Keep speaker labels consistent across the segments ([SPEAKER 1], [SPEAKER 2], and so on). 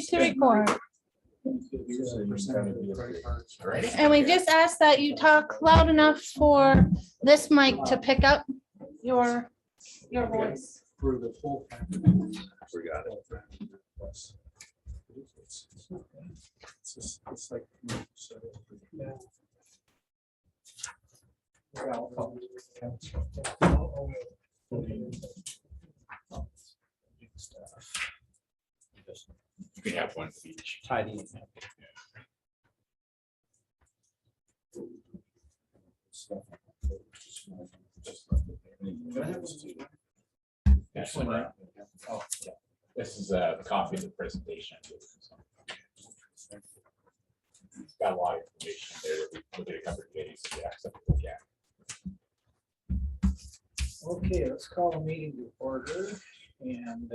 [SPEAKER 1] pleased to report. And we just ask that you talk loud enough for this mic to pick up your voice.
[SPEAKER 2] For the whole.
[SPEAKER 3] Forgot it.
[SPEAKER 2] It's like.
[SPEAKER 3] You can have one of each.
[SPEAKER 4] Tidy.
[SPEAKER 3] Oh, yeah. This is a copy of the presentation. It's got a lot of information there. We look at a couple of days. Yeah, something to look at.
[SPEAKER 4] Okay, let's call the meeting to order and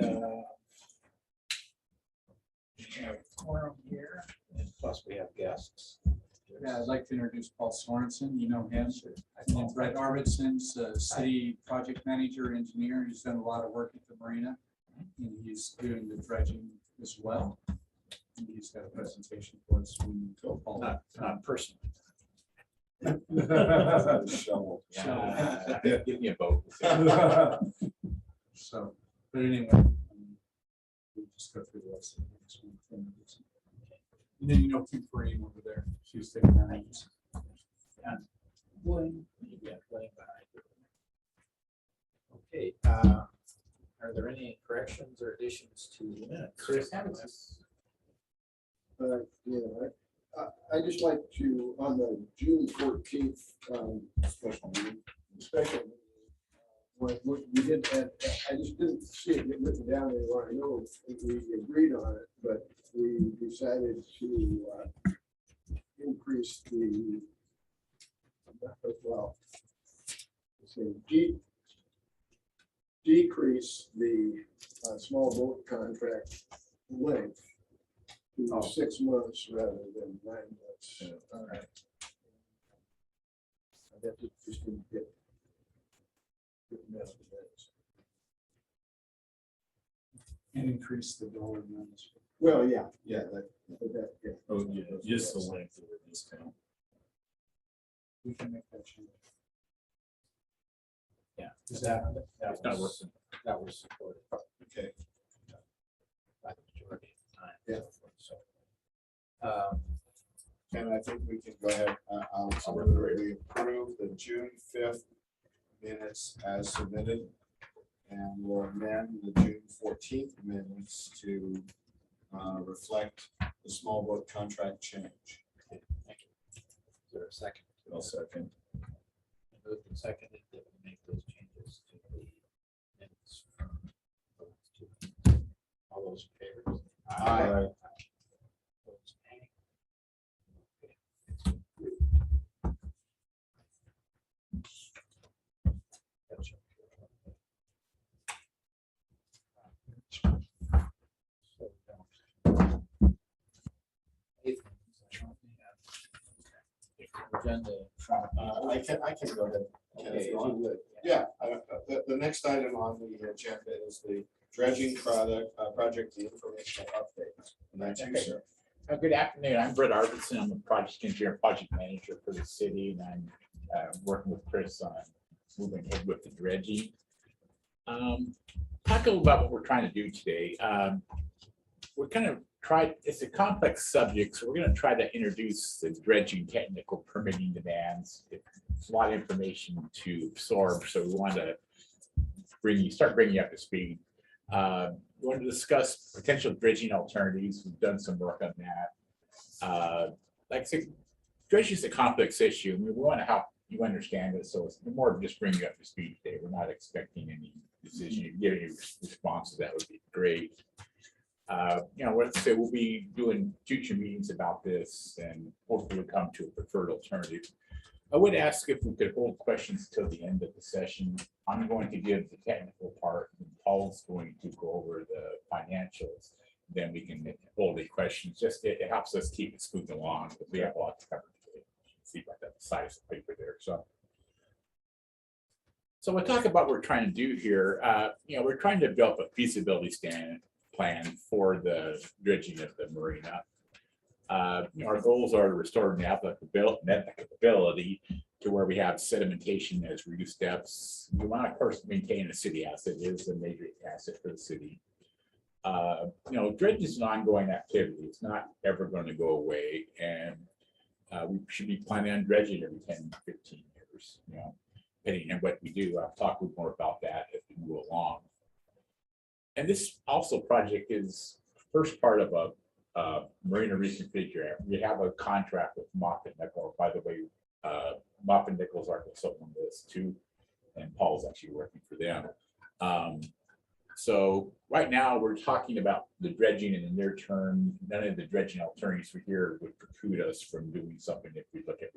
[SPEAKER 4] we have quorum here and plus we have guests.
[SPEAKER 2] Yeah, I'd like to introduce Paul Sorensen. You know him. And Brett Arvidsson's city project manager, engineer. He's done a lot of work at the Marina. And he's doing the dredging as well. And he's got a presentation for us.
[SPEAKER 3] Not personal.
[SPEAKER 2] Shovel.
[SPEAKER 3] Give me a vote.
[SPEAKER 2] So, but anyway. We'll just go through the rest of the next one. And then you know Kim Green over there. She was taking that.
[SPEAKER 4] Okay, are there any corrections or additions to the minutes?
[SPEAKER 3] Chris,
[SPEAKER 5] I just like to, on the June 14th special meeting, what we did, I just didn't see it get written down anymore. I know we agreed on it, but we decided to increase the, well, decrease the small boat contract length to 6 months rather than 9 months.
[SPEAKER 4] All right.
[SPEAKER 5] That just didn't get written down.
[SPEAKER 2] And increase the dollar amounts.
[SPEAKER 5] Well, yeah, yeah.
[SPEAKER 3] Oh, yeah, just the length of the discount.
[SPEAKER 2] We can make that change.
[SPEAKER 4] Yeah.
[SPEAKER 2] Is that?
[SPEAKER 3] It's not working.
[SPEAKER 4] That was supported
[SPEAKER 5] Okay.
[SPEAKER 4] by the majority of the time.
[SPEAKER 5] Yeah.
[SPEAKER 4] So,
[SPEAKER 5] And I think we can go ahead, I'll we approve the June 5th minutes as submitted. And we'll amend the June 14th minutes to reflect the small boat contract change.
[SPEAKER 4] Thank you. Is there a second?
[SPEAKER 3] I'll second.
[SPEAKER 4] Moved and seconded that we make those changes to the minutes from those two. All those in favor?
[SPEAKER 5] Aye.
[SPEAKER 4] Opposed, nay? Okay, it's approved. Gotcha. So, agenda.
[SPEAKER 5] I can go ahead. Ken, if you want.
[SPEAKER 4] Okay.
[SPEAKER 5] Yeah, the next item on the agenda is the dredging project, the informational update. And that's you, sir.
[SPEAKER 3] Good afternoon. I'm Brett Arvidson. I'm a project engineer, project manager for the city, and I'm working with Chris on moving ahead with the dredging. Talk a little about what we're trying to do today. We're kind of it's a complex subject, so we're going to try to introduce the dredging technical permitting demands. It's a lot of information to absorb, so we want to start bringing you up to speed. We want to discuss potential dredging alternatives. We've done some work on that. Like I said, dredging is a complex issue, and we want to help you understand it. So it's more of just bringing you up to speed today. We're not expecting any decision. If you get any responses, that would be great. Let's say we'll be doing future meetings about this, and hopefully we'll come to a preferred alternative. I would ask if we could hold questions till the end of the session. I'm going to give the technical part, and Paul's going to go over the financials. Then we can hold the questions. Just it helps us keep it moving along because we have a lot to cover today. See by that size of paper there. So we'll talk about what we're trying to do here. We're trying to develop a feasibility plan plan for the dredging of the marina. Our goals are to restore navigability to where we have sedimentation as reduced depths. We want to, of course, maintain a city asset. It is a major asset for the city. Dredging is an ongoing activity. It's not ever going to go away. And we should be planning on dredging every 10, 15 years, depending on what we do. I'll talk a little more about that as we move along. And this also project is first part of a marina reconfiguration. We have a contract with Moffitt Nichols. By the way, Moffitt Nichols are consulting on this too, and Paul's actually working for them. So right now we're talking about the dredging in the near term. None of the dredging alternatives for here would preclude us from doing something if we look at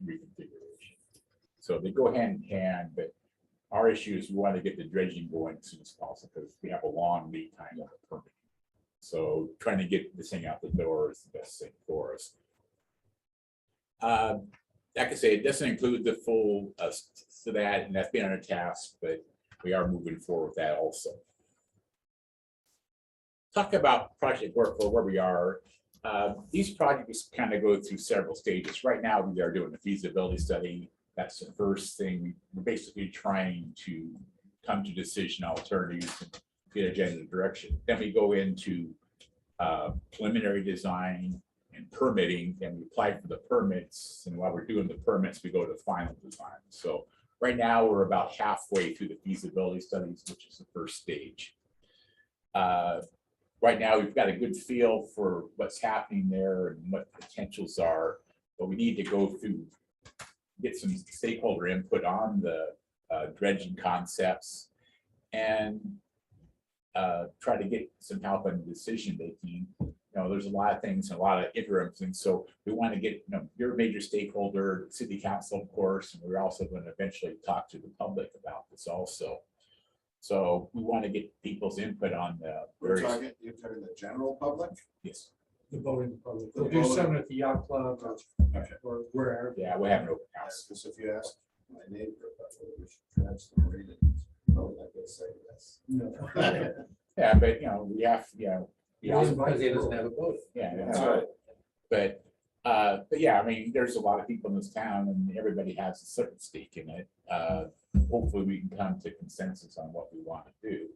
[SPEAKER 3] reconfiguration. So they go hand in hand, but our issue is we want to get the dredging going as soon as possible because we have a long lead time on the permit. So trying to get this thing out the door is the best thing for us. Like I say, it doesn't include the full to that, and that's been on a task, but we are moving forward with that also. Talk about project work for where we are. These projects kind of go through several stages. Right now, we are doing a feasibility study. That's the first thing. We're basically trying to come to decision alternatives and get a general direction. Then we go into preliminary design and permitting, and we apply for the permits. And while we're doing the permits, we go to final design. So right now, we're about halfway through the feasibility studies, which is the first stage. Right now, we've got a good feel for what's happening there and what the potentials are, but we need to go through, get some stakeholder input on the dredging concepts and try to get some help in decision making. There's a lot of things, a lot of interim things. So we want to get, your major stakeholder, city council, of course, and we're also going to eventually talk to the public about this also. So we want to get people's input on the
[SPEAKER 5] You're
[SPEAKER 3] various.
[SPEAKER 5] talking the general public?
[SPEAKER 3] Yes.
[SPEAKER 4] The voting public.
[SPEAKER 5] The
[SPEAKER 4] We'll do
[SPEAKER 5] voting-
[SPEAKER 4] something at the yacht club or wherever.
[SPEAKER 3] Yeah, we have an open house.
[SPEAKER 5] Because if you ask my neighbor about whether we should dredge the marina, he's probably not gonna say yes.
[SPEAKER 4] No.
[SPEAKER 3] Yeah, but we have,
[SPEAKER 4] Because he doesn't have a vote.
[SPEAKER 3] yeah,
[SPEAKER 5] That's right.
[SPEAKER 3] but yeah, I mean, there's a lot of people in this town and everybody has a certain stake in it. Hopefully we can come to consensus on what we want to do.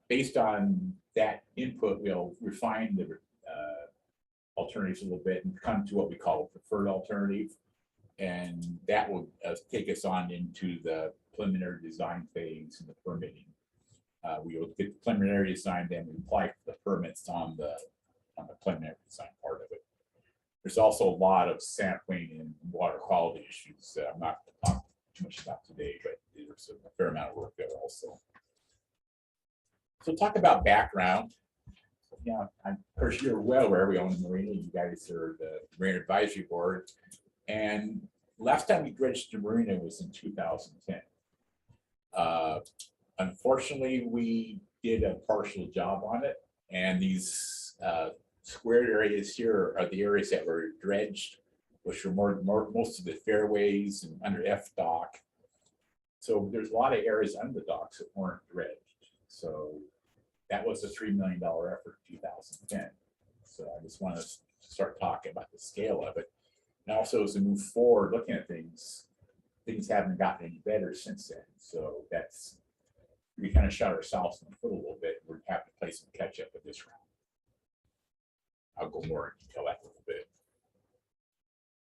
[SPEAKER 3] Based on that input, we'll refine the alternatives a little bit and come to what we call a preferred alternative. And that will take us on into the preliminary design phase and the permitting. We will get the preliminary design, then we apply for the permits on the preliminary design part of it. There's also a lot of sampling and water quality issues that I'm not going to talk too much about today, but there's a fair amount of work there also. So talk about background. Of course, you're well aware we own the marina. You guys are the Marina Advisory Board. And last time we dredged the marina was in 2010. Unfortunately, we did a partial job on it. And these squared areas here are the areas that were dredged, which were most of the fairways and under FDOC. So there's a lot of areas under the docks that weren't dredged. So that was a $3 million effort in 2010. So I just want to start talking about the scale of it. And also as we move forward, looking at things haven't gotten any better since then. So we kind of shot ourselves in the foot a little bit. We're happy to play some catch up with this round. I'll go more in detail that a little bit.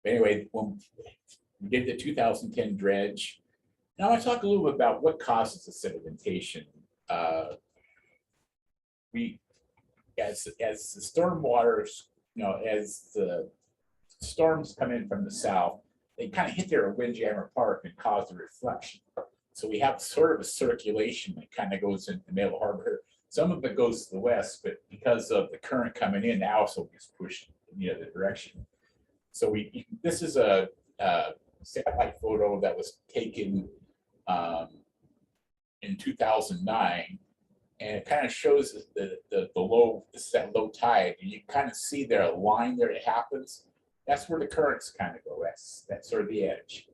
[SPEAKER 3] But anyway, when we did the 2010 dredge, now I want to talk a little bit about what causes the sedimentation. As the storm waters, as the storms come in from the south, they kind of hit there at Windjammer Park and cause a reflection. So we have sort of a circulation that kind of goes into Naval Harbor. Some of it goes to the west, but because of the current coming in, now also gets pushed in the other direction. So this is a satellite photo that was taken in 2009, and it kind of shows the low tide, and you kind of see there a line there that happens. That's where the currents kind of go. That's sort of the edge.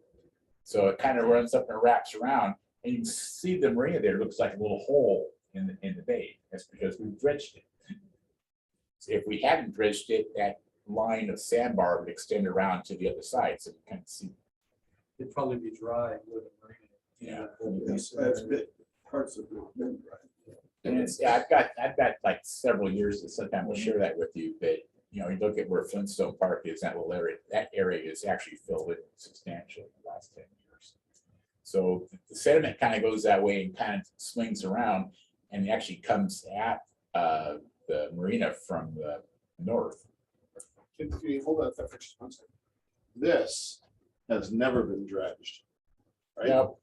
[SPEAKER 3] So it kind of runs up and wraps around, and you can see the marina there looks like a little hole in the bay. That's because we dredged it. So if we hadn't dredged it, that line of sandbar would extend around to the other side, so you kind of see.
[SPEAKER 2] It'd probably be dry with a marina.
[SPEAKER 3] Yeah.
[SPEAKER 5] That's bit, parts of it.
[SPEAKER 3] And it's, yeah, I've got like several years, and sometimes we'll share that with you, but you know, you look at where Flintstone Park is, that little area, that area is actually filled in substantially in the last 10 years. So the sediment kind of goes that way and kind of swings around and actually comes at the marina from the north.
[SPEAKER 5] Can you hold that for just 1 second? This has never been dredged. Right?
[SPEAKER 3] Now,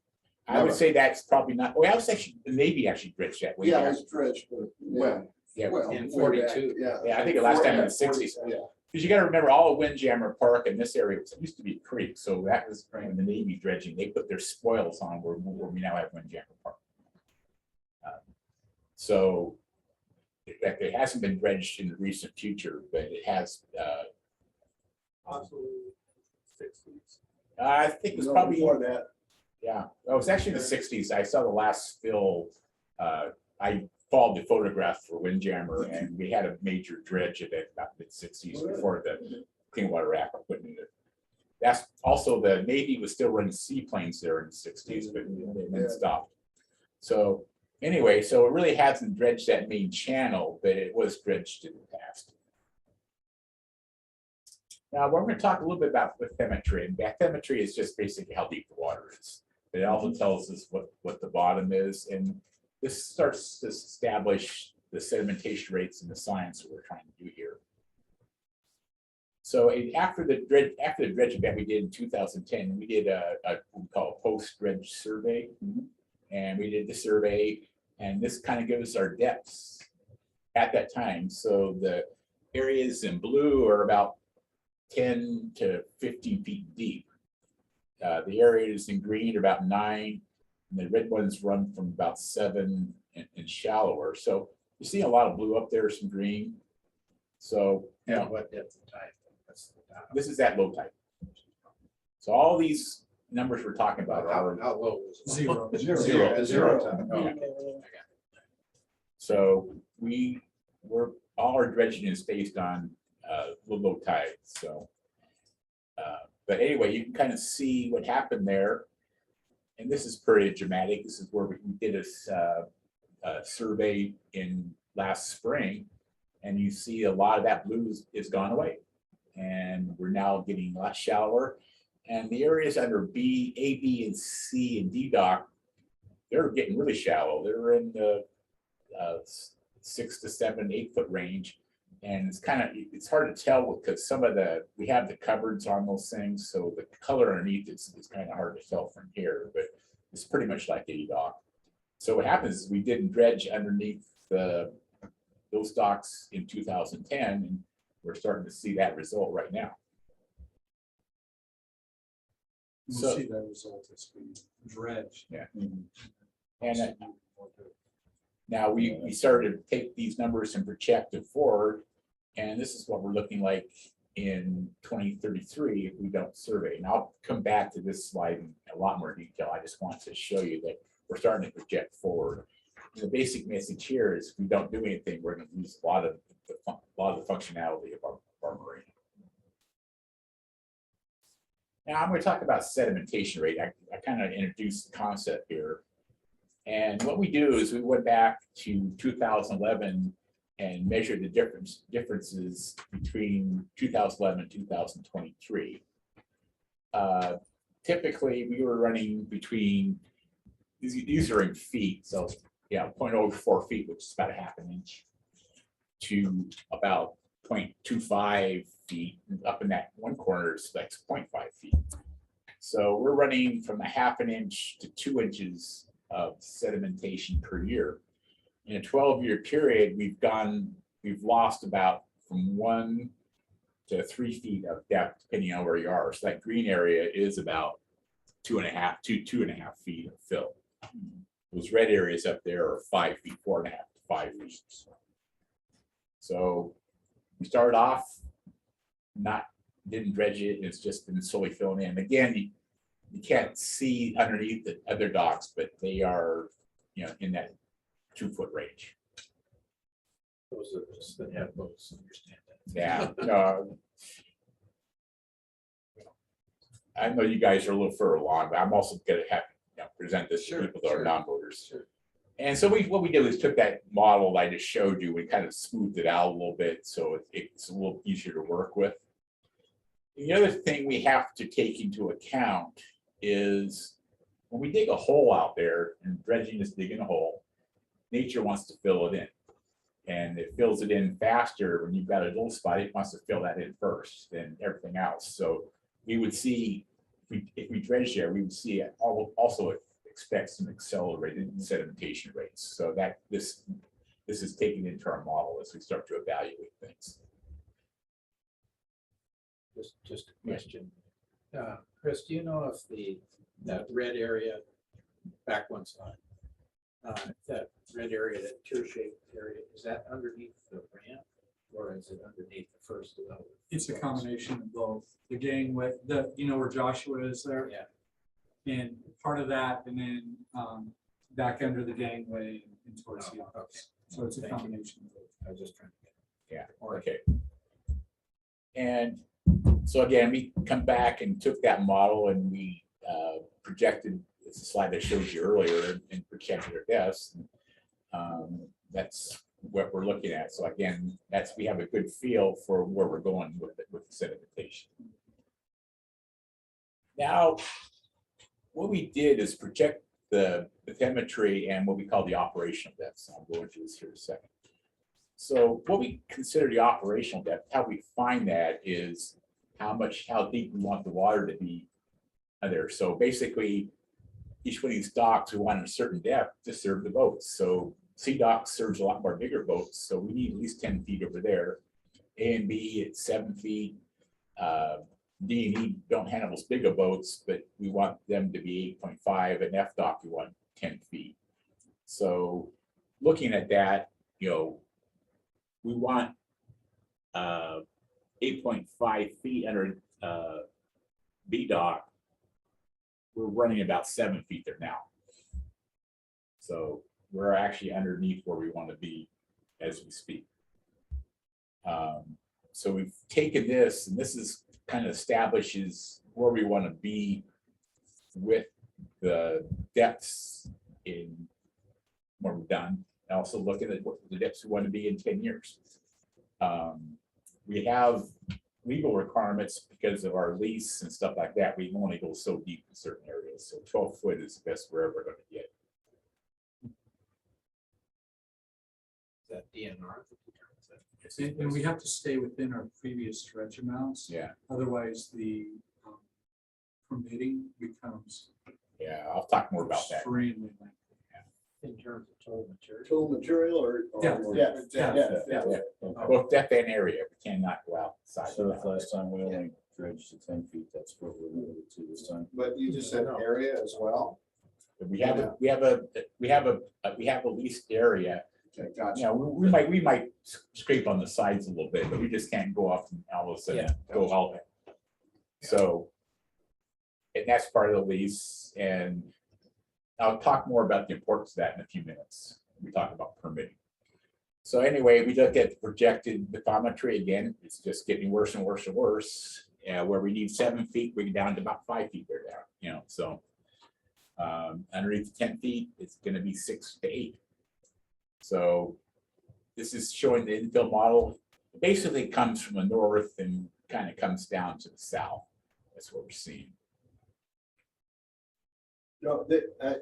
[SPEAKER 3] I would say that's probably not, well, I was actually, the Navy actually dredged that way.
[SPEAKER 5] Yeah, it
[SPEAKER 3] back.
[SPEAKER 5] was dredged, but when?
[SPEAKER 3] Yeah,
[SPEAKER 5] Well,
[SPEAKER 4] in
[SPEAKER 5] way back,
[SPEAKER 4] 42.
[SPEAKER 5] Yeah.
[SPEAKER 3] Yeah, I think the last time in the 60s.
[SPEAKER 5] Yeah.
[SPEAKER 3] Because you got to remember, all of Windjammer Park in this area it used to be a creek, so that was when the Navy dredging. They put their spoils on where we now have Windjammer Park. So it hasn't been dredged in the recent future, but it has.
[SPEAKER 2] Possibly 60s.
[SPEAKER 3] I think it was
[SPEAKER 5] No,
[SPEAKER 3] probably
[SPEAKER 5] before that.
[SPEAKER 3] Yeah, it was actually the 60s. I saw the last spill. I followed the photograph for Windjammer, and we had a major dredge at about mid-60s before the Clean Water Act was put in it. That's also the Navy was still running seaplanes there in the 60s, but then stopped. So anyway, so it really hasn't dredged that main channel, but it was dredged in the past. Now we're going to talk a little bit about bathymetry, and bathymetry is just basically how deep the water is. It also tells us what the bottom is, and this starts to establish the sedimentation rates and the science that we're trying to do here. So after the dredging that we did in 2010, we did what we call a post-dredge survey, and we did the survey, and this kind of gives us our depths at that time. So the areas in blue are about 10 to 15 feet deep. The areas in green are about 9, and the red ones run from about 7 and shallower. So you see a lot of blue up there, some green. So you know,
[SPEAKER 4] What depth of tide? That's the bottom.
[SPEAKER 3] this is at low tide. So all these numbers we're talking about are
[SPEAKER 4] How low is it?
[SPEAKER 2] Zero.
[SPEAKER 3] Zero.
[SPEAKER 5] time.
[SPEAKER 3] Yeah. So all our dredging is based on low tide. So, but anyway, you can kind of see what happened there. And this is pretty dramatic. This is where we did a survey in last spring, and you see a lot of that blue is gone away. And we're now getting a lot shallower. And the areas under B, A, B, and C, and D dock, they're getting really shallow. They're in the 6 to 7, 8 foot range. And it's hard to tell because we have the cupboards on those things. So the color underneath is kind of hard to tell from here, but it's pretty much like a dock. So what happens is we didn't dredge underneath those docks in 2010, and we're starting to see that result right now.
[SPEAKER 2] We'll
[SPEAKER 3] So-
[SPEAKER 2] see that result as we dredge.
[SPEAKER 3] Yeah. And now we started to take these numbers and project it forward, and this is what we're looking like in 2033 if we don't survey. And I'll come back to this slide in a lot more detail. I just want to show you that we're starting to project forward. And the basic message here is if we don't do anything, we're going to lose a lot of the functionality of our marina. Now I'm going to talk about sedimentation rate. I kind of introduced the concept here. And what we do is we went back to 2011 and measured the differences between 2011 and 2023. Typically, we were running between, these are in feet, so yeah, 0.04 feet, which is about a half an inch, to about 0.25 feet. Up in that one corner is like 0.5 feet. So we're running from a half an inch to 2 inches of sedimentation per year. In a 12-year period, we've lost about from 1 to 3 feet of depth, depending on where you are. So that green area is about 2.5 to 2.5 feet of fill. Those red areas up there are 5 feet, 4.5 to 5 feet. So we started off, didn't dredge it. It's just been slowly filling in. Again, you can't see underneath the other docks, but they are, in that 2-foot range.
[SPEAKER 4] Those of us that have boats understand that.
[SPEAKER 3] Yeah, no. I know you guys are a little further along, but I'm also gonna have, present this to
[SPEAKER 4] Sure,
[SPEAKER 3] people that are
[SPEAKER 4] sure,
[SPEAKER 3] non-voters.
[SPEAKER 4] sure.
[SPEAKER 3] And so what we did was took that model I just showed you, we kind of smoothed it out a little bit, so it's a little easier to work with. The other thing we have to take into account is when we dig a hole out there, and dredging is digging a hole, nature wants to fill it in. And it fills it in faster when you've got a little spot, it wants to fill that in first than everything else. So we would see, if we dredge there, we would see it also expect some accelerated sedimentation rates. So that this is taken into our model as we start to evaluate things.
[SPEAKER 4] Just a question. Chris, do you know if that red area, back one slide, that red area, that tear-shaped area, is that underneath the ramp or is it underneath the first development?
[SPEAKER 2] It's a combination of both. The gangway, where Joshua is there,
[SPEAKER 4] Yeah.
[SPEAKER 2] and part of that, and then back under the gangway and towards the
[SPEAKER 4] Oh, okay.
[SPEAKER 2] office. So it's a
[SPEAKER 4] Thank you.
[SPEAKER 2] combination of both.
[SPEAKER 4] I was just trying to get.
[SPEAKER 3] Yeah, okay. And so again, we come back and took that model and we projected, it's a slide I showed you earlier, and projected our depths. That's what we're looking at. So again, we have a good feel for where we're going with the sedimentation. Now, what we did is project the bathymetry and what we call the operational depths. I'll go into this here in a second. So what we consider the operational depth, how we find that is how deep we want the water to be there. So basically, each one of these docks, we want a certain depth to serve the boats. So C dock serves a lot more bigger boats, so we need at least 10 feet over there. A and B at 7 feet. D and E don't handle those bigger boats, but we want them to be 8.5, and F dock we want 10 feet. So looking at that, we want 8.5 feet under B dock. We're running about 7 feet there now. So we're actually underneath where we want to be as we speak. So we've taken this, and this is kind of establishes where we want to be with the depths in when we're done. And also looking at what the depths we want to be in 10 years. We have legal requirements because of our lease and stuff like that. We can only go so deep in certain areas. So 12 foot is the best we're ever going to get.
[SPEAKER 4] Is that DNR?
[SPEAKER 2] And we have to stay within our previous dredge amounts.
[SPEAKER 3] Yeah.
[SPEAKER 2] Otherwise, the permitting becomes
[SPEAKER 3] Yeah, I'll talk more about that.
[SPEAKER 2] extremely lengthy.
[SPEAKER 4] In terms of total material?
[SPEAKER 6] Total material or?
[SPEAKER 2] Yeah.
[SPEAKER 6] Yeah.
[SPEAKER 3] Both depth and area, we cannot go outside.
[SPEAKER 7] So if last time we only dredged to 10 feet, that's what we're limited to this time.
[SPEAKER 5] But you just said area as well?
[SPEAKER 3] We have a leased area.
[SPEAKER 5] Okay, gotcha.
[SPEAKER 3] You know, we might scrape on the sides a little bit, but we just can't go off and all of a sudden go all that. So, and that's part of the lease, and I'll talk more about the importance of that in a few minutes. We talk about permitting. So anyway, we look at the projected bathymetry again. It's just getting worse and worse and worse. Where we need 7 feet, we get down to about 5 feet there now. So underneath 10 feet, it's going to be 6 to 8. So this is showing the infill model. It basically comes from the north and kind of comes down to the south. That's what we're seeing.
[SPEAKER 6] No,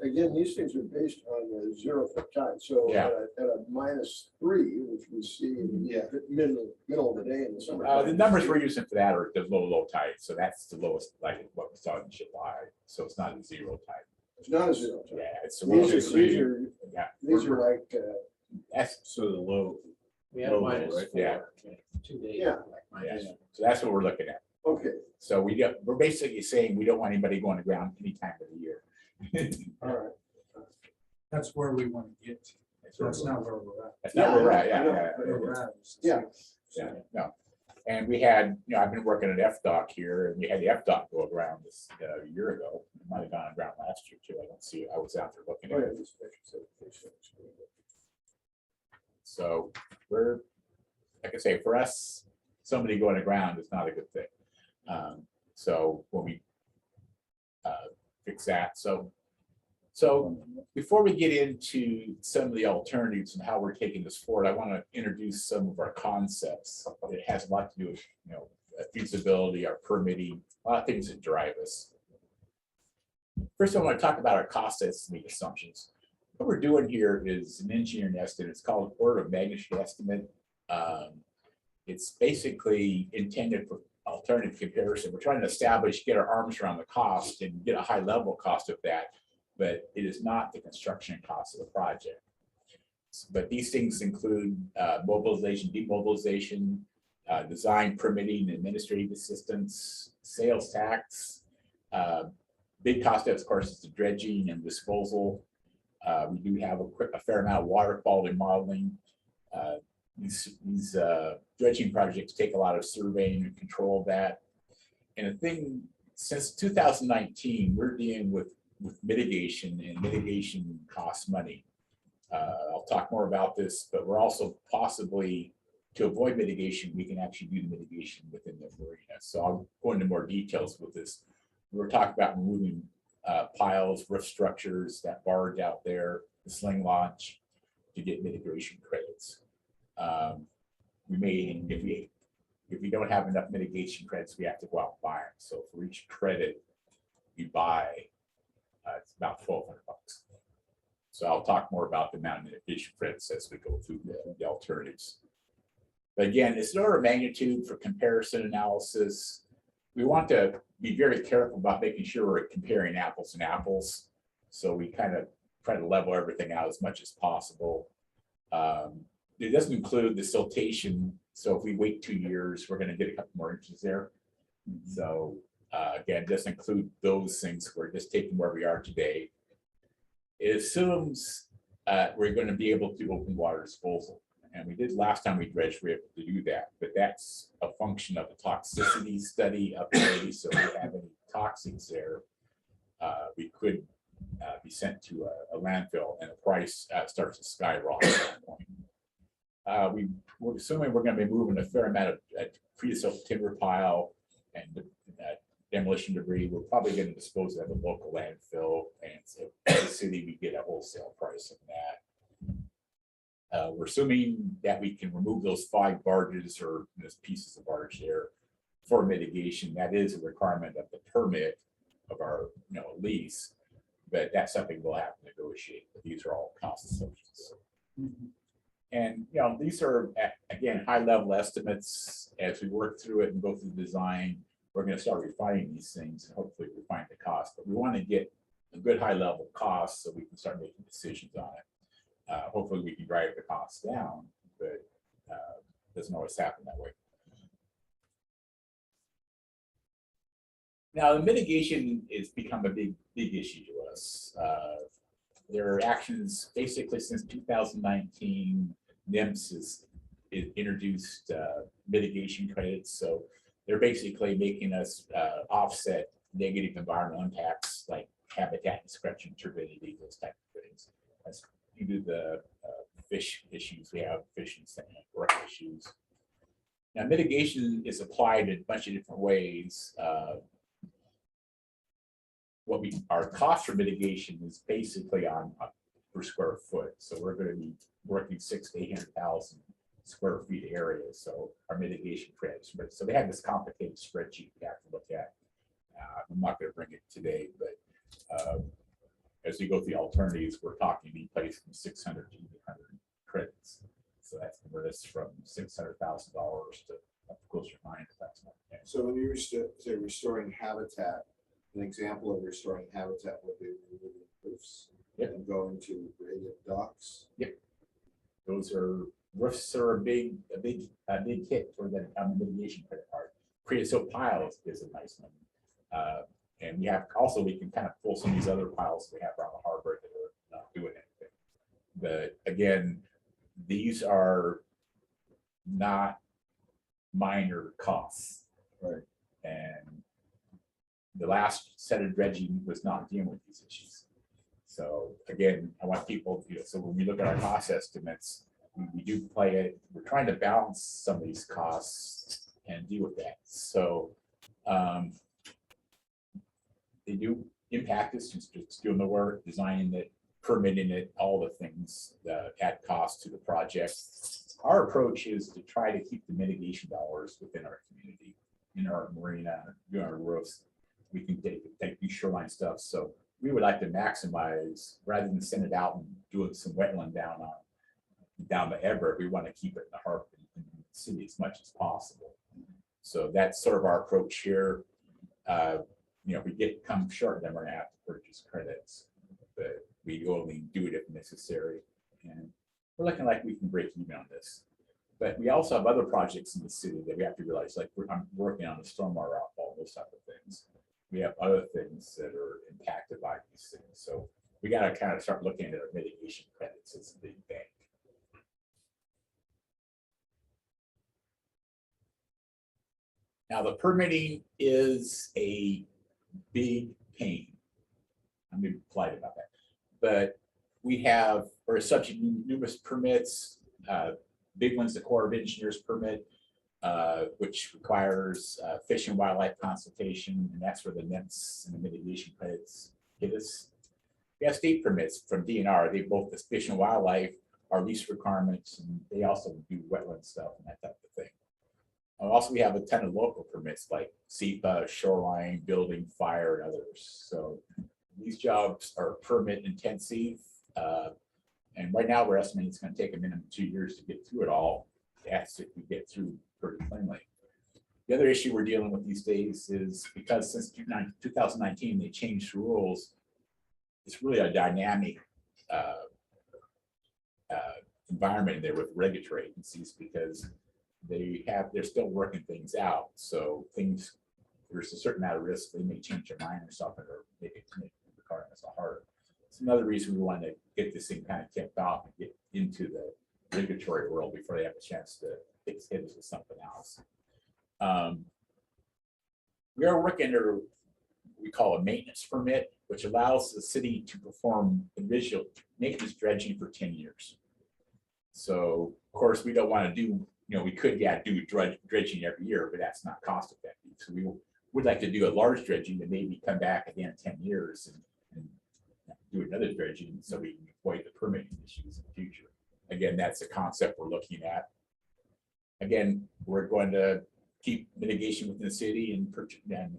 [SPEAKER 6] again, these things are based on the 0 foot tide, so
[SPEAKER 3] Yeah.
[SPEAKER 6] at a -3, which we see in the middle of the day in the summer.
[SPEAKER 3] The numbers we're using for that are the low tide. So that's the lowest, like what we saw in July. So it's not a 0 tide.
[SPEAKER 6] It's not a 0 tide.
[SPEAKER 3] Yeah, it's a
[SPEAKER 6] These
[SPEAKER 3] yeah.
[SPEAKER 6] are like,
[SPEAKER 3] That's
[SPEAKER 7] So the low,
[SPEAKER 4] We had
[SPEAKER 7] Low,
[SPEAKER 4] minus
[SPEAKER 7] right?
[SPEAKER 4] 4.
[SPEAKER 3] Yeah.
[SPEAKER 4] 2 days.
[SPEAKER 6] Yeah.
[SPEAKER 4] like minus
[SPEAKER 3] yeah. So that's what we're looking at.
[SPEAKER 6] okay,
[SPEAKER 3] So we're basically saying we don't want anybody going to ground any time of the year.
[SPEAKER 6] all right.
[SPEAKER 2] That's where we want to get to.
[SPEAKER 3] That's where
[SPEAKER 2] That's not where we're at.
[SPEAKER 3] That's not where we're at.
[SPEAKER 6] I know,
[SPEAKER 3] Yeah,
[SPEAKER 6] I
[SPEAKER 2] Where we're at is-
[SPEAKER 6] Yeah.
[SPEAKER 3] yeah, no. And we had, I've been working at FDOT here, and we had the FDOT go around this a year ago. It might have gone around last year too. I don't see it. I was out there looking
[SPEAKER 6] Oh,
[SPEAKER 3] at
[SPEAKER 6] yeah,
[SPEAKER 3] it.
[SPEAKER 6] this picture said-
[SPEAKER 3] So we're, like I say, for us, somebody going to ground is not a good thing. So when we fix that, so before we get into some of the alternatives and how we're taking this forward, I want to introduce some of our concepts. It has a lot to do with, feasibility, our permitting, a lot of things that drive us. First, I want to talk about our cost estimate assumptions. What we're doing here is an engineering estimate. It's called order of magnitude estimate. It's basically intended for alternative comparison. We're trying to establish, get our arms around the cost and get a high level cost of that, but it is not the construction cost of the project. But these things include mobilization, demobilization, design, permitting, administrative assistance, sales tax. Big cost, of course, is the dredging and disposal. We do have a fair amount of water quality modeling. These dredging projects take a lot of surveying and control of that. And the thing, since 2019, we're dealing with mitigation, and mitigation costs money. I'll talk more about this, but we're also possibly, to avoid mitigation, we can actually do the mitigation within the marina. So I'll go into more details with this. We're talking about removing piles, roof structures, that barge out there, the sling launch, to get mitigation credits. We may, if we don't have enough mitigation credits, we have to go out and buy them. So for each credit you buy, it's about $1,200. So I'll talk more about the amount of mitigation credits as we go through the alternatives. But again, it's an order of magnitude for comparison analysis. We want to be very careful about making sure we're comparing apples and apples. So we kind of try to level everything out as much as possible. It doesn't include the siltation. So if we wait 2 years, we're going to get a couple more inches there. So again, it doesn't include those things. We're just taking where we are today. It assumes we're going to be able to do open water disposal. And we did last time we dredged, we were able to do that. But that's a function of the toxicity study up there. So if we have any toxins there, we could be sent to a landfill, and the price starts to skyrocket at that point. We're assuming we're going to be moving a fair amount of creosote timber pile and demolition debris. We're probably going to dispose of a local landfill, and so the city, we get a wholesale price of that. We're assuming that we can remove those 5 barges or those pieces of barge there for mitigation. That is a requirement of the permit of our lease, but that's something we'll have to negotiate. But these are all cost assumptions. And these are, again, high level estimates. As we work through it and go through the design, we're going to start refining these things and hopefully refine the cost. But we want to get a good high level cost so we can start making decisions on it. Hopefully we can drive the costs down, but it doesn't always happen that way. Now, the mitigation has become a big issue to us. There are actions basically since 2019. NIMS has introduced mitigation credits. So they're basically making us offset negative environmental impacts like habitat destruction, turbidity, those type of things. That's due to the fish issues we have, fish and brook issues. Now, mitigation is applied in a bunch of different ways. Our cost for mitigation is basically on per square foot. So we're going to be working 600,000 to 800,000 square feet area. So our mitigation credits. So they have this complicated spreadsheet we have to look at. I'm not going to bring it today, but as we go through the alternatives, we're talking be placed from 600 to 800 credits. So that's convert us from $600,000 to up closer to 900,000.
[SPEAKER 5] So when you say restoring habitat, an example of restoring habitat would be removing roofs and going to graded docks.
[SPEAKER 3] Yep. Those are roofs are a big hit for the mitigation credit part. Creosote piles is a nice one. And we can kind of pull some of these other piles we have around the harbor that are not doing anything. But again, these are not minor costs.
[SPEAKER 7] Right.
[SPEAKER 3] And the last set of dredging was not dealing with these issues. So again, I want people, so when we look at our cost estimates, we do play it. We're trying to balance some of these costs and deal with that. So they do impact us, just doing the work, designing it, permitting it, all the things that add cost to the project. Our approach is to try to keep the mitigation dollars within our community, in our marina, doing our roofs. We can take these shoreline stuff. So we would like to maximize, rather than send it out and doing some wetland down the Everett, we want to keep it in the heart of the city as much as possible. So that's sort of our approach here. If we come short, then we're gonna have to purchase credits, but we only do it if necessary. And we're looking like we can break even on this. But we also have other projects in the city that we have to realize, like I'm working on the stormwater outfall, those type of things. We have other things that are impacted by these things. So we got to kind of start looking at our mitigation credits as a big bank. Now, the permitting is a big pain. I'm being polite about that. But we're subject to numerous permits, big ones, the Corps of Engineers permit, which requires fish and wildlife consultation, and that's where the nets and the mitigation credits hit us. We have state permits from DNR. They both, the fish and wildlife, are lease requirements, and they also do wetland stuff and that type of thing. Also, we have a ton of local permits like SEPA, shoreline, building, fire, and others. So these jobs are permit intensive. And right now we're estimating it's going to take a minimum 2 years to get through it all. That's if we get through pretty plainly. The other issue we're dealing with these days is because since 2019, they changed the rules. It's really a dynamic environment there with regulatory agencies because they're still working things out. So there's a certain amount of risk. They may change their mind or something, or maybe make the requirements harder. It's another reason we want to get this thing kind of kicked off and get into the regulatory world before they have a chance to fix heads with something else. We are working under what we call a maintenance permit, which allows the city to perform individual maintenance dredging for 10 years. So, of course, we don't want to do, we could do dredging every year, but that's not cost effective. So we would like to do a large dredging and maybe come back at the end of 10 years and do another dredging so we can avoid the permitting issues in the future. Again, that's a concept we're looking at. Again, we're going to keep mitigation within the city and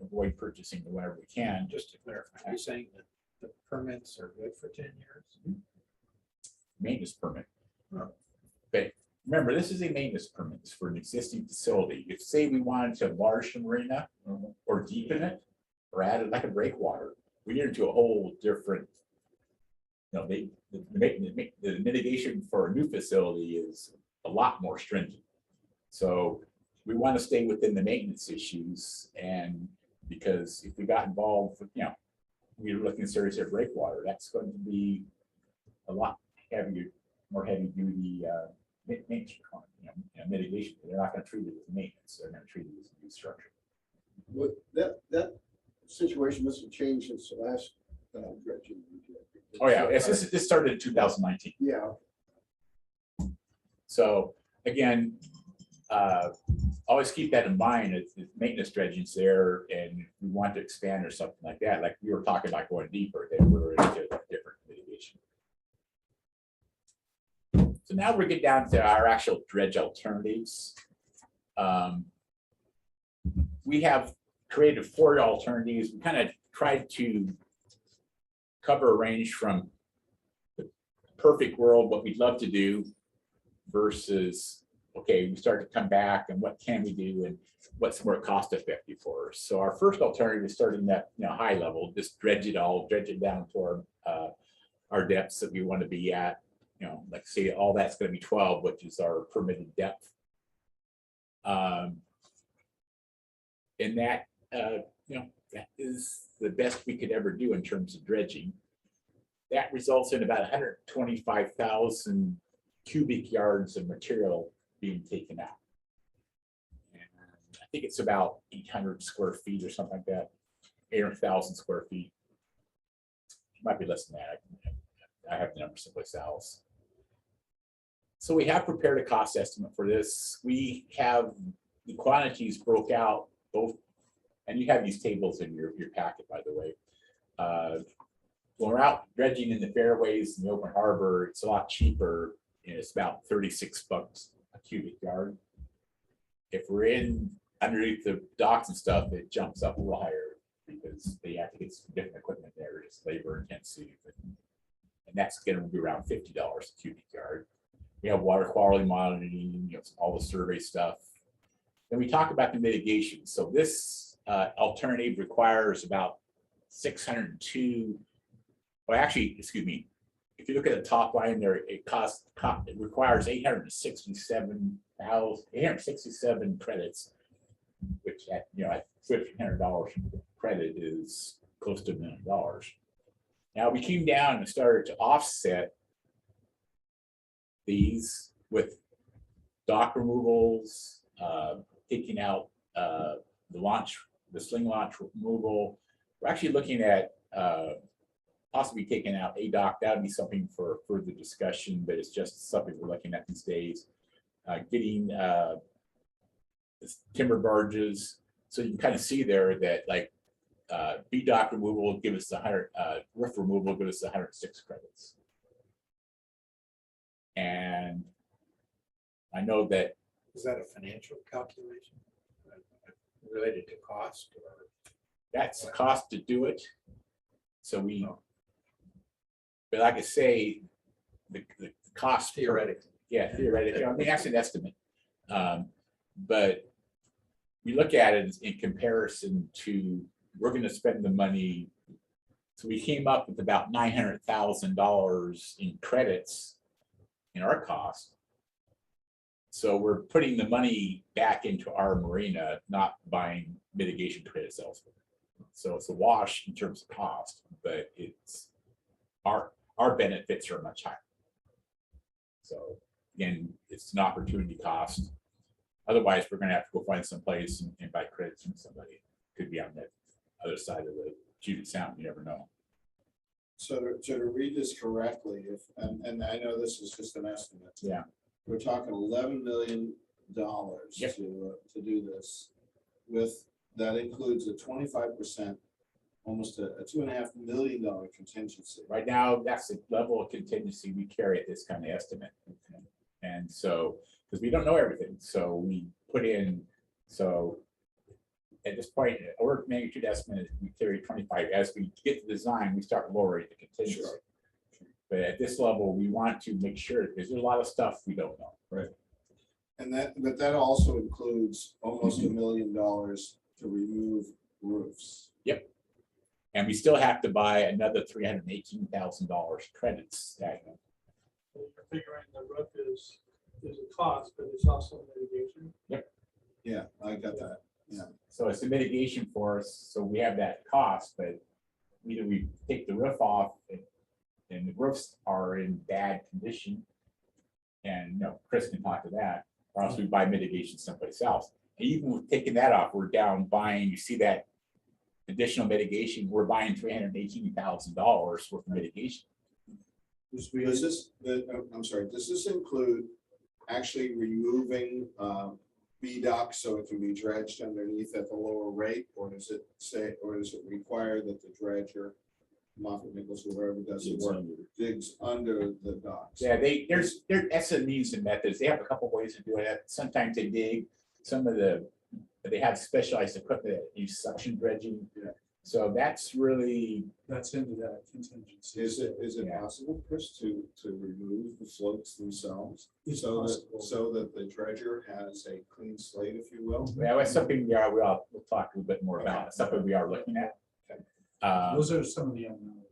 [SPEAKER 3] avoid purchasing whenever we can.
[SPEAKER 4] Just to clarify, are you saying that the permits are good for 10 years?
[SPEAKER 3] Maintenance permit.
[SPEAKER 4] Oh.
[SPEAKER 3] But remember, this is a maintenance permit. It's for an existing facility. If say we wanted to enlarge the marina or deepen it or add it like a breakwater, we get into a whole different, the mitigation for a new facility is a lot more stringent. So we want to stay within the maintenance issues, and because if we got involved with, we were looking seriously at breakwater, that's going to be a lot heavier, more heavy duty maintenance, mitigation. They're not going to treat it as maintenance. They're going to treat it as a new structure.
[SPEAKER 6] But that situation must have changed since the last dredging.
[SPEAKER 3] Oh yeah, this started in 2019.
[SPEAKER 6] Yeah.
[SPEAKER 3] So again, always keep that in mind. If maintenance dredging's there and we want to expand or something like that, like we were talking about going deeper, then we're into different mitigation. So now we get down to our actual dredge alternatives. We have created 4 alternatives. We kind of tried to cover a range from the perfect world, what we'd love to do, versus, okay, we start to come back and what can we do and what's more cost effective for us. So our first alternative is starting at high level, just dredge it down to our depths that we want to be at. Like say all that's going to be 12, which is our permitted depth. And that, that is the best we could ever do in terms of dredging. That results in about 125,000 cubic yards of material being taken out. And I think it's about 800 square feet or something like that, 800,000 square feet. It might be less than that. I have the number someplace else. So we have prepared a cost estimate for this. We have the quantities broke out both, and you have these tables in your packet, by the way. When we're out dredging in the fairways in the open harbor, it's a lot cheaper, and it's about $36 a cubic yard. If we're in underneath the docks and stuff, it jumps up a little higher because they have to get some different equipment there. It's labor intensive, and that's going to be around $50 a cubic yard. We have water quality monitoring, all the survey stuff. Then we talk about the mitigation. So this alternative requires about 602. Well, actually, excuse me. If you look at the top line there, it requires 867 credits, which at $1,500 credit is close to $1 million. Now we came down and started to offset these with dock removals, taking out the sling launch removal. We're actually looking at possibly taking out a dock. That would be something for further discussion, but it's just something we're looking at these days. Getting timber barges, so you can kind of see there that like B dock removal will give us 100, roof removal will give us 106 credits. And I know that.
[SPEAKER 4] Is that a financial calculation related to cost, or?
[SPEAKER 3] That's the cost to do it. So we, but like I say, the cost.
[SPEAKER 4] Theoretically.
[SPEAKER 3] Yeah, theoretically. I mean, that's an estimate. But we look at it in comparison to, we're going to spend the money. So we came up with about $900,000 in credits in our cost. So we're putting the money back into our marina, not buying mitigation credits elsewhere. So it's a wash in terms of cost, but it's our benefits are much higher. So again, it's an opportunity cost. Otherwise, we're going to have to go find some place and buy credits from somebody. Could be on the other side of the Puget Sound. You never know.
[SPEAKER 5] So to read this correctly, and I know this is just an estimate.
[SPEAKER 3] Yeah.
[SPEAKER 5] We're talking $11 million
[SPEAKER 3] Yep.
[SPEAKER 5] to do this. That includes a 25%, almost a $2.5 million contingency.
[SPEAKER 3] Right now, that's the level of contingency we carry at this kind of estimate. And so, because we don't know everything, so we put in, so at this point, order of magnitude estimate, we carry 25. As we get the design, we start lowering the contingency.
[SPEAKER 5] Sure.
[SPEAKER 3] But at this level, we want to make sure, because there's a lot of stuff we don't know.
[SPEAKER 5] Right. But that also includes almost $1 million to remove roofs.
[SPEAKER 3] Yep. And we still have to buy another $318,000 credits.
[SPEAKER 8] You're figuring the roof is a cost, but it's also mitigation.
[SPEAKER 5] Yeah, I got that. Yeah.
[SPEAKER 3] So it's a mitigation for us. So we have that cost, but either we take the roof off and the roofs are in bad condition. And Chris can talk to that, or else we buy mitigation someplace else. And even with taking that off, we're down buying, you see that additional mitigation, we're buying $318,000 worth of mitigation.
[SPEAKER 5] I'm sorry, does this include actually removing B dock so it can be dredged underneath at the lower rate, or does it require that the dredger, Moffett Nichols, whoever does the work, digs under the docks?
[SPEAKER 3] Yeah, there's SMEs and methods. They have a couple ways of doing it. Sometimes they dig. They have specialized equipment that use suction dredging.
[SPEAKER 5] Yeah.
[SPEAKER 3] So that's into
[SPEAKER 2] that contingency.
[SPEAKER 5] Is it
[SPEAKER 3] Yeah.
[SPEAKER 5] possible, Chris, to remove the floats themselves
[SPEAKER 2] It's
[SPEAKER 5] so
[SPEAKER 2] possible.
[SPEAKER 5] that the dredger has a clean slate, if you will?
[SPEAKER 3] Yeah, that's something we'll talk a little bit more about. It's something we are looking at.
[SPEAKER 2] Those are some of the unknowns.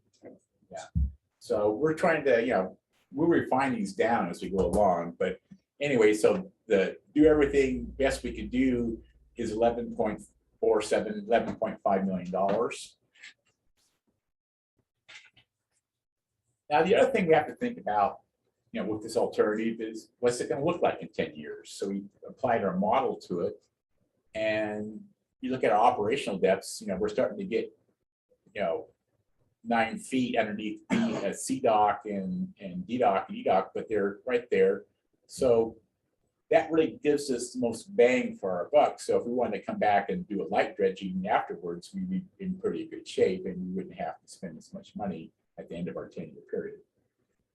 [SPEAKER 3] So we're trying to, we'll refine these down as we go along. But anyway, so do everything best we can do is $11.5 million. Now, the other thing we have to think about, with this alternative is what's it going to look like in 10 years? So we applied our model to it, and you look at our operational depths, we're starting to get, 9 feet underneath C dock and D dock and E dock, but they're right there. So that really gives us the most bang for our buck. So if we wanted to come back and do a light dredging afterwards, we'd be in pretty good shape and we wouldn't have to spend as much money at the end of our 10-year period.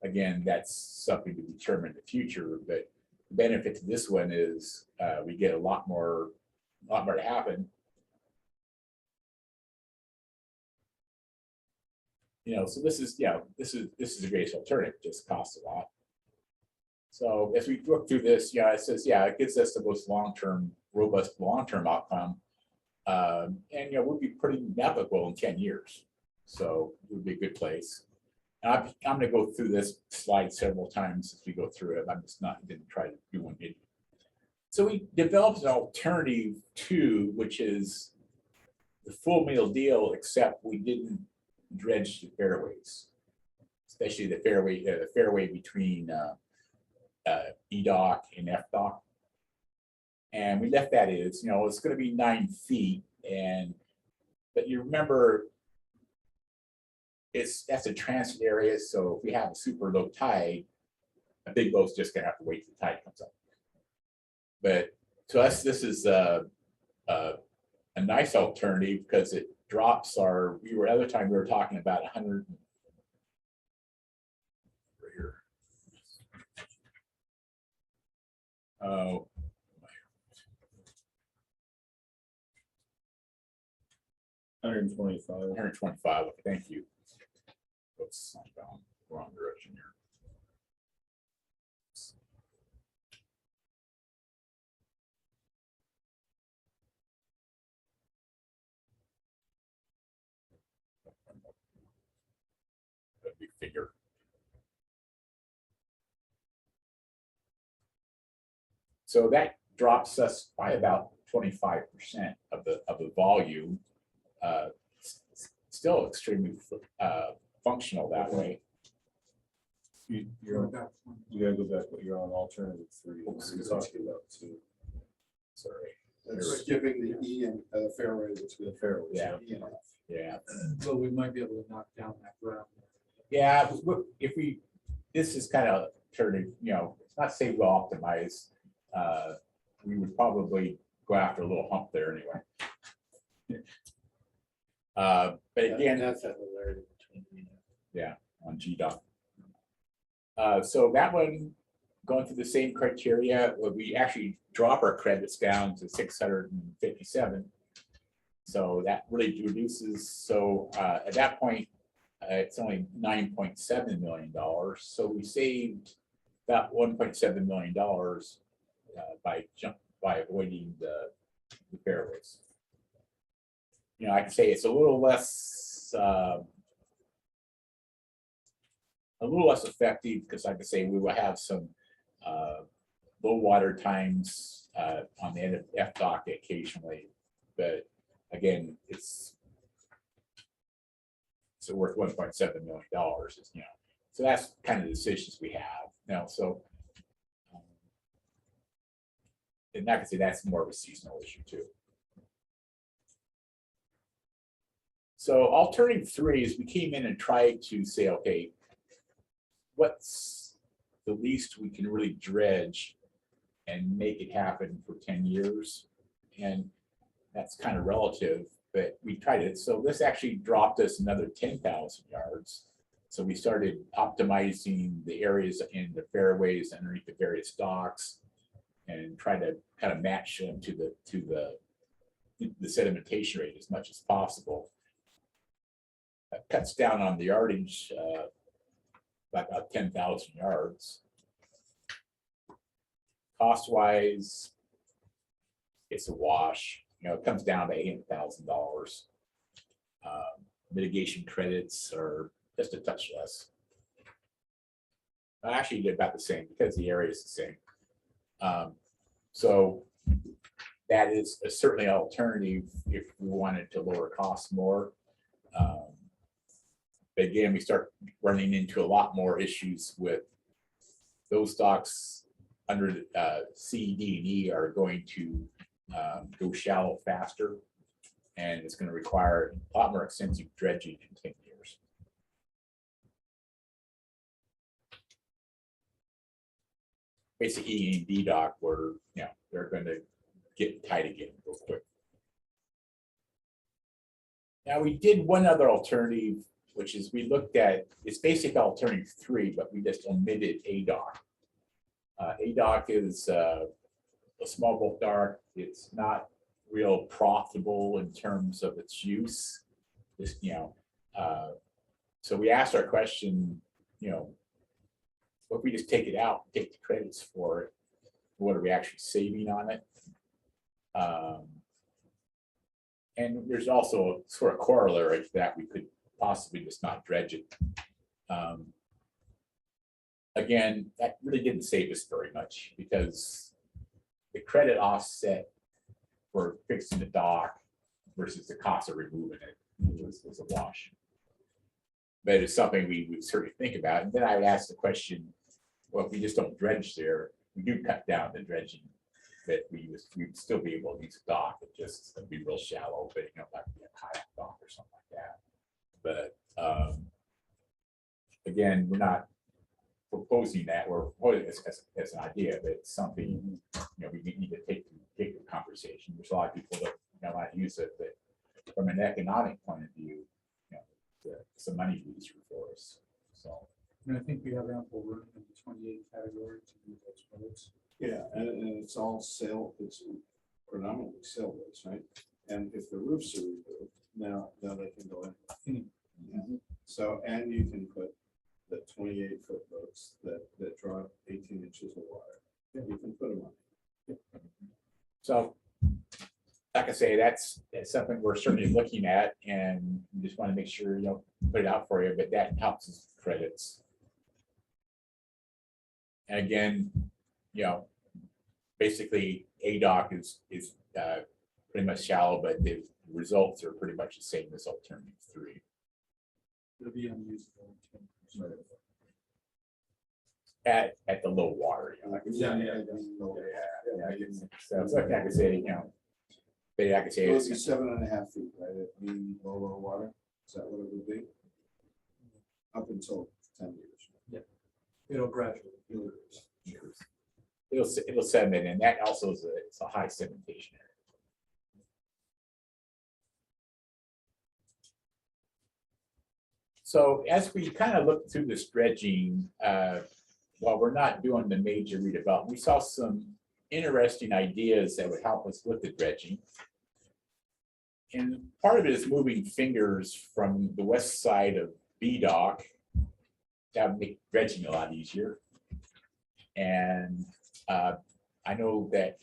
[SPEAKER 3] Again, that's something to determine in the future, but the benefit to this one is we get a lot more to happen. So this is the greatest alternative, just costs a lot. So as we look through this, it says, it gives us the most robust long-term outcome. And we'll be pretty navigable in 10 years. So it would be a good place. And I'm going to go through this slide several times as we go through it. I'm just not going to try to do one video. So we developed an alternative to, which is the full meal deal, except we didn't dredge the fairways, especially the fairway between E dock and F dock. And we left that as, it's going to be 9 feet. But you remember, that's a transit area. So if we have a super low tide, a big boat's just going to have to wait till the tide comes up. But to us, this is a nice alternative because it drops other time we were talking about 100. Right here. Oh.
[SPEAKER 7] 125.
[SPEAKER 3] 125. Thank you. Oops, I'm down wrong direction here. A big figure. So that drops us by about 25% of the volume. Still extremely functional that way.
[SPEAKER 7] You gotta go back, but you're on alternative 3. We're talking about 2.
[SPEAKER 3] Sorry.
[SPEAKER 5] That's giving the E and fairway, which
[SPEAKER 7] The fairway.
[SPEAKER 3] Yeah.
[SPEAKER 5] E and F.
[SPEAKER 3] Yeah.
[SPEAKER 2] But we might be able to knock down that ground.
[SPEAKER 3] Yeah. This is kind of turning, it's not say well optimized. We would probably go after a little hump there anyway. But again,
[SPEAKER 4] That's at the area between.
[SPEAKER 3] on GDOT. So that one, going through the same criteria, we actually drop our credits down to 657. So that really reduces. So at that point, it's only $9.7 million. So we saved about $1.7 million by avoiding the fairways. I can say it's a little less effective because, like I say, we will have some low water times on the end of F dock occasionally, but again, it's worth $1.7 million. So that's kind of the decisions we have now. So, and I can say that's more of a seasonal issue too. So alternative 3 is we came in and tried to say, okay, what's the least we can really dredge and make it happen for 10 years? And that's kind of relative, but we tried it. So this actually dropped us another 10,000 yards. So we started optimizing the areas in the fairways underneath the various docks and try to kind of match them to the sedimentation rate as much as possible. That cuts down on the yardage by about 10,000 yards. Cost-wise, it's a wash. It comes down to $8,000. Mitigation credits are just a touch less. I actually did about the same because the area is the same. So that is certainly an alternative if we wanted to lower costs more. But again, we start running into a lot more issues with those docks under C, D, and E are going to go shallow faster, and it's going to require a lot more extensive dredging in 10 years. basically E and D dock where, they're gonna get tight again real quick. Now, we did one other alternative, which is we looked at, it's basic alternative 3, but we just omitted A dock. A dock is a small bulk dock. It's not real profitable in terms of its use. Just, so we asked our question, what if we just take it out, take the credits for it? What are we actually saving on it? And there's also a sort of corollary to that. We could possibly just not dredge it. Again, that really didn't save us very much because the credit offset for fixing the dock versus the cost of removing it was a wash. But it's something we would certainly think about. And then I asked the question, well, if we just don't dredge there, we do cut down the dredging, that we'd still be able to use a dock. It just it's gonna be real shallow, but like be a kayak dock or something like that. But again, we're not proposing that. We're proposing this as an idea, but it's something we need to take the conversation. There's a lot of people that want to use it, but from an economic point of view, it's a money loser for us. So.
[SPEAKER 2] And I think we have ample room in the 28 category to do those boats.
[SPEAKER 5] Yeah, and it's all it's predominantly sailboats, right? And if the roofs are removed, now they can go in. Yeah. So, and you can put the 28-foot boats that draw 18 inches of water. You can put them on.
[SPEAKER 3] So, like I say, that's something we're certainly looking at, and we just want to make sure put it out for you. But that helps us with credits. And again, basically, A dock is pretty much shallow, but the results are pretty much the same as alternative 3.
[SPEAKER 2] It'll be unusable.
[SPEAKER 3] At the low water.
[SPEAKER 5] Yeah.
[SPEAKER 3] So like I could say, but I could say
[SPEAKER 5] It would
[SPEAKER 3] it's
[SPEAKER 5] be 7.5 feet, right? At mean low water. Is that what it would be? Up until 10 years.
[SPEAKER 2] It'll gradually.
[SPEAKER 3] it'll sediment, and that also is it's a high sedimentation area. So as we kind of look through this dredging, while we're not doing the major redevelopment, we saw some interesting ideas that would help us with the dredging. And part of it is moving fingers from the west side of B dock to make dredging a lot easier. And I know that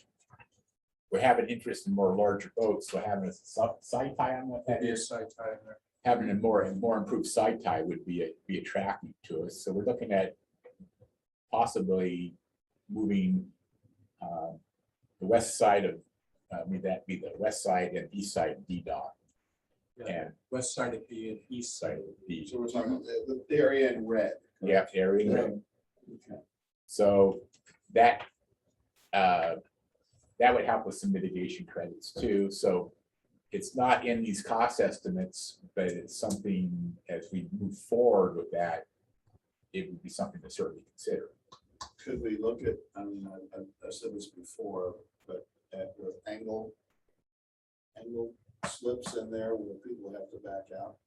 [SPEAKER 3] we have an interest in more larger boats, so having a side tie on what that is.
[SPEAKER 2] Side tie in there.
[SPEAKER 3] Having a more improved side tie would be attractive to us. So we're looking at possibly moving the west side of would that be the west side and east side of D dock, and
[SPEAKER 2] West side of B and east side of B.
[SPEAKER 5] So we're talking about the area in red.
[SPEAKER 3] yeah, area in red.
[SPEAKER 5] Okay.
[SPEAKER 3] So that that would help with some mitigation credits too. So it's not in these cost estimates, but it's something as we move forward with that, it would be something to certainly consider.
[SPEAKER 5] Could we look at, I mean, I said this before, but with angle slips in there where people have to back out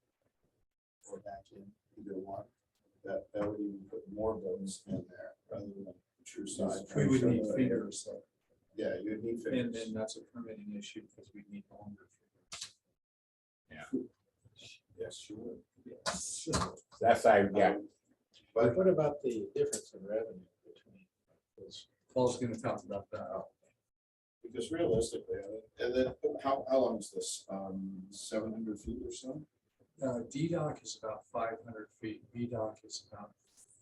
[SPEAKER 5] or back in, either one, that would even put more boats in there rather than true side.
[SPEAKER 2] We would need fingers.
[SPEAKER 5] Yeah, you would need
[SPEAKER 2] And
[SPEAKER 5] fingers.
[SPEAKER 2] then that's a permitting issue because we need longer fingers.
[SPEAKER 5] Yes, sure.
[SPEAKER 2] Yes.
[SPEAKER 3] So that's yeah.
[SPEAKER 4] But what about the difference in revenue between those?
[SPEAKER 2] Paul's gonna talk about that.
[SPEAKER 5] Because realistically, and then how long is this? 700 feet or so?
[SPEAKER 2] D dock is about 500 feet. B dock is about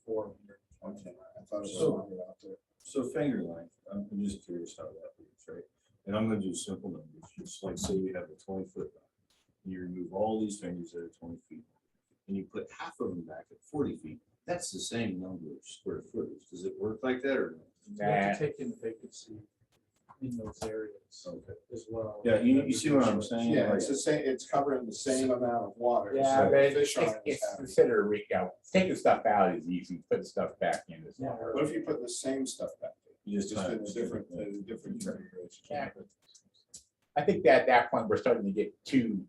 [SPEAKER 2] 400.
[SPEAKER 5] Okay, I thought it was
[SPEAKER 7] So-
[SPEAKER 5] longer out there.
[SPEAKER 7] So finger length, I'm just curious how that works, right? And I'm gonna do simple numbers, just like say you have a 20-foot dock. You remove all these fingers that are 20 feet, and you put half of them back at 40 feet. That's the same number of square footage. Does it work like that or?
[SPEAKER 2] You have to take in vacancy in those areas as well.
[SPEAKER 7] Yeah, you see what I'm saying?
[SPEAKER 5] Yeah,
[SPEAKER 7] Like,
[SPEAKER 5] it's the same, it's covering the same amount of water.
[SPEAKER 3] Yeah,
[SPEAKER 5] so
[SPEAKER 3] but it's
[SPEAKER 5] fish aren't as happy.
[SPEAKER 3] consider taking stuff out is easy, putting stuff back in is
[SPEAKER 2] Yeah.
[SPEAKER 3] not.
[SPEAKER 5] What if you put the same stuff back?
[SPEAKER 7] You just
[SPEAKER 5] Just
[SPEAKER 7] kind
[SPEAKER 5] in
[SPEAKER 7] of
[SPEAKER 5] a different configuration.
[SPEAKER 3] Yeah. I think that at that point, we're starting to get too,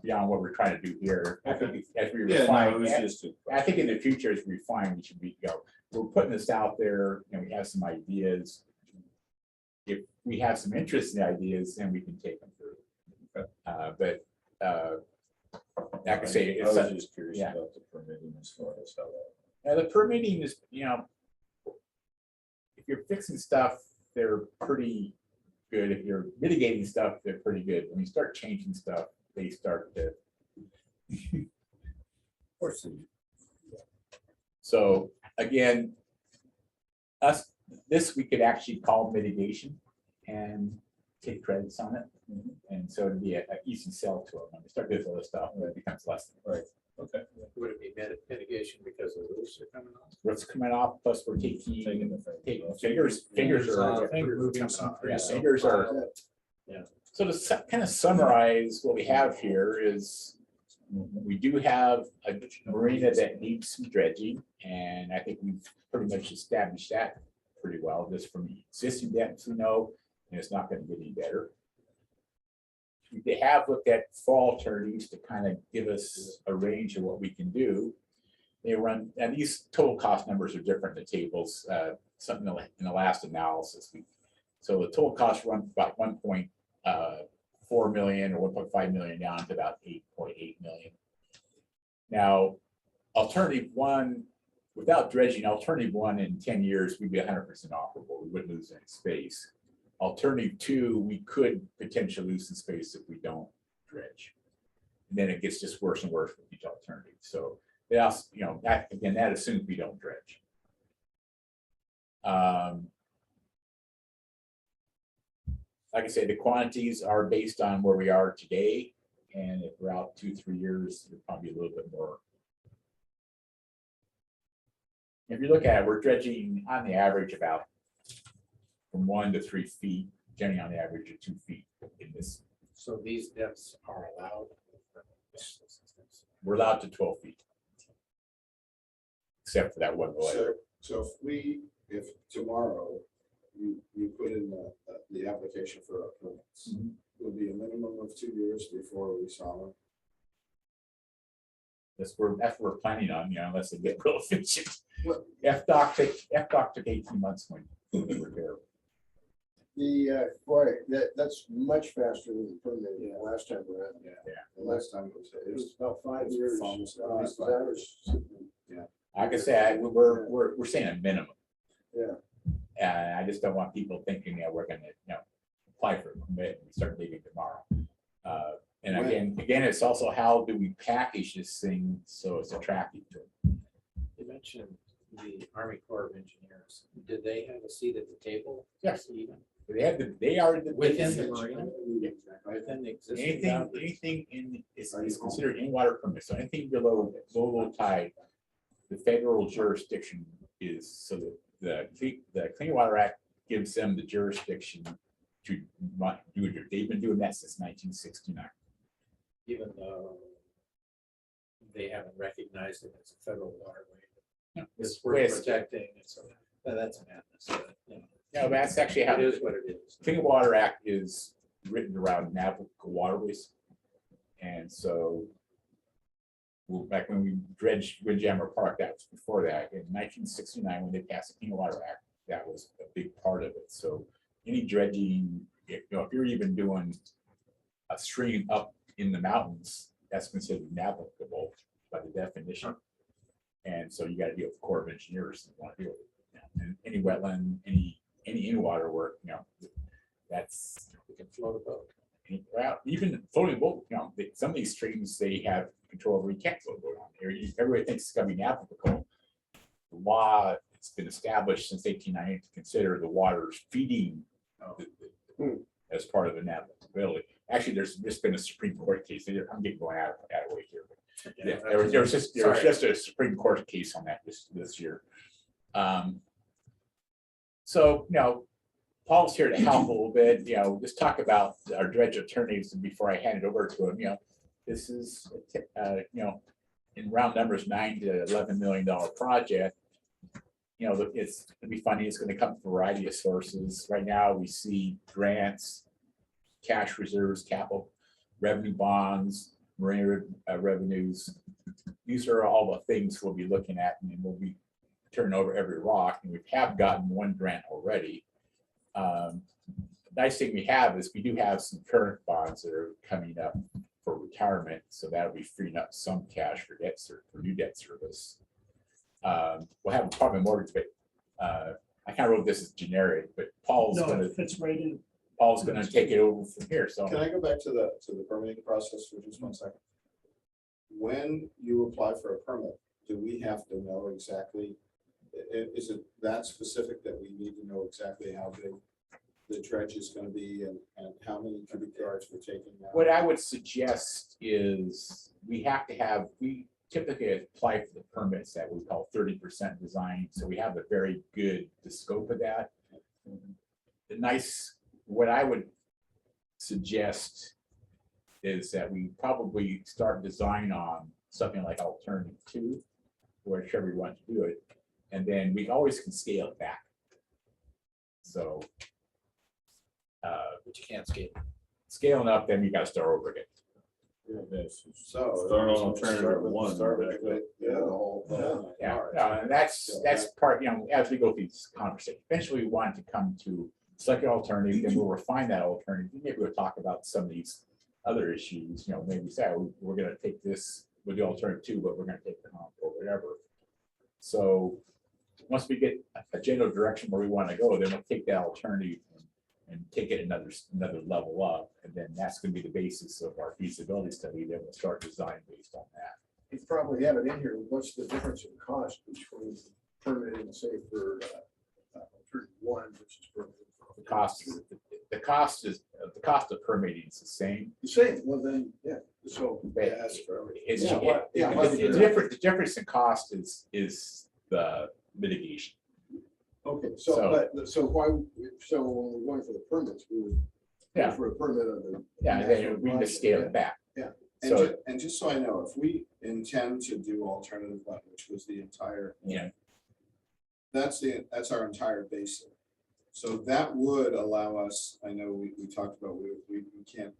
[SPEAKER 3] beyond what we're trying to do here. I think as we
[SPEAKER 7] Yeah, no, it
[SPEAKER 3] refine,
[SPEAKER 7] was just.
[SPEAKER 3] I think in the future, as we refine, we should be, we're putting this out there, we have some ideas. If we have some interest in the ideas, then we can take them through. But like I say,
[SPEAKER 7] I
[SPEAKER 3] it's,
[SPEAKER 7] was just curious
[SPEAKER 3] yeah.
[SPEAKER 7] about the permitting as far as how that.
[SPEAKER 3] now the permitting is, if you're fixing stuff, they're pretty good. If you're mitigating stuff, they're pretty good. When you start changing stuff, they start to.
[SPEAKER 7] Of course.
[SPEAKER 3] So again, this we could actually call mitigation and take credits on it. And so it'd be an easy sell to them. When they start doing all this stuff, it becomes less than
[SPEAKER 7] Right. Okay.
[SPEAKER 4] Would it be mitigation because the roofs are coming off?
[SPEAKER 3] what's coming off, plus we're
[SPEAKER 7] Taking
[SPEAKER 3] taking
[SPEAKER 7] the thing.
[SPEAKER 3] fingers are.
[SPEAKER 4] Moving some
[SPEAKER 3] Yeah,
[SPEAKER 4] trees.
[SPEAKER 3] fingers are.
[SPEAKER 4] Yeah.
[SPEAKER 3] So to kind of summarize what we have here is we do have a marina that needs some dredging, and I think we've pretty much established that pretty well, just from the existing depths we know, and it's not going to get any better. They have looked at fall alternatives to kind of give us a range of what we can do. They run, and these total cost numbers are different in the tables, something in the last analysis. So the total cost run about 1.4 million or 1.5 million down to about 8.8 million. Now, alternative one, without dredging, alternative one in 10 years, we'd be 100% operable. We wouldn't lose any space. Alternative two, we could potentially lose some space if we don't dredge. And then it gets just worse and worse with each alternative. So that's, that again, that assumes we don't dredge. Like I say, the quantities are based on where we are today. And if we're out 2-3 years, it'll probably be a little bit more. If you look at it, we're dredging on the average about from 1 to 3 feet, generally on the average of 2 feet in this.
[SPEAKER 4] So these depths are allowed.
[SPEAKER 3] We're allowed to 12 feet. Except for that one layer.
[SPEAKER 5] So if tomorrow you put in the application for our permits, it would be a minimum of 2 years before we saw them.
[SPEAKER 3] That's what we're planning on, unless they get real efficient.
[SPEAKER 5] What-
[SPEAKER 3] FDOT took 18 months when we were there.
[SPEAKER 6] Boy, that's much faster than the permit last time around.
[SPEAKER 5] The last time it
[SPEAKER 6] It was
[SPEAKER 5] was
[SPEAKER 6] about 5
[SPEAKER 5] It's
[SPEAKER 6] years.
[SPEAKER 5] almost at
[SPEAKER 6] uh,
[SPEAKER 5] least 5
[SPEAKER 6] that was-
[SPEAKER 3] Like I said, we're saying a minimum.
[SPEAKER 6] Yeah.
[SPEAKER 3] And I just don't want people thinking that we're gonna, apply for a permit and start leaving tomorrow. And again, it's also how do we package this thing so it's attractive to them?
[SPEAKER 4] You mentioned the Army Corps of Engineers. Did they have a seat at the table?
[SPEAKER 3] Yes.
[SPEAKER 4] Even
[SPEAKER 3] they are the.
[SPEAKER 4] within the marina? Within the existing boundaries?
[SPEAKER 3] Anything is considered in water permit, so anything below low tide, the federal jurisdiction is, so that the Clean Water Act gives them the jurisdiction to do it. They've been doing that since 1969.
[SPEAKER 4] Even though they haven't recognized it as a federal waterway.
[SPEAKER 3] Yeah,
[SPEAKER 4] It's
[SPEAKER 3] the way
[SPEAKER 4] worth
[SPEAKER 3] it's-
[SPEAKER 4] protecting, and so that's madness. But,
[SPEAKER 3] No, that's actually how
[SPEAKER 4] it is what it is.
[SPEAKER 3] Clean Water Act is written around navigable waterways. And so back when we dredged Windjammer Park, that was before that, in 1969, when they passed the Clean Water Act, that was a big part of it. So any dredging, if you're even doing a stream up in the mountains, that's considered navigable by the definition. And so you got to deal with the Corps of Engineers that want to deal with it. And any wetland, any in-water work, that's.
[SPEAKER 4] We can float a boat.
[SPEAKER 3] Well, even floating boat, some of these streams, they have control over, you can't float a boat on there. Everybody thinks it's gonna be navigable. The law, it's been established since 1890 to consider the waters feeding as part of the navigability. Actually, there's been a Supreme Court case. I'm getting going out of way here. Yeah, there was just a Supreme Court case on that this year. So, Paul's here to help a little bit, just talk about our dredge alternatives, and before I hand it over to him, this is, in round numbers, $9 to $11 million project. you know, it's gonna be funny, it's gonna come from a variety of sources. Right now, we see grants, cash reserves, capital revenue bonds, marine revenues. These are all the things we'll be looking at, and we'll be turning over every rock, and we have gotten one grant already. Nice thing we have is we do have some current bonds that are coming up for retirement, so that'll be freeing up some cash for new debt service. We'll have a apartment mortgage, but I kind of wrote this as generic, but Paul's
[SPEAKER 8] No,
[SPEAKER 3] gonna
[SPEAKER 8] it fits right in.
[SPEAKER 3] take it over from here, so.
[SPEAKER 5] Can I go back to the permitting process for just 1 second? When you apply for a permit, do we have to know exactly, is it that specific that we need to know exactly how big the dredge is gonna be and how many cubic yards we're taking out?
[SPEAKER 3] What I would suggest is we typically apply for the permits that we call 30% design, so we have a very good the scope of that. What I would suggest is that we probably start design on something like alternative 2, whichever we want to do it, and then we always can scale it back. So
[SPEAKER 4] But you can't skate.
[SPEAKER 3] scaling up, then you got to start over again.
[SPEAKER 5] So.
[SPEAKER 7] Start on alternative
[SPEAKER 5] start with-
[SPEAKER 7] 1,
[SPEAKER 5] Start
[SPEAKER 7] back
[SPEAKER 5] with,
[SPEAKER 7] up.
[SPEAKER 5] the whole.
[SPEAKER 3] Yeah,
[SPEAKER 5] yards.
[SPEAKER 3] and that's part, you know, as we go through this conversation, eventually we want to come to select an alternative, then we'll refine that alternative. Maybe we'll talk about some of these other issues, you know, maybe say, oh, we're gonna take this with the alternative 2, but we're gonna take the hump or whatever. So once we get a general direction where we want to go, then we'll take that alternative and take it another level up. And then that's gonna be the basis of our feasibility study. Then we'll start design based on that.
[SPEAKER 6] You probably have it in here. What's the difference in cost between permitting, say, for alternative 1, which is permitted?
[SPEAKER 3] The cost of permitting is the same.
[SPEAKER 6] The same, well then, yeah, so.
[SPEAKER 3] But
[SPEAKER 5] Yes, for everything.
[SPEAKER 3] it's,
[SPEAKER 6] Yeah, what- yeah,
[SPEAKER 3] it-
[SPEAKER 6] what
[SPEAKER 3] it's
[SPEAKER 6] is it?
[SPEAKER 3] different. The difference in cost is the mitigation.
[SPEAKER 6] Okay,
[SPEAKER 3] So-
[SPEAKER 6] so why, when we're going for the permits, we would go
[SPEAKER 3] Yeah.
[SPEAKER 6] for a permit of the.
[SPEAKER 3] Yeah, then we just scale it back.
[SPEAKER 6] Yeah.
[SPEAKER 3] So,
[SPEAKER 5] And just so I know, if we intend to do alternative 1, which was the entire.
[SPEAKER 3] Yeah.
[SPEAKER 5] That's our entire basin. So that would allow us, I know we talked about, we can't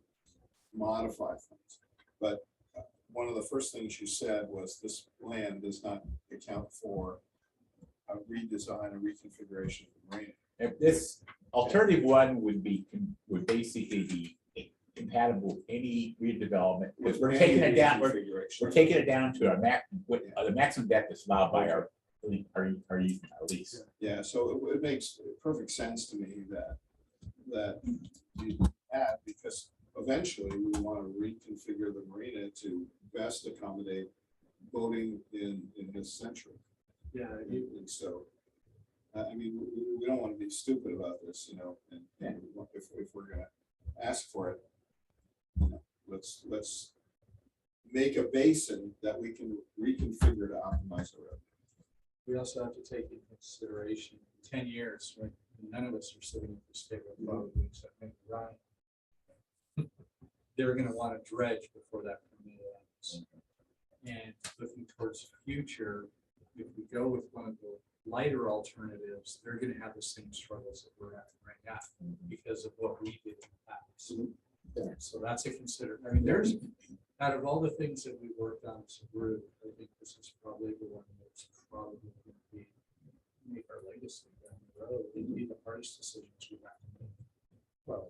[SPEAKER 5] modify things. But one of the first things you said was this land does not account for a redesign, a reconfiguration of the marina.
[SPEAKER 3] if this alternative 1 would basically be compatible with any redevelopment. Because we're taking it down, we're taking it down to the maximum depth that's allowed by our lease.
[SPEAKER 5] Yeah, so it makes perfect sense to me that you add, because eventually we want to reconfigure the marina to best accommodate boating in this century.
[SPEAKER 8] Yeah,
[SPEAKER 5] And so, I mean, we don't want to be stupid about this, you know, and if we're gonna ask for it, you know, let's make a basin that we can reconfigure to optimize our revenue.
[SPEAKER 2] We also have to take into consideration 10 years, when none of us are sitting at this table, probably except maybe Ryan. They're gonna want to dredge before that permit ends. And looking towards the future, if we go with one of the lighter alternatives, they're gonna have the same struggles that we're having right now because of what we did in the past. So that's a I mean, there's, out of all the things that we worked on as a group, I think this is probably the one that's probably going to make our legacy down the road. It'd be the hardest decisions we have to make.
[SPEAKER 4] Well,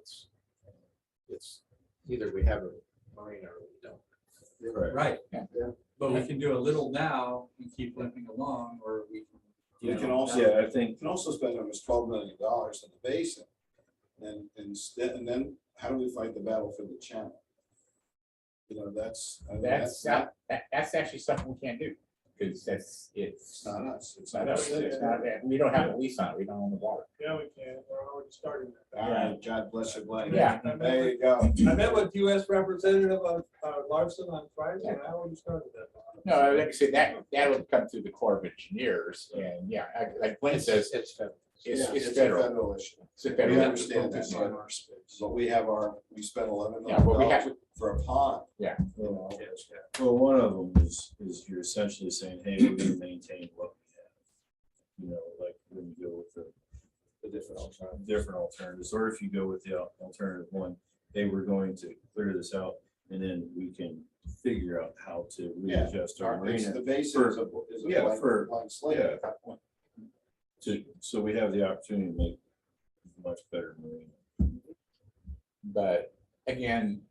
[SPEAKER 4] it's either we have a marina or we don't.
[SPEAKER 2] Right.
[SPEAKER 6] Yeah.
[SPEAKER 2] But we can do a little now and keep limping along, or we can.
[SPEAKER 5] We can also,
[SPEAKER 7] Yeah, I think
[SPEAKER 5] we can also spend almost $12 million in the basin. And then how do we fight the battle for the channel? You know, that's
[SPEAKER 3] Actually something we can't do, because it's
[SPEAKER 5] not us.
[SPEAKER 3] it's not us. We don't have a lease on it. We don't own the water.
[SPEAKER 8] yeah, we can, we're already starting that.
[SPEAKER 5] All right, God bless you, Blaine.
[SPEAKER 3] Yeah.
[SPEAKER 5] There you go.
[SPEAKER 8] I met with U.S. Representative Larson on Friday, and I already started that.
[SPEAKER 3] No, like I said, that would come through the Corps of Engineers, and yeah, like Glenn says,
[SPEAKER 4] It's federal.
[SPEAKER 3] it's
[SPEAKER 5] a
[SPEAKER 3] federal.
[SPEAKER 5] issue.
[SPEAKER 3] It's a
[SPEAKER 5] We
[SPEAKER 3] federal.
[SPEAKER 5] understand that,
[SPEAKER 2] Focus on our space.
[SPEAKER 5] but we spent $11
[SPEAKER 3] Yeah, but we
[SPEAKER 5] million
[SPEAKER 3] have,
[SPEAKER 5] for a pond.
[SPEAKER 3] yeah.
[SPEAKER 5] You know,
[SPEAKER 7] well, one of them is you're essentially saying, hey, we're gonna maintain what we have. you know, like when you go with the different alternatives, or if you go with the alternative one, hey, we're going to clear this out, and then we can figure out how to
[SPEAKER 5] Yeah,
[SPEAKER 7] readjust our
[SPEAKER 5] It's
[SPEAKER 7] marina
[SPEAKER 5] the base
[SPEAKER 7] for-
[SPEAKER 5] is a
[SPEAKER 7] yeah,
[SPEAKER 5] blank-
[SPEAKER 7] for-
[SPEAKER 5] blank slate
[SPEAKER 7] yeah.
[SPEAKER 5] at that point.
[SPEAKER 7] so we have the opportunity to make much better marina.
[SPEAKER 3] But again.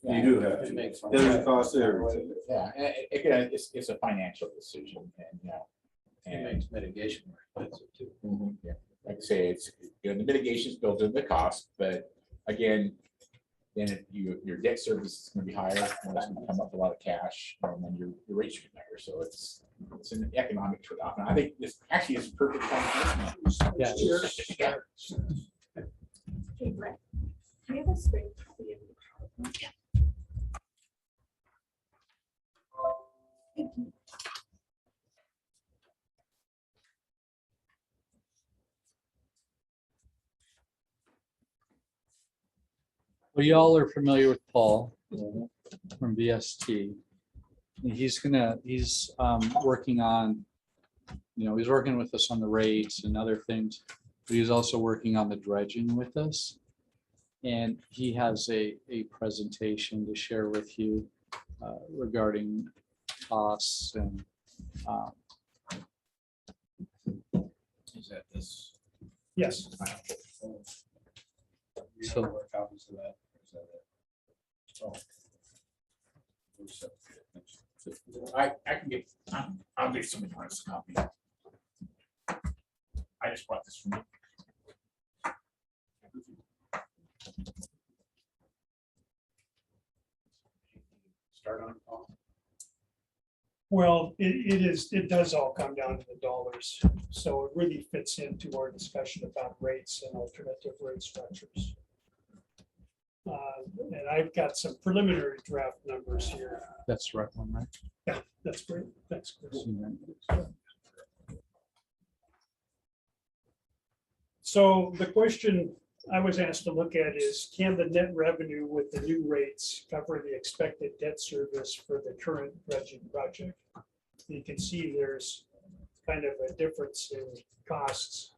[SPEAKER 7] You do have
[SPEAKER 4] It
[SPEAKER 7] to.
[SPEAKER 4] makes
[SPEAKER 7] There's a cost there.
[SPEAKER 3] Yeah, and again, it's a financial decision and, you know.
[SPEAKER 4] It
[SPEAKER 3] And
[SPEAKER 4] makes mitigation more expensive too.
[SPEAKER 3] yeah, like I say, it's, you know, the mitigation is built into the cost, but again, then your debt service is gonna be higher, and it's gonna come up a lot of cash, and then your rates are higher, so it's an economic trade-off, and I think this actually is perfect time.
[SPEAKER 4] Yeah.
[SPEAKER 9] Hey, Brett, do you have a screen copy of the PowerPoint? Thank you.
[SPEAKER 10] Well, y'all are familiar with Paul from VST. And he's working on, he's working with us on the rates and other things, but he's also working on the dredging with us. And he has a presentation to share with you regarding costs and
[SPEAKER 4] Is that this?
[SPEAKER 8] Yes.
[SPEAKER 10] So-
[SPEAKER 7] More copies of that? Or is that it? Oh. Where's that?
[SPEAKER 3] I can get, I'll get somebody else a copy. I just brought this from you.
[SPEAKER 4] Start on Paul.
[SPEAKER 8] Well, it does all come down to the dollars. So it really fits into our discussion about rates and alternative rate structures. And I've got some preliminary draft numbers here.
[SPEAKER 10] that's the right one, right?
[SPEAKER 8] Yeah, that's great. Thanks, Chris. So the question I was asked to look at is, can the net revenue with the new rates cover the expected debt service for the current dredging project? You can see there's kind of a difference in costs.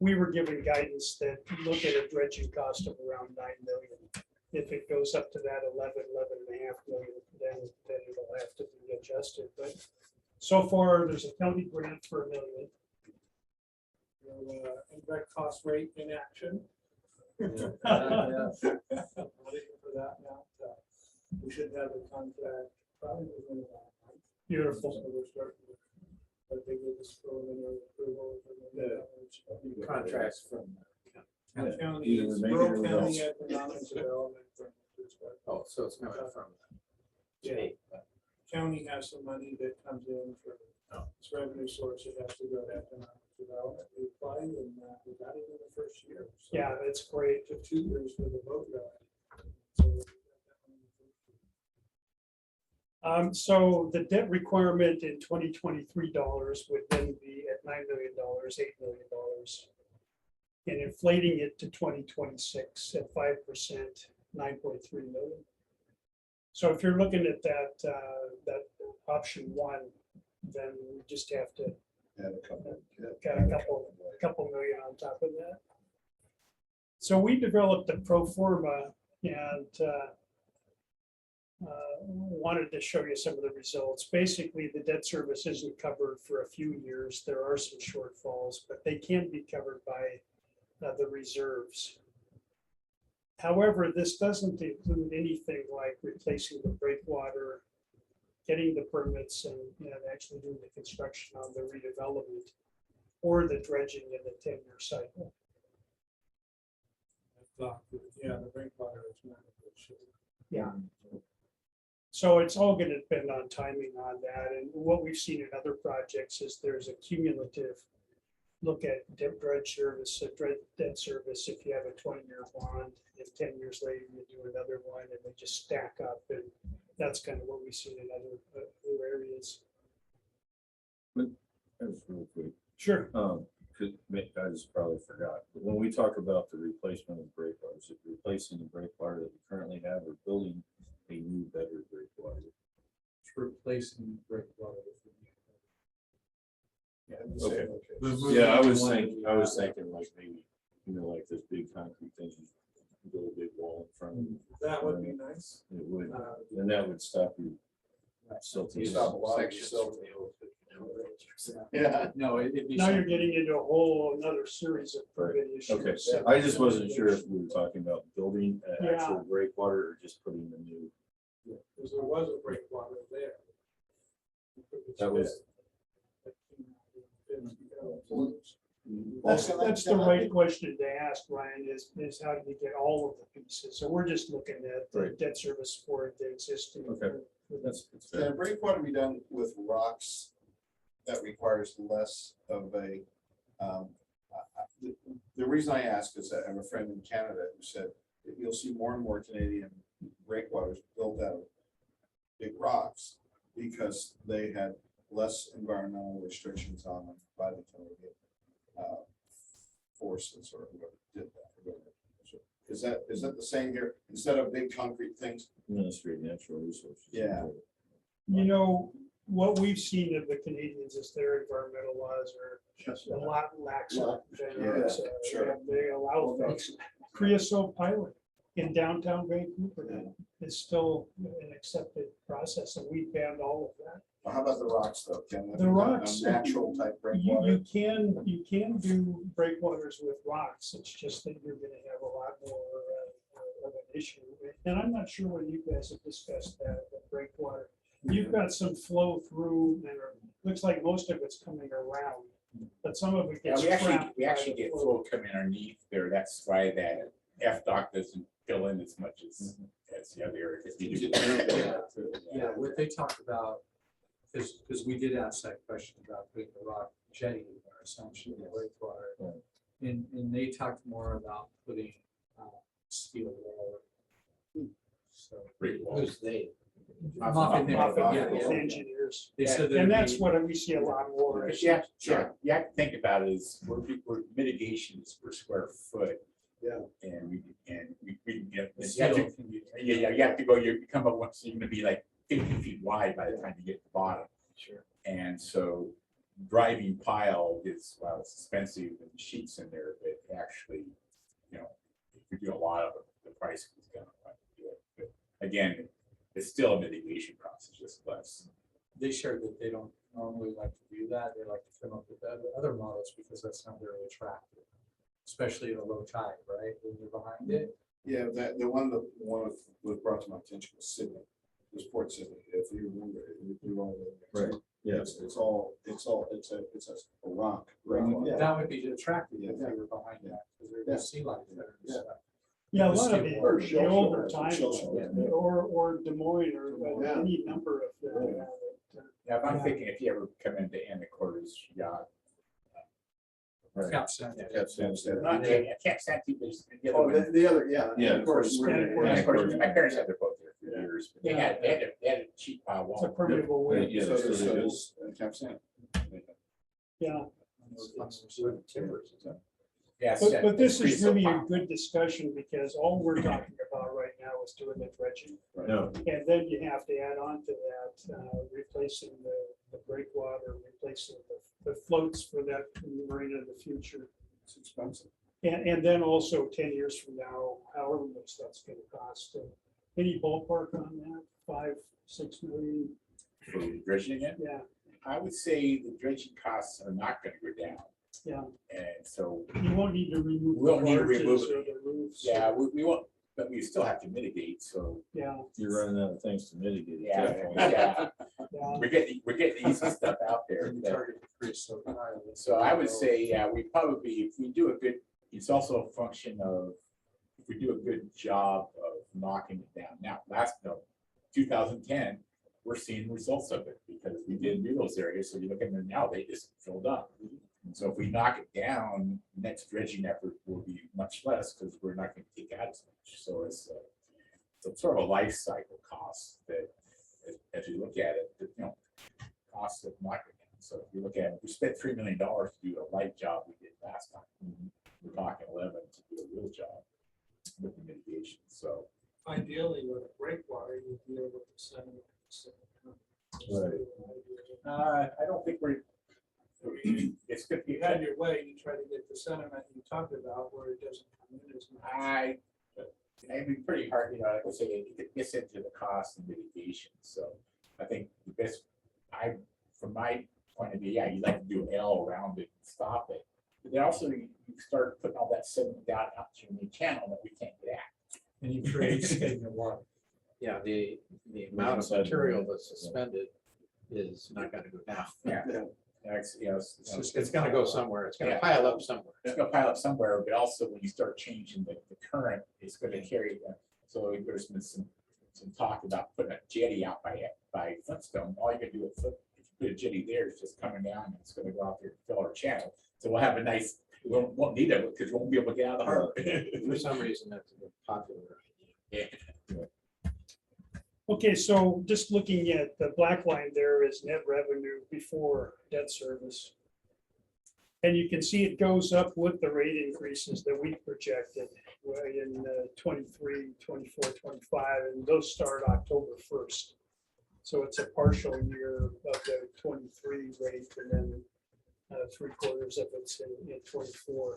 [SPEAKER 8] We were given guidance that look at a dredging cost of around 9 million. If it goes up to that 11 and a half million, then it'll have to be adjusted. But so far, there's a county grant for $1 million. Indirect cost rate in action. Waiting for that now. We should have a contract probably within about a month. Beautiful. So we're starting to- but they give us preliminary approval.
[SPEAKER 4] The contracts from.
[SPEAKER 8] The county,
[SPEAKER 7] Either we're making
[SPEAKER 8] rural
[SPEAKER 7] it or
[SPEAKER 8] county
[SPEAKER 7] else.
[SPEAKER 8] economic development.
[SPEAKER 4] Oh, so it's coming from.
[SPEAKER 8] Yeah. County has some money that comes in for its revenue source. It has to go to economic development. We applied and we got it in the first year. So yeah, that's great. Took 2 years for the vote. So the debt requirement in 2023 dollars would then be at $9 million, $8 million. And inflating it to 2026 at 5%, 9.3 million. So if you're looking at that, that option one, then we just have to
[SPEAKER 5] Add a couple.
[SPEAKER 8] got a couple million on top of that. So we developed a pro forma and wanted to show you some of the results. Basically, the debt service isn't covered for a few years. There are some shortfalls, but they can be covered by the reserves. However, this doesn't include anything like replacing the breakwater, getting the permits and actually doing the construction on the redevelopment or the dredging in the 10-year cycle. Yeah, the breakwater is not a good shape. Yeah. So it's all going to depend on timing on that. And what we've seen in other projects is there's a cumulative look at dredge service, debt service. If you have a 20-year bond, if 10 years later you do another one and they just stack up, and that's kind of what we've seen in other areas.
[SPEAKER 7] That's real quick.
[SPEAKER 8] Sure.
[SPEAKER 7] Cause I just probably forgot, but when we talk about the replacement of breakwater, is it replacing the breakwater that we currently have or building a new, better breakwater?
[SPEAKER 2] It's replacing breakwater.
[SPEAKER 6] in the same
[SPEAKER 7] Okay.
[SPEAKER 6] location.
[SPEAKER 7] Yeah, I was thinking like maybe, like this big concrete thing, you build a big wall in front of it.
[SPEAKER 6] That would be nice.
[SPEAKER 7] It would, and that would stop you.
[SPEAKER 6] You stop a lot of
[SPEAKER 4] Sections
[SPEAKER 6] yourself.
[SPEAKER 4] from the old-
[SPEAKER 5] Yeah.
[SPEAKER 2] No, it'd be.
[SPEAKER 8] Now you're getting into a whole another series of permit issues.
[SPEAKER 7] Okay, I just wasn't sure if we were talking about building an
[SPEAKER 8] Yeah.
[SPEAKER 7] actual breakwater or just putting the new.
[SPEAKER 6] Because there was a breakwater there.
[SPEAKER 7] That was.
[SPEAKER 8] That's the right question to ask, Ryan, is how do you get all of the pieces? So we're just looking at the
[SPEAKER 7] Right.
[SPEAKER 8] debt service for the existing.
[SPEAKER 7] Okay. That's.
[SPEAKER 5] Can a breakwater be done with rocks that requires less of a, the reason I ask is that I have a friend in Canada who said that you'll see more and more Canadian breakwaters built out of big rocks because they had less environmental restrictions on them by the Canadian forces or whoever did that. Is that the same here? Instead of big concrete things?
[SPEAKER 7] Ministry of Natural Resources.
[SPEAKER 5] Yeah.
[SPEAKER 8] You know, what we've seen of the Canadians is their environmental laws are a lot laxer than ours.
[SPEAKER 5] sure.
[SPEAKER 8] They allow things. Creosote pilot in downtown Vancouver is still an accepted process, and we banned all of that.
[SPEAKER 5] Well, how about the rocks though? Can that
[SPEAKER 8] The
[SPEAKER 5] be done
[SPEAKER 8] rocks,
[SPEAKER 5] on natural type
[SPEAKER 8] You
[SPEAKER 5] breakwater?
[SPEAKER 8] can do breakwaters with rocks, it's just that you're gonna have a lot more of an issue. And I'm not sure whether you guys have discussed that, the breakwater. You've got some flow through, and it looks like most of it's coming around, but some of it
[SPEAKER 3] Yeah,
[SPEAKER 8] gets
[SPEAKER 3] we
[SPEAKER 8] trapped.
[SPEAKER 3] actually
[SPEAKER 8] by the
[SPEAKER 3] get
[SPEAKER 8] flow.
[SPEAKER 3] flow coming underneath there. That's why that FDOT doesn't fill in as much as the other area. 'Cause we do-
[SPEAKER 11] Yeah, what they talked about, because we did ask that question about putting the rock jetty in there, essentially, the breakwater. And they talked more about putting steel wall. So.
[SPEAKER 3] Great wall.
[SPEAKER 4] Who's they?
[SPEAKER 11] Moffett, yeah,
[SPEAKER 8] With
[SPEAKER 11] yeah.
[SPEAKER 8] engineers.
[SPEAKER 11] They said
[SPEAKER 8] And
[SPEAKER 11] there'd
[SPEAKER 8] that's
[SPEAKER 11] be-
[SPEAKER 8] what we see a lot more.
[SPEAKER 3] Because you have to think about it is we're mitigations per square foot.
[SPEAKER 6] Yeah.
[SPEAKER 3] And we, you have
[SPEAKER 11] Steel
[SPEAKER 3] to,
[SPEAKER 11] can be-
[SPEAKER 3] you have to go, you come up once, you're gonna be like 50 feet wide by the time you get to the bottom.
[SPEAKER 11] Sure.
[SPEAKER 3] And so driving pile is, well, it's expensive and sheets in there, but actually, if you do a lot of it, the price is gonna do it. But again, it's still a mitigation process, just less.
[SPEAKER 11] They shared that they don't normally like to do that. They like to come up with other models because that's not very attractive, especially at a low tide, right? When you're behind it.
[SPEAKER 5] Yeah, the one that was brought to my attention was Sydney, was Port Sydney, if you remember, we were all there.
[SPEAKER 7] Right. Yeah.
[SPEAKER 5] It's a rock.
[SPEAKER 6] Yeah.
[SPEAKER 11] That would be attractive if
[SPEAKER 5] Yeah.
[SPEAKER 11] they were behind that, because
[SPEAKER 5] Yeah.
[SPEAKER 11] there's sea life there. and
[SPEAKER 5] Yeah.
[SPEAKER 11] stuff.
[SPEAKER 8] Yeah, a
[SPEAKER 11] The
[SPEAKER 8] lot of
[SPEAKER 11] steel
[SPEAKER 6] or
[SPEAKER 8] the
[SPEAKER 6] shell
[SPEAKER 8] older
[SPEAKER 6] show,
[SPEAKER 8] times,
[SPEAKER 6] shell show,
[SPEAKER 5] yeah.
[SPEAKER 8] or Des Moines, or
[SPEAKER 6] Yeah.
[SPEAKER 8] any number of them.
[SPEAKER 3] Yeah, but I'm thinking if you ever come into Anacortes yacht.
[SPEAKER 11] Cap Center.
[SPEAKER 3] Not, I can't stand people. The other
[SPEAKER 6] Oh,
[SPEAKER 3] one.
[SPEAKER 6] the other, yeah.
[SPEAKER 7] Yeah.
[SPEAKER 6] Of course.
[SPEAKER 8] And of course-
[SPEAKER 3] Anacortes, my parents had their boat there for
[SPEAKER 6] Yeah.
[SPEAKER 3] years, but they had a cheap pile
[SPEAKER 8] It's a
[SPEAKER 3] wall.
[SPEAKER 8] permeable way.
[SPEAKER 7] Yeah,
[SPEAKER 5] So
[SPEAKER 7] so
[SPEAKER 5] does,
[SPEAKER 7] it is.
[SPEAKER 5] Camp San.
[SPEAKER 8] Yeah,
[SPEAKER 11] Timbers.
[SPEAKER 3] Yes.
[SPEAKER 8] but this is
[SPEAKER 3] Creosote
[SPEAKER 8] really a
[SPEAKER 3] pile.
[SPEAKER 8] good discussion, because all we're talking about right now is doing the dredging.
[SPEAKER 7] No,
[SPEAKER 8] And then you have to add on to that, replacing the breakwater, replacing the floats for that marina in the future.
[SPEAKER 5] It's expensive.
[SPEAKER 8] And then also 10 years from now, however much that's gonna cost. Any ballpark on that? 5-6 million?
[SPEAKER 3] For dredging again,
[SPEAKER 8] Yeah,
[SPEAKER 3] I would say the dredging costs are not gonna go down.
[SPEAKER 8] yeah.
[SPEAKER 3] And so,
[SPEAKER 8] You won't need to remove
[SPEAKER 3] We won't
[SPEAKER 8] the
[SPEAKER 3] need to
[SPEAKER 8] barges
[SPEAKER 3] remove
[SPEAKER 8] or
[SPEAKER 3] it.
[SPEAKER 8] the roofs.
[SPEAKER 3] yeah, we won't, but we still have to mitigate, so,
[SPEAKER 8] Yeah,
[SPEAKER 7] you're running out of things to mitigate.
[SPEAKER 3] yeah,
[SPEAKER 7] definitely.
[SPEAKER 3] yeah.
[SPEAKER 8] yeah.
[SPEAKER 3] We're getting the easy stuff out there.
[SPEAKER 11] And the target creosote pile.
[SPEAKER 3] So I would say, yeah, we probably, if we do a good, it's also a function of, if we do a good job of knocking it down. Now, 2010, we're seeing results of it because we didn't do those areas. So you look at them now, they just filled up. And so if we knock it down, next dredging effort will be much less because we're not going to take out as much. So it's sort of a life cycle cost that, as you look at it, cost of knocking it down. So if you look at it, we spent $3 million to do a light job we did last time. We're talking 11 to do a real job with the mitigation. So
[SPEAKER 11] Ideally, with a breakwater, you deal with the 70%.
[SPEAKER 7] Right.
[SPEAKER 3] I don't think we're. It's good.
[SPEAKER 8] You had your way, you try to get the sentiment you talked about where it doesn't come in as much.
[SPEAKER 3] It'd be pretty hard, like I say, it gets into the cost and mitigation, so I think the best, from my point of view, yeah, you like to do L around it, and stop it. But then also you start putting all that sediment down out to your channel that we can't get at.
[SPEAKER 11] And you create stagnant water.
[SPEAKER 4] Yeah, the amount of material that's suspended is not gonna go down.
[SPEAKER 3] Yeah.
[SPEAKER 4] It's gonna go somewhere. It's gonna pile up somewhere.
[SPEAKER 3] It's gonna pile up somewhere, but also when you start changing the current, it's gonna carry, so there's been some talk about putting a jetty out by Flintstone. All you can do with if you put a jetty there, it's just coming down and it's gonna go out there and fill our channel. So we'll have a nice, we won't need it because we won't be able to get out of the harbor.
[SPEAKER 4] For some reason, that's a popular idea.
[SPEAKER 3] Yeah.
[SPEAKER 8] Okay, so just looking at the black line there is net revenue before debt service. And you can see it goes up with the rate increases that we projected in 23, 24, 25, and those start October 1st. So it's a partial year of the 23 rate and then 3/4 of it's in 24.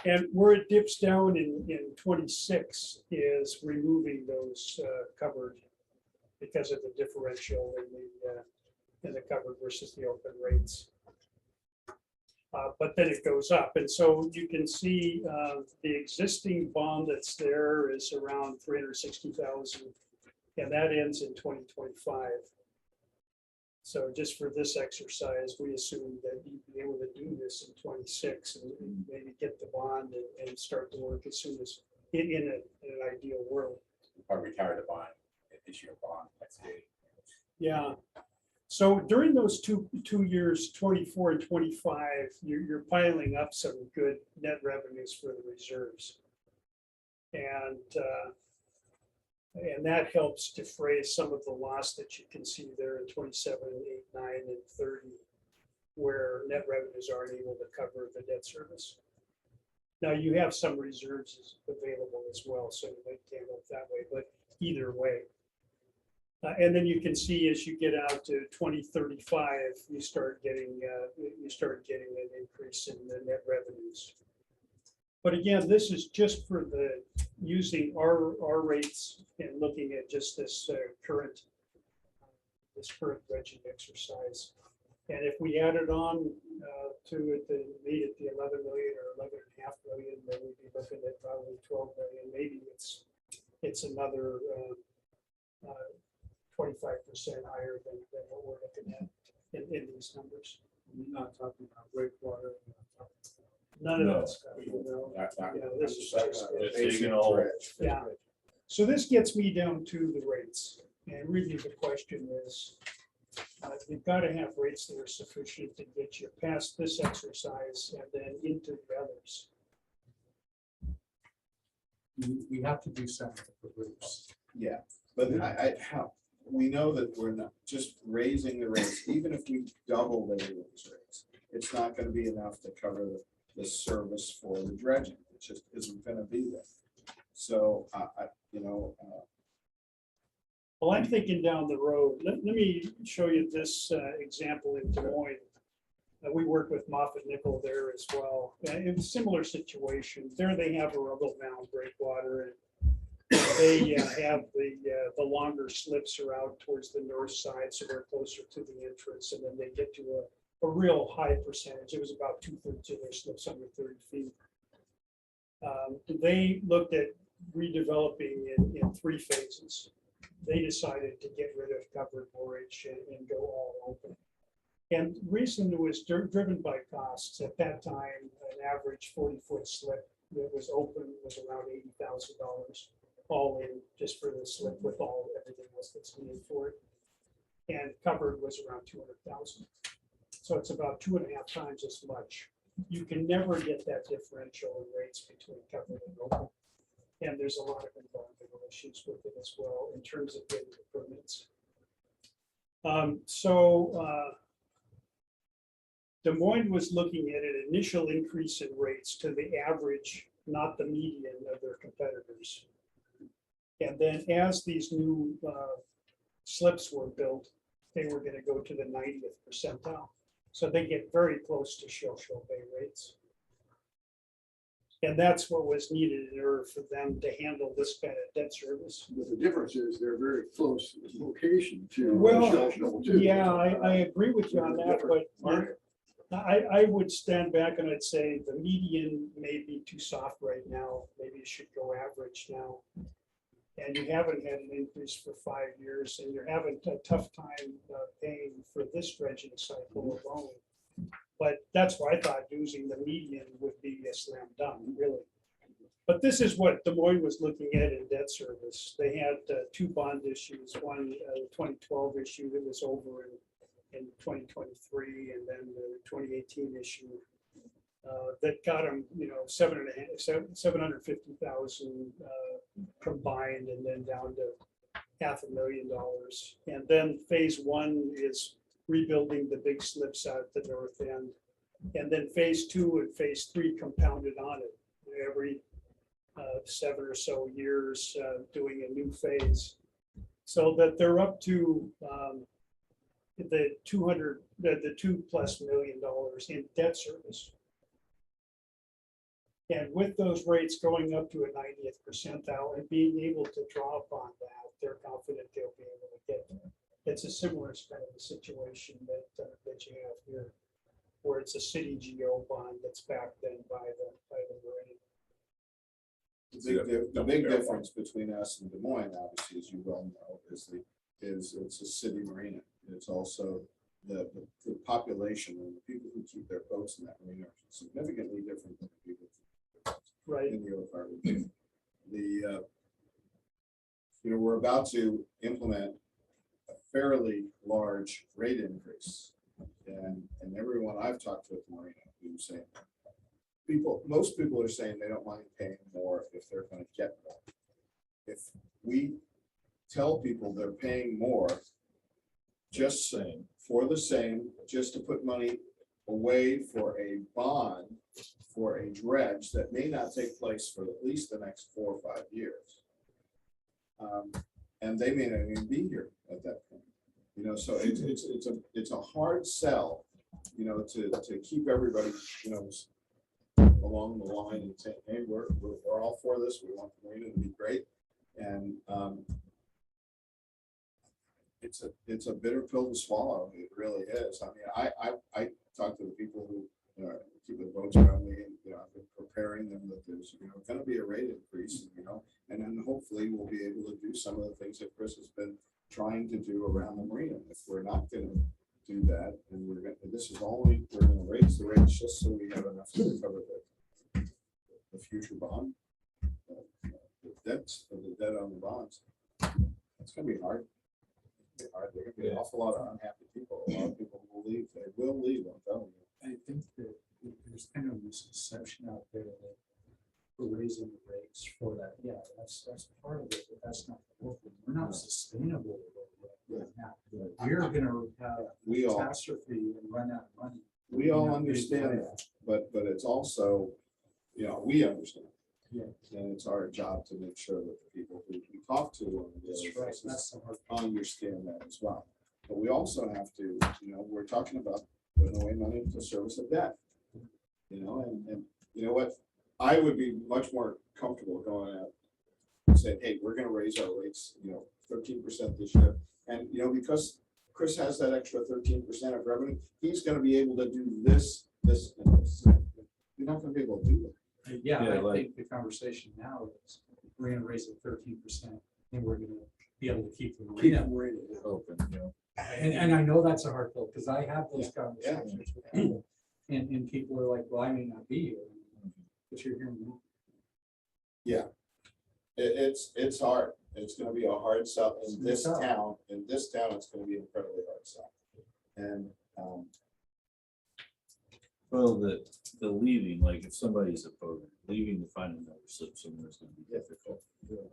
[SPEAKER 8] And where it dips down in 26 is removing those covered because of the differential in the covered versus the open rates. But then it goes up. And so you can see the existing bond that's there is around 360,000, and that ends in 2025. So just for this exercise, we assume that you'd be able to do this in 26 and maybe get the bond and start to work as soon as in an ideal world.
[SPEAKER 3] Or retire the bond, issue a bond, that's it.
[SPEAKER 8] Yeah. So during those two years, 24 and 25, you're piling up some good net revenues for the reserves. And that helps defray some of the loss that you can see there in 27, 8, 9, and 30, where net revenues aren't able to cover the debt service. Now you have some reserves available as well, so you might handle it that way, but either way. And then you can see as you get out to 2035, you start getting an increase in the net revenues. But again, this is just for the using our rates and looking at just this current dredging exercise. And if we added on to it, made it the 11 million or 11.5 million, then we'd be looking at probably 12 million. Maybe it's another 25% higher than what we're looking at in these numbers.
[SPEAKER 11] You're not talking about breakwater.
[SPEAKER 8] None of
[SPEAKER 7] No.
[SPEAKER 8] that stuff.
[SPEAKER 3] That's not-
[SPEAKER 8] This is just.
[SPEAKER 7] It's taking all-
[SPEAKER 8] Yeah. So this gets me down to the rates. And really the question is, you've got to have rates that are sufficient to get you past this exercise and then into the others.
[SPEAKER 11] We have to do something for groups.
[SPEAKER 5] Yeah, but we know that we're not just raising the rates, even if we double the rates, it's not gonna be enough to cover the service for the dredging. It just isn't gonna be there. So,
[SPEAKER 8] Well, I'm thinking down the road. Let me show you this example in Des Moines. We work with Moffett Nickel there as well. In a similar situation, there they have a rubble mound breakwater, and they have the longer slips are out towards the north side, so they're closer to the entrance, and then they get to a real high percentage. It was about 2/3 of their slips under 30 feet. They looked at redeveloping in 3 phases. They decided to get rid of covered borage and go all open. And the reason it was driven by costs. At that time, an average 40-foot slip that was open was around $80,000 all in, just for the slip with everything else that's needed for it. And covered was around 200,000. So it's about 2.5 times as much. You can never get that differential in rates between covered and open. And there's a lot of environmental issues with it as well in terms of getting the permits. Des Moines was looking at an initial increase in rates to the average, not the median of their competitors. And then as these new slips were built, they were going to go to the 90th percentile. So they get very close to show bay rates. And that's what was needed in order for them to handle this kind of debt service.
[SPEAKER 6] But the difference is they're very close location to.
[SPEAKER 8] Well,
[SPEAKER 6] Shell Shoal too.
[SPEAKER 8] yeah, I agree with you on that, but
[SPEAKER 6] Market.
[SPEAKER 8] I would stand back and I'd say the median may be too soft right now. Maybe you should go average now. And you haven't had an increase for 5 years, and you're having a tough time paying for this dredging cycle alone. But that's why I thought using the median would be a slam dunk, really. But this is what Des Moines was looking at in debt service. They had 2 bond issues, one 2012 issue that was over in 2023, and then the 2018 issue that got them, 750,000 combined, and then down to $500,000. And then phase 1 is rebuilding the big slips out at the north end. And then phase 2 and phase 3 compounded on it every 7 or so years, doing a new phase. So that they're up to the $2+ million in debt service. And with those rates going up to a 90th percentile and being able to draw upon that, they're confident they'll be able to get there. It's a similar kind of a situation that you have here, where it's a city GO bond that's backed then by the Marina.
[SPEAKER 5] The big difference between us and Des Moines, obviously, as you well know, is it's a city marina. It's also the population and the people who keep their boats in that marina are significantly different than the people who keep their boats
[SPEAKER 8] Right.
[SPEAKER 5] in the other part of the we're about to implement a fairly large rate increase, and everyone I've talked to at the marina who's saying most people are saying they don't mind paying more if they're going to get more. If we tell people they're paying more just for the same, just to put money away for a bond for a dredge that may not take place for at least the next 4 or 5 years, and they may not even be here at that point. So it's a hard sell, to keep everybody, along the line and say, hey, we're all for this. We want the marina to be great. And it's a bitter pill to swallow. It really is. I mean, I talk to the people who keep the boats around me, and I've been preparing them that there's going to be a rate increase, and then hopefully we'll be able to do some of the things that Chris has been trying to do around the marina. If we're not going to do that, and we're going to raise the rates just so we have enough to cover the future bond, the debt on the bonds. It's going to be hard. There are going to be an awful lot of unhappy people. A lot of people will leave. They will leave. I'm telling you.
[SPEAKER 11] I think that there's kind of this perception out there that we're raising the rates for that. Yeah, that's part of it, but that's not the whole thing. We're not sustainable right now. We're going to have catastrophe and run out of money.
[SPEAKER 5] We all understand that, but it's also, we understand.
[SPEAKER 11] Yeah.
[SPEAKER 5] And it's our job to make sure that the people who we talk to on the daily basis understand that as well. But we also have to, we're talking about putting away money to service a debt. And you know what? I would be much more comfortable going out and saying, hey, we're going to raise our rates, 13% this year. And, because Chris has that extra 13% of revenue, he's going to be able to do this, and this. You're not going to be able to do that.
[SPEAKER 11] Yeah, I think the conversation now is we're going to raise it 13%, and we're going to be able to keep the marina
[SPEAKER 7] Open,
[SPEAKER 11] And I know that's a hard pill because I have those conversations with people, and people are like, well, I may not be here, but you're here now.
[SPEAKER 5] Yeah, it's hard. It's going to be a hard sell in this town. In this town, it's going to be an incredibly hard sell. And
[SPEAKER 7] well, the leaving, like if somebody's opposed, leaving to find another slip somewhere is going to be difficult.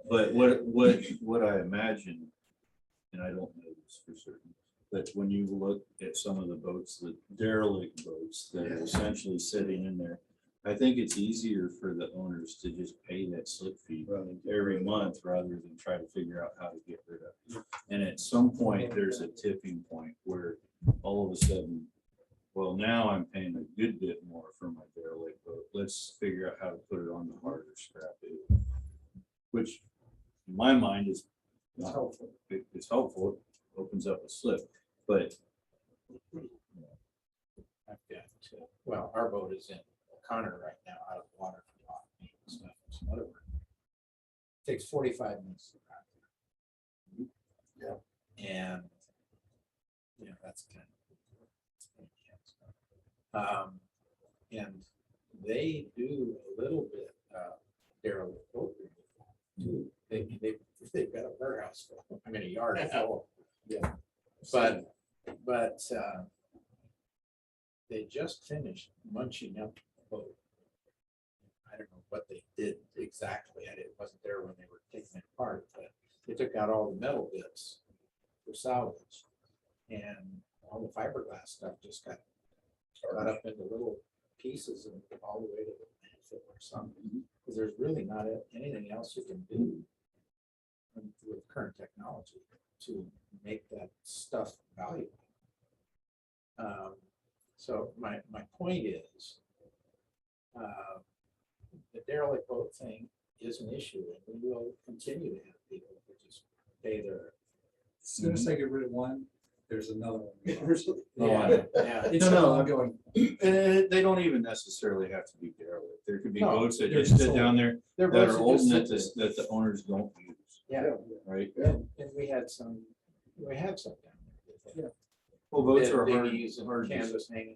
[SPEAKER 7] But what I imagine, and I don't know this for certain, but when you look at some of the boats, the derelict boats that are essentially sitting in there, I think it's easier for the owners to just pay that slip fee every month rather than try to figure out how to get rid of it. And at some point, there's a tipping point where all of a sudden, well, now I'm paying a good bit more for my derelict boat. Let's figure out how to put it on the harder scrap bait. Which in my mind is not helpful. It's helpful, it opens up a slip, but
[SPEAKER 4] I've got, well, our boat is in Connor right now, out of the water for a lot of paint and stuff, and some other work. Takes 45 minutes to drive there. Yeah. And, you know, that's kind of. And they do a little bit derelict boat removal too. They've got a warehouse full, I mean, a yard full. Yeah. But they just finished munching up the boat. I don't know what they did exactly. I wasn't there when they were taking it apart, but they took out all the metal bits for salvage, and all the fiberglass stuff just got up into little pieces and all the way to the landfill or something. Because there's really not anything else you can do with current technology to make that stuff valuable. So my point is, the derelict boat thing is an issue, and we will continue to have people who just pay their.
[SPEAKER 2] As soon as I get rid of one, there's another one.
[SPEAKER 4] Yeah.
[SPEAKER 2] It's
[SPEAKER 7] No,
[SPEAKER 2] ongoing.
[SPEAKER 7] they don't even necessarily have to be derelict. There could be
[SPEAKER 4] No,
[SPEAKER 7] boats that
[SPEAKER 2] they're
[SPEAKER 7] just
[SPEAKER 2] just
[SPEAKER 7] sit down there
[SPEAKER 4] They're
[SPEAKER 7] that
[SPEAKER 4] boats
[SPEAKER 7] are
[SPEAKER 4] that
[SPEAKER 7] old
[SPEAKER 4] just
[SPEAKER 7] and
[SPEAKER 4] sit
[SPEAKER 7] that the owners don't use,
[SPEAKER 4] Yeah,
[SPEAKER 7] right?
[SPEAKER 4] and we have some down there.
[SPEAKER 7] Yeah. Well, boats are hard,
[SPEAKER 4] Dinghies and
[SPEAKER 7] hard to
[SPEAKER 4] canvas hanging.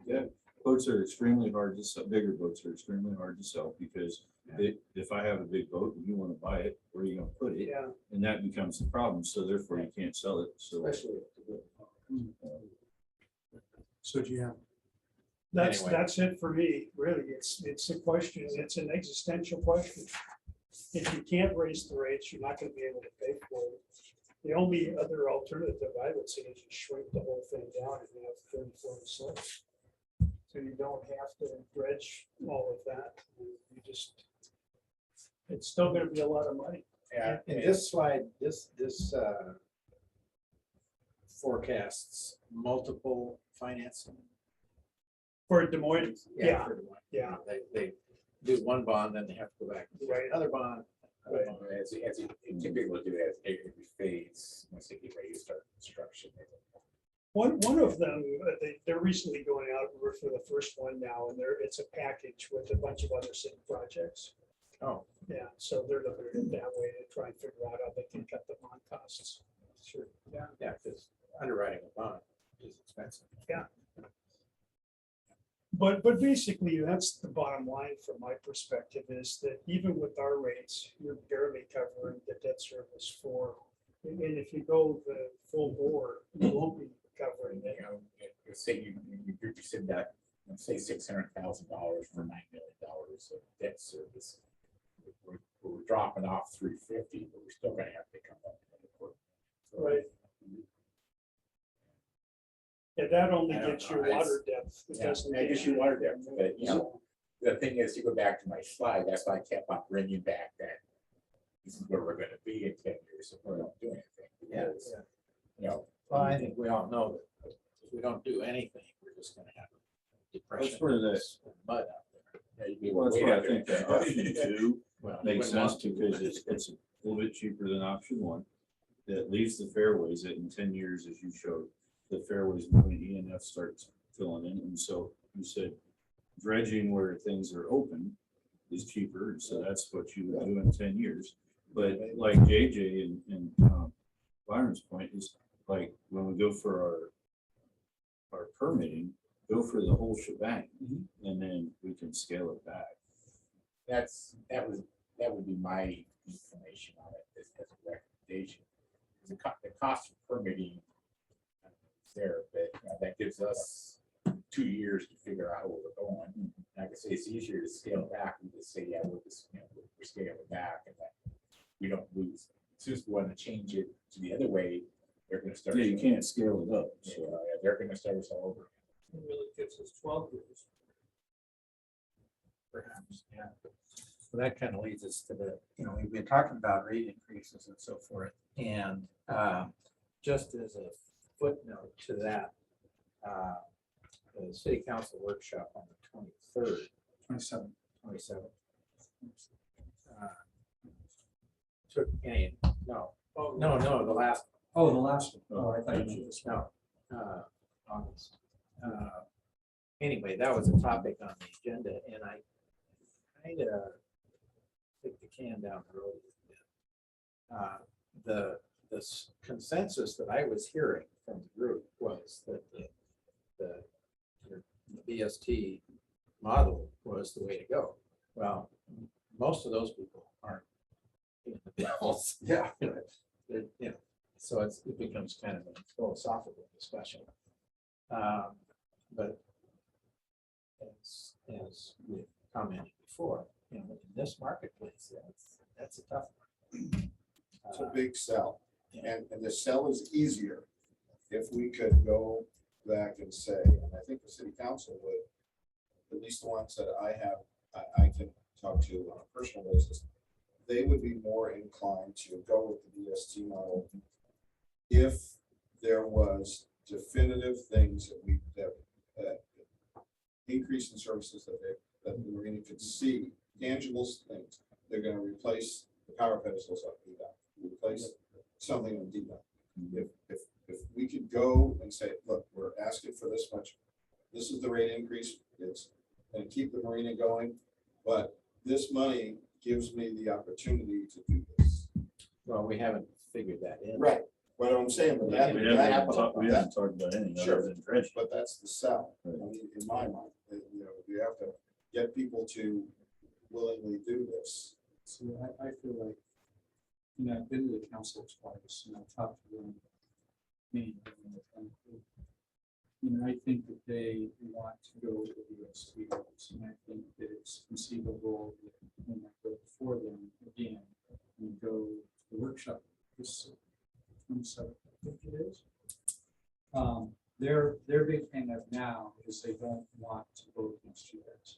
[SPEAKER 7] Yeah, boats are extremely hard to sell. Bigger boats are extremely hard to sell because if I have a big boat and you want to buy it, where are you going to put it?
[SPEAKER 4] Yeah,
[SPEAKER 7] And that becomes the problem. So therefore you can't sell it. So
[SPEAKER 4] especially. If the
[SPEAKER 2] So do you have?
[SPEAKER 8] That's,
[SPEAKER 4] Anyway.
[SPEAKER 8] that's it for me, really. It's a question, it's an existential question. If you can't raise the rates, you're not gonna be able to pay for it. The only other alternative I would say is you shrink the whole thing down and have 34 slips. So you don't have to dredge all of that. You just, it's still gonna be a lot of money.
[SPEAKER 4] Yeah, in this slide, this forecasts multiple financing.
[SPEAKER 8] For Des Moines, yeah,
[SPEAKER 4] for Des Moines.
[SPEAKER 8] yeah.
[SPEAKER 4] They do one bond, then they have to go back and write another bond.
[SPEAKER 8] Right.
[SPEAKER 3] As you typically do as every phase, once they get ready to start construction.
[SPEAKER 8] One of them, they're recently going out for the first one now, and it's a package with a bunch of other city projects.
[SPEAKER 4] Oh,
[SPEAKER 8] Yeah, so they're looking at it that way to try and figure out how they can cut the bond costs.
[SPEAKER 4] sure. Yeah, because underwriting a bond is expensive.
[SPEAKER 8] But basically, that's the bottom line from my perspective, is that even with our rates, you're barely covering the debt service for, and if you go the full bore, you won't be covering it.
[SPEAKER 3] You know, say you said that, say $600,000 for $9 million of debt service. We're dropping off 350, but we're still gonna have to come up.
[SPEAKER 8] Right. Yeah, that only
[SPEAKER 3] I don't
[SPEAKER 8] gets
[SPEAKER 3] know,
[SPEAKER 8] your
[SPEAKER 3] it's-
[SPEAKER 8] water depth. It
[SPEAKER 3] Yeah,
[SPEAKER 8] doesn't
[SPEAKER 3] I
[SPEAKER 8] get
[SPEAKER 3] guess you water depth, but you know, the thing is, you go back to my slide, that's why I kept on bringing back that this is where we're gonna be in 10 years if we don't do anything. Because, you know,
[SPEAKER 4] Well, I think we all know that if we don't do anything, we're just gonna have depression.
[SPEAKER 7] That's where
[SPEAKER 4] and mud out there.
[SPEAKER 3] yeah, you'd be
[SPEAKER 7] well, that's
[SPEAKER 3] way
[SPEAKER 7] what I
[SPEAKER 3] out
[SPEAKER 7] think
[SPEAKER 3] there.
[SPEAKER 7] that option two
[SPEAKER 4] Well, you
[SPEAKER 7] makes
[SPEAKER 4] wouldn't
[SPEAKER 7] sense
[SPEAKER 4] want to.
[SPEAKER 7] because it's a little bit cheaper than option one. That leaves the fairways that in 10 years, as you showed, the fairways between E and F starts filling in. And so you said dredging where things are open is cheaper. And so that's what you would do in 10 years. But like JJ and Byron's point is like when we go for our permitting, go for the whole shebang and then we can scale it back.
[SPEAKER 3] That would be my information on it as a recommendation. The cost of permitting is there, but that gives us 2 years to figure out where we're going. Like I say, it's easier to scale back and just say, yeah, we're scaling back, and then we don't lose. As soon as we want to change it to the other way, they're going to start.
[SPEAKER 7] Yeah, you can't scale it up.
[SPEAKER 3] So
[SPEAKER 7] So
[SPEAKER 3] they're going to start us all over.
[SPEAKER 8] It really gives us 12 years.
[SPEAKER 4] Perhaps, yeah. So that kind of leads us to the, we've been talking about rate increases and so forth. And just as a footnote to that, the city council workshop on the 23rd,
[SPEAKER 2] 27.
[SPEAKER 4] 27th. Took any, no, no, the last,
[SPEAKER 11] Oh, the last one. Oh, I thought you just.
[SPEAKER 4] no, August. Anyway, that was a topic on the agenda, and I kind of kicked the can down the road a bit. The consensus that I was hearing from the group was that the BST model was the way to go. Well, most of those people aren't in the bills.
[SPEAKER 6] Yeah.
[SPEAKER 4] You know, so it becomes kind of a philosophical discussion. But as we commented before, you know, in this marketplace, that's a tough one.
[SPEAKER 5] It's a big sell.
[SPEAKER 4] Yeah.
[SPEAKER 5] And the sell is easier if we could go back and say, and I think the city council would, at least the ones that I can talk to on a personal basis, they would be more inclined to go with the BST model if there was definitive things that increase in services that the marina could see, tangible things. They're going to replace the power pedestals up and down, replace something on DDOT. If we could go and say, look, we're asking for this much, this is the rate increase, it's and keep the marina going, but this money gives me the opportunity to do this.
[SPEAKER 4] Well, we haven't figured that in.
[SPEAKER 5] Right. What I'm saying, but that,
[SPEAKER 7] We haven't talked about anything other than dredging.
[SPEAKER 5] but that's the sell. I mean, in my mind, you know, you have to get people to willingly do this.
[SPEAKER 11] So I feel like, you know, I've been to the council twice and I've talked to them. You know, I think that they want to go to the UST routes, and I think that it's conceivable that when I go before them again and go to the workshop, this 27th, I think it is. Their big hang up now is they don't want to vote against you guys.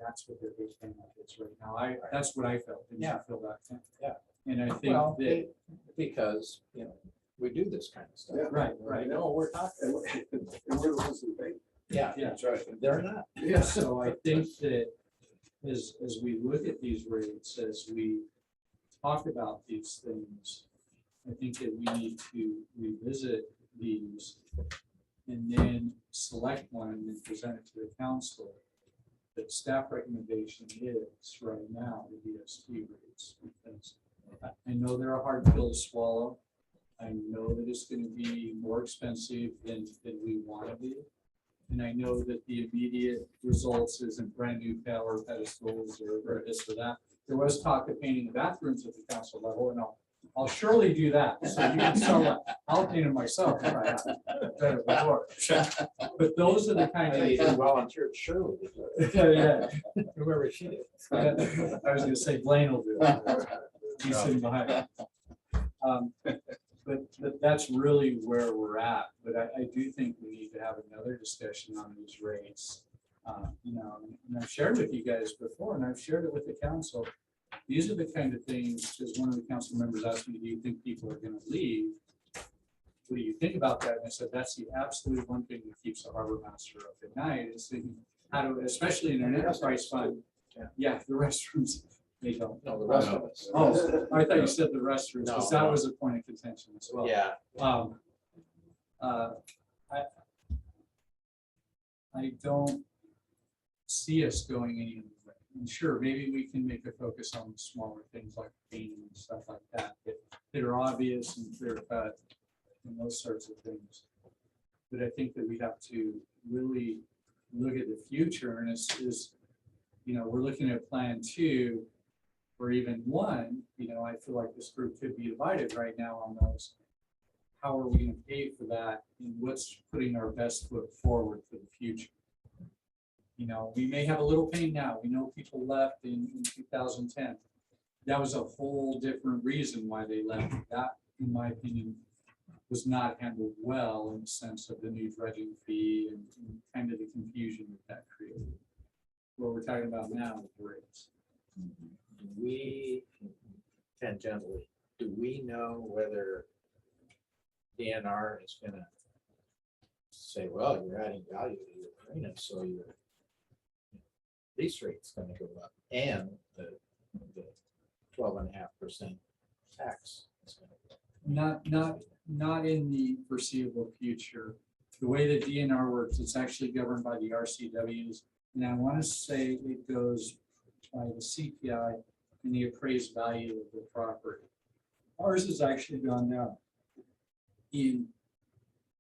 [SPEAKER 11] That's what their big hang up is right now. That's what I felt. Didn't you feel that? Tim?
[SPEAKER 4] Yeah.
[SPEAKER 11] And I think
[SPEAKER 4] Well,
[SPEAKER 11] that
[SPEAKER 4] because, you know, we do this kind of stuff.
[SPEAKER 5] Yeah.
[SPEAKER 11] right.
[SPEAKER 4] No, we're talking.
[SPEAKER 5] And we're the ones who pay.
[SPEAKER 4] Yeah,
[SPEAKER 11] Yeah.
[SPEAKER 5] That's right.
[SPEAKER 4] they're not.
[SPEAKER 11] Yeah, so I think that as we look at these rates, as we talk about these things, I think that we need to revisit these and then select one and present it to the council. The staff recommendation is right now the BST rates, because I know they're a hard pill to swallow. I know that it's going to be more expensive than we want to be. And I know that the immediate results isn't brand new power pedestals or this or that. There was talk of painting the bathrooms at the council level, and I'll surely do that. So you can sell that. I'll paint it myself. If I have done it before. But those are the kind of.
[SPEAKER 4] You volunteered Shirley to do it.
[SPEAKER 11] Yeah,
[SPEAKER 4] Whoever she did.
[SPEAKER 11] I was going to say Blaine will do it. He's sitting behind. But that's really where we're at. But I do think we need to have another discussion on these rates. You know, and I've shared with you guys before, and I've shared it with the council. These are the kind of things, because one of the council members asked me, do you think people are going to leave? What do you think about that? And I said, that's the absolute one thing that keeps the harbor master up at night is thinking, how to, especially in an enterprise fund. Yeah, the restrooms, they don't.
[SPEAKER 4] No, the rest of us.
[SPEAKER 11] Oh, I thought you said the restrooms, because
[SPEAKER 4] No,
[SPEAKER 11] that
[SPEAKER 4] no.
[SPEAKER 11] was a point of contention as well.
[SPEAKER 4] Yeah.
[SPEAKER 11] I don't see us going any other way. And sure, maybe we can make a focus on smaller things like painting and stuff like that that are obvious and clear cut and those sorts of things. But I think that we have to really look at the future, and is you know, we're looking at plan 2 or even 1. You know, I feel like this group could be divided right now on those. How are we going to pay for that, and what's putting our best foot forward for the future? You know, we may have a little pain now. We know people left in 2010. That was a whole different reason why they left. That, in my opinion, was not handled well in the sense of the new dredging fee and kind of the confusion that created. What we're talking about now is rates.
[SPEAKER 4] Do we, tangentially, do we know whether DNR is going to say, well, you're adding value to your marina, so your lease rate's gonna go up, and the 12.5% tax is gonna go up.
[SPEAKER 11] Not in the foreseeable future. The way the DNR works, it's actually governed by the RCWs. And I want to say it goes by the CPI and the appraised value of the property. Ours has actually gone down. In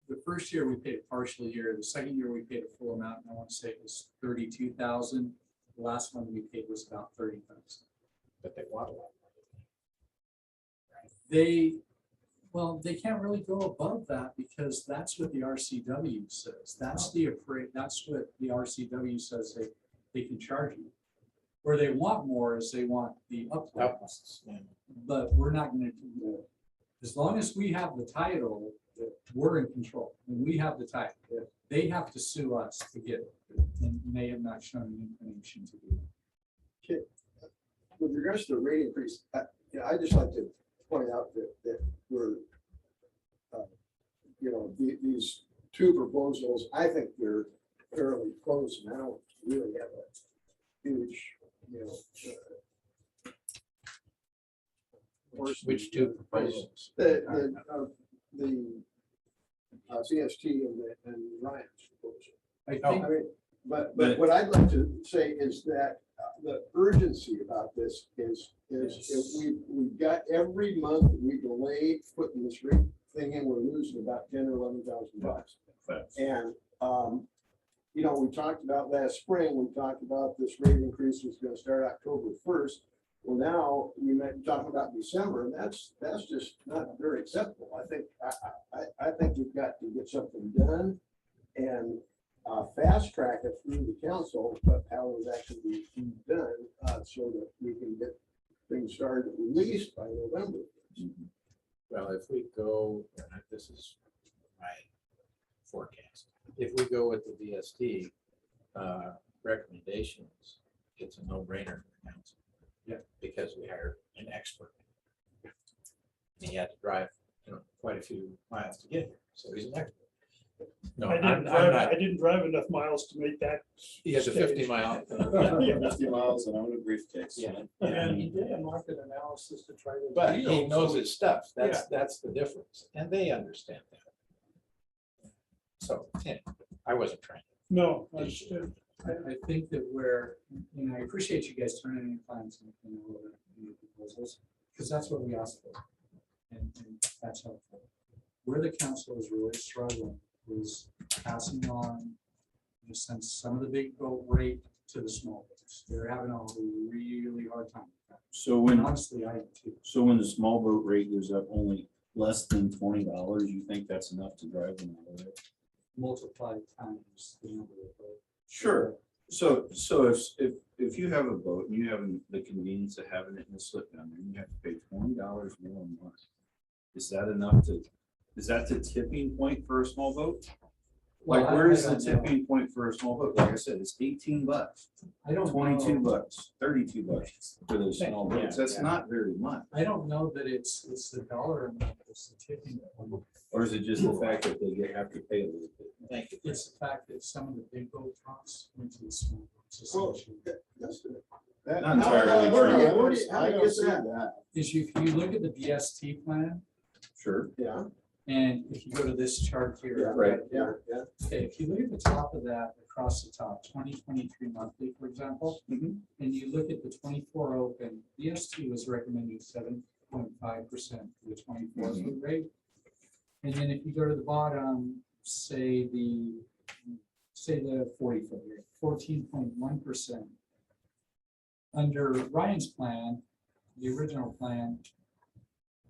[SPEAKER 11] the first year, we paid a partial year. The second year, we paid a full amount. And I want to say it was 32,000. The last one we paid was about 30,000.
[SPEAKER 4] But they want a lot.
[SPEAKER 11] Well, they can't really go above that because that's what the RCW says. That's that's what the RCW says they can charge you. Where they want more is they want the uplifts.
[SPEAKER 4] Yeah.
[SPEAKER 11] But we're not gonna do that. As long as we have the title, we're in control. When we have the title, they have to sue us to get it. And they have not shown an inclination to do it.
[SPEAKER 6] With regards to the rate increase, I just like to point out that we're, these two proposals, I think they're fairly close, and I don't really have a huge,
[SPEAKER 4] Which two proposals?
[SPEAKER 6] the CST and Ryan's proposal.
[SPEAKER 11] I
[SPEAKER 6] I
[SPEAKER 11] think
[SPEAKER 6] mean, but what I'd like to say is that the urgency about this is if we've got every month that we delay putting this rate thing in, we're losing about $10,000 or $11,000. And we talked about last spring, we talked about this rate increase was going to start October 1st. Well, now we might be talking about December, and that's just not very acceptable. I think we've got to get something done and fast track it through the council, but how it was actually being done so that we can get things started at least by November.
[SPEAKER 4] Well, if we go, this is my forecast. If we go with the VST recommendations, it's a no-brainer for the council.
[SPEAKER 11] Yeah.
[SPEAKER 4] Because we hired an expert. And he had to drive, quite a few miles to get here, so he's an expert. No,
[SPEAKER 8] I didn't drive enough miles to make that.
[SPEAKER 4] He has a
[SPEAKER 8] stage.
[SPEAKER 4] 50-mile.
[SPEAKER 7] 50 miles and own a briefcase.
[SPEAKER 4] Yeah.
[SPEAKER 11] and he did a market analysis to try to.
[SPEAKER 4] But he knows his stuff. That's the difference. And they understand that. So, I wasn't trying.
[SPEAKER 8] No, understood.
[SPEAKER 11] I think that I appreciate you guys turning in plans and all the proposals, because that's what we asked for. And that's helpful. Where the council is really struggling is passing on, in a sense, some of the big boat rate to the small boats. They're having a really hard time with that.
[SPEAKER 7] So when,
[SPEAKER 11] Honestly, I do too.
[SPEAKER 7] so when the small boat rate goes up only less than $20, you think that's enough to drive them out of it?
[SPEAKER 11] Multiplied times the number of boats.
[SPEAKER 7] Sure. So if you have a boat and you have the convenience of having it in the slip down there, and you have to pay $20 more a month. Is that enough is that the tipping point for a small boat?
[SPEAKER 11] Well,
[SPEAKER 7] Like, where is
[SPEAKER 11] I
[SPEAKER 7] the
[SPEAKER 11] don't know.
[SPEAKER 7] tipping point for a small boat? Like I said, it's $18,
[SPEAKER 11] I don't
[SPEAKER 7] $22,
[SPEAKER 11] know.
[SPEAKER 7] $32 for those small boats. That's not very much.
[SPEAKER 11] I don't know that it's the dollar amount, it's the tipping point.
[SPEAKER 7] Or is it just the fact that they have to pay a little bit?
[SPEAKER 4] Thank you.
[SPEAKER 11] It's the fact that some of the big boat trucks went to the small boats.
[SPEAKER 6] Well,
[SPEAKER 11] essentially.
[SPEAKER 6] that's good.
[SPEAKER 7] Not entirely
[SPEAKER 6] Where do you-
[SPEAKER 7] true.
[SPEAKER 6] where do you- how do you get that?
[SPEAKER 11] Is if you look at the VST plan,
[SPEAKER 7] Sure.
[SPEAKER 6] Yeah,
[SPEAKER 11] and if you go to this chart here.
[SPEAKER 7] Right.
[SPEAKER 6] yeah.
[SPEAKER 11] Okay, if you look at the top of that, across the top, 2023 monthly, for example,
[SPEAKER 7] Mhm.
[SPEAKER 11] and you look at the 24 open, VST was recommending 7.5% for the 24 open rate. And then if you go to the bottom, say the 40-foot rate, 14.1%. Under Ryan's plan, the original plan,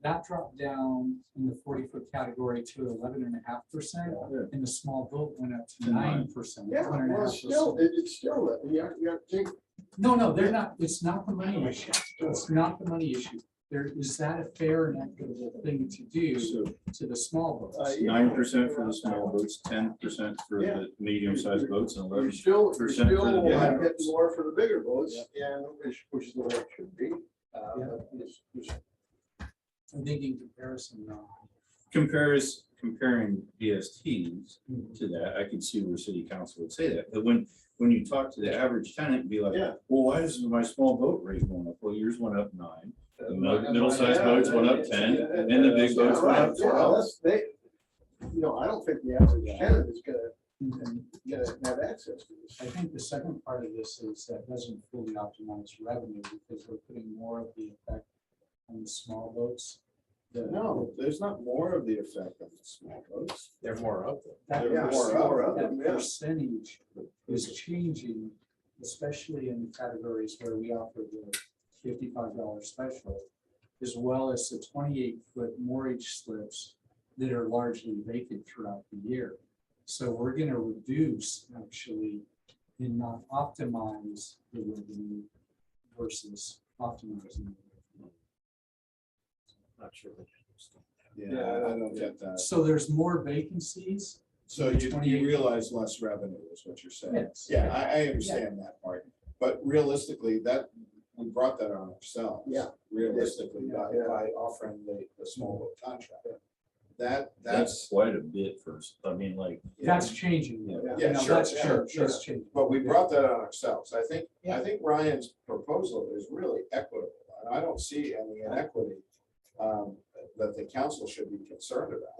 [SPEAKER 11] that dropped down in the 40-foot category to 11.5%, and the small boat went up to 9%.
[SPEAKER 6] Yeah, well, it's still, you think,
[SPEAKER 11] No, they're not, it's not the money issue. It's not the money issue. Is that a fair and equitable thing to do to the small boats?
[SPEAKER 7] 9% for the small boats, 10% for the medium-sized boats, and
[SPEAKER 6] you're
[SPEAKER 7] 11%.
[SPEAKER 6] still
[SPEAKER 7] for the
[SPEAKER 6] getting
[SPEAKER 7] bigger
[SPEAKER 6] more for the bigger boats, and which is the way it should be.
[SPEAKER 11] I think in comparison, no.
[SPEAKER 7] comparing BSTs to that, I could see where city council would say that, but when you talk to the average tenant, and be like,
[SPEAKER 6] Yeah.
[SPEAKER 7] well, why is my small boat rate going up? Well, yours went up 9, the middle-sized boats went up 10, and the big boats went up 12.
[SPEAKER 6] I don't think the average tenant is gonna have access to this.
[SPEAKER 2] I think the second part of this is that doesn't fully optimize revenue because we're putting more of the effect on the small boats.
[SPEAKER 5] No, there's not more of the effect on the small boats.
[SPEAKER 4] They're more of them.
[SPEAKER 2] That
[SPEAKER 5] There are more of them, yeah.
[SPEAKER 2] percentage is changing, especially in categories where we offer the $55 special, as well as the 28-foot mortgage slips that are largely vacant throughout the year. So we're gonna reduce actually and not optimize the revenue versus optimizing the revenue.
[SPEAKER 4] Not sure. what I understand.
[SPEAKER 5] Yeah, I don't get that.
[SPEAKER 2] So there's more vacancies.
[SPEAKER 5] So you realize less revenue is what you're saying?
[SPEAKER 2] Yes.
[SPEAKER 5] Yeah, I understand that part, but realistically, we brought that on ourselves.
[SPEAKER 6] Yeah.
[SPEAKER 5] Realistically,
[SPEAKER 6] Yeah.
[SPEAKER 5] by offering the small boat contract. That's,
[SPEAKER 7] That's quite a bit first, I mean, like.
[SPEAKER 2] That's changing.
[SPEAKER 7] Yeah.
[SPEAKER 5] Yeah,
[SPEAKER 2] You know,
[SPEAKER 5] sure,
[SPEAKER 2] that's
[SPEAKER 5] sure,
[SPEAKER 2] That's changing.
[SPEAKER 5] but we brought that on ourselves. I think Ryan's proposal is really equitable, and I don't see any inequity that the council should be concerned about.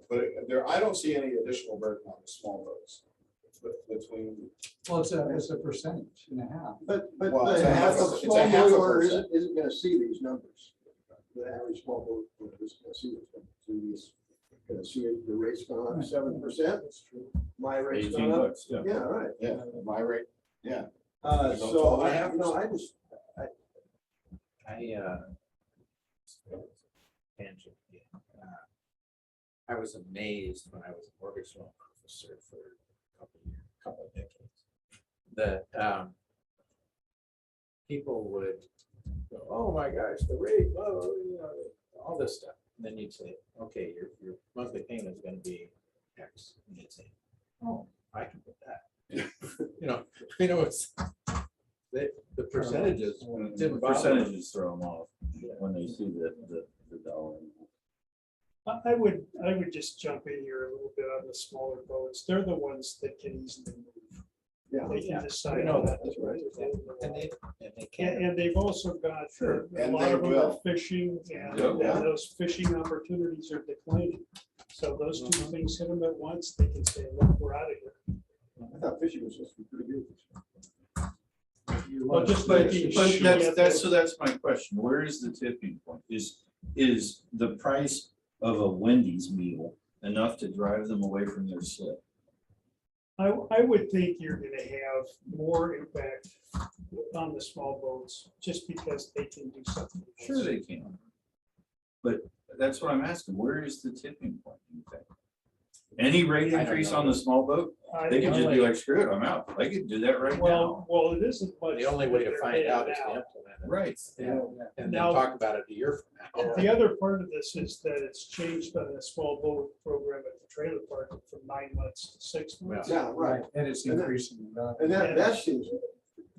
[SPEAKER 5] But I don't see any additional burden on the small boats between.
[SPEAKER 2] Well, it's a percentage and a half.
[SPEAKER 6] But
[SPEAKER 5] Well,
[SPEAKER 6] the
[SPEAKER 5] it's a half of- it's a
[SPEAKER 6] small
[SPEAKER 5] half
[SPEAKER 6] boat
[SPEAKER 5] of
[SPEAKER 6] owner
[SPEAKER 5] percent.
[SPEAKER 6] isn't gonna see these numbers. The average small boat owner isn't gonna see this. Gonna see the rate's gone up 7%.
[SPEAKER 2] That's true.
[SPEAKER 6] My rate's
[SPEAKER 7] 18
[SPEAKER 6] gone up.
[SPEAKER 7] bucks, yeah.
[SPEAKER 6] Yeah, right.
[SPEAKER 5] Yeah, my rate, yeah.
[SPEAKER 6] So
[SPEAKER 4] Tangent. Yeah. I was amazed when I was a mortgage loan officer for a couple of decades, that people would go, oh my gosh, the rate, all this stuff. And then you'd say, okay, your monthly payment is going to be X. And you'd say, oh, I can put that. It's the percentages didn't bother them.
[SPEAKER 7] Percentages throw them off when they see the dollar.
[SPEAKER 8] I would just jump in here a little bit on the smaller boats. They're the ones that can easily move.
[SPEAKER 6] Yeah.
[SPEAKER 8] They can decide.
[SPEAKER 4] I know
[SPEAKER 8] on
[SPEAKER 4] that.
[SPEAKER 8] That's right.
[SPEAKER 4] And they can't.
[SPEAKER 8] And they've also got,
[SPEAKER 5] Sure,
[SPEAKER 8] a
[SPEAKER 5] and
[SPEAKER 8] lot
[SPEAKER 5] they
[SPEAKER 8] of them are
[SPEAKER 5] will.
[SPEAKER 8] fishing and
[SPEAKER 5] Yeah.
[SPEAKER 8] those fishing opportunities are declining. So those two things hit them at once, they can say, look, we're out of here.
[SPEAKER 6] I thought fishing was supposed to be pretty good.
[SPEAKER 8] Well, just
[SPEAKER 7] But
[SPEAKER 8] making
[SPEAKER 7] but
[SPEAKER 8] sure
[SPEAKER 7] that's my question. Where is the tipping point? Is the price of a Wendy's meal enough to drive them away from their slip?
[SPEAKER 8] I would think you're gonna have more impact on the small boats, just because they can do something.
[SPEAKER 7] Sure they can. But that's what I'm asking. Where is the tipping point? Do you think? Any rate
[SPEAKER 4] I don't
[SPEAKER 7] increase
[SPEAKER 4] know.
[SPEAKER 7] on the small boat? They could just be like, screw it, I'm out. I could do that right now.
[SPEAKER 8] Well, it isn't much.
[SPEAKER 4] The only way
[SPEAKER 8] that
[SPEAKER 4] to
[SPEAKER 8] they're
[SPEAKER 4] find
[SPEAKER 8] paying
[SPEAKER 4] out is to
[SPEAKER 8] now.
[SPEAKER 4] implement it.
[SPEAKER 7] Right.
[SPEAKER 4] And then
[SPEAKER 8] Now-
[SPEAKER 4] talk about it a year from now.
[SPEAKER 8] The other part of this is that it's changed on the small boat program at the trailer park from 9 months to 6 months.
[SPEAKER 6] Yeah, right.
[SPEAKER 2] And it's
[SPEAKER 6] And that-
[SPEAKER 2] increasing.
[SPEAKER 6] And that seems,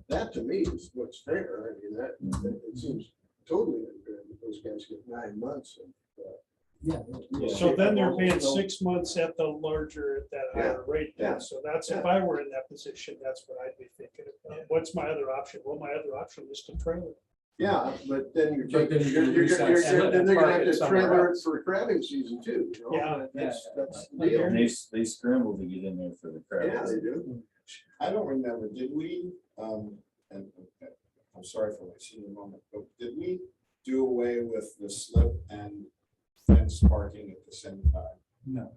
[SPEAKER 6] that to me is what's fair. I mean, that it seems totally unfair that those guys get 9 months.
[SPEAKER 8] So then they're paying 6 months at the larger, at that
[SPEAKER 6] Yeah,
[SPEAKER 8] higher rate.
[SPEAKER 6] yeah,
[SPEAKER 8] then. So that's, if I were in that position, that's what I'd be thinking. about. What's my other option? Well, my other option is to trailer.
[SPEAKER 6] Yeah, but then you're
[SPEAKER 2] But then
[SPEAKER 6] taking,
[SPEAKER 2] you're gonna lose that slip
[SPEAKER 6] then they're gonna have
[SPEAKER 4] market
[SPEAKER 6] to
[SPEAKER 4] somewhere
[SPEAKER 6] trailer it
[SPEAKER 4] else.
[SPEAKER 6] for crabbing season too.
[SPEAKER 8] Yeah,
[SPEAKER 6] That's the
[SPEAKER 8] yeah.
[SPEAKER 6] deal.
[SPEAKER 7] And they scramble to get in there for the crowd.
[SPEAKER 6] Yeah, they do.
[SPEAKER 5] I don't remember, did we, and I'm sorry for my senior moment, but did we do away with the slip and fence parking at the same time?
[SPEAKER 2] No,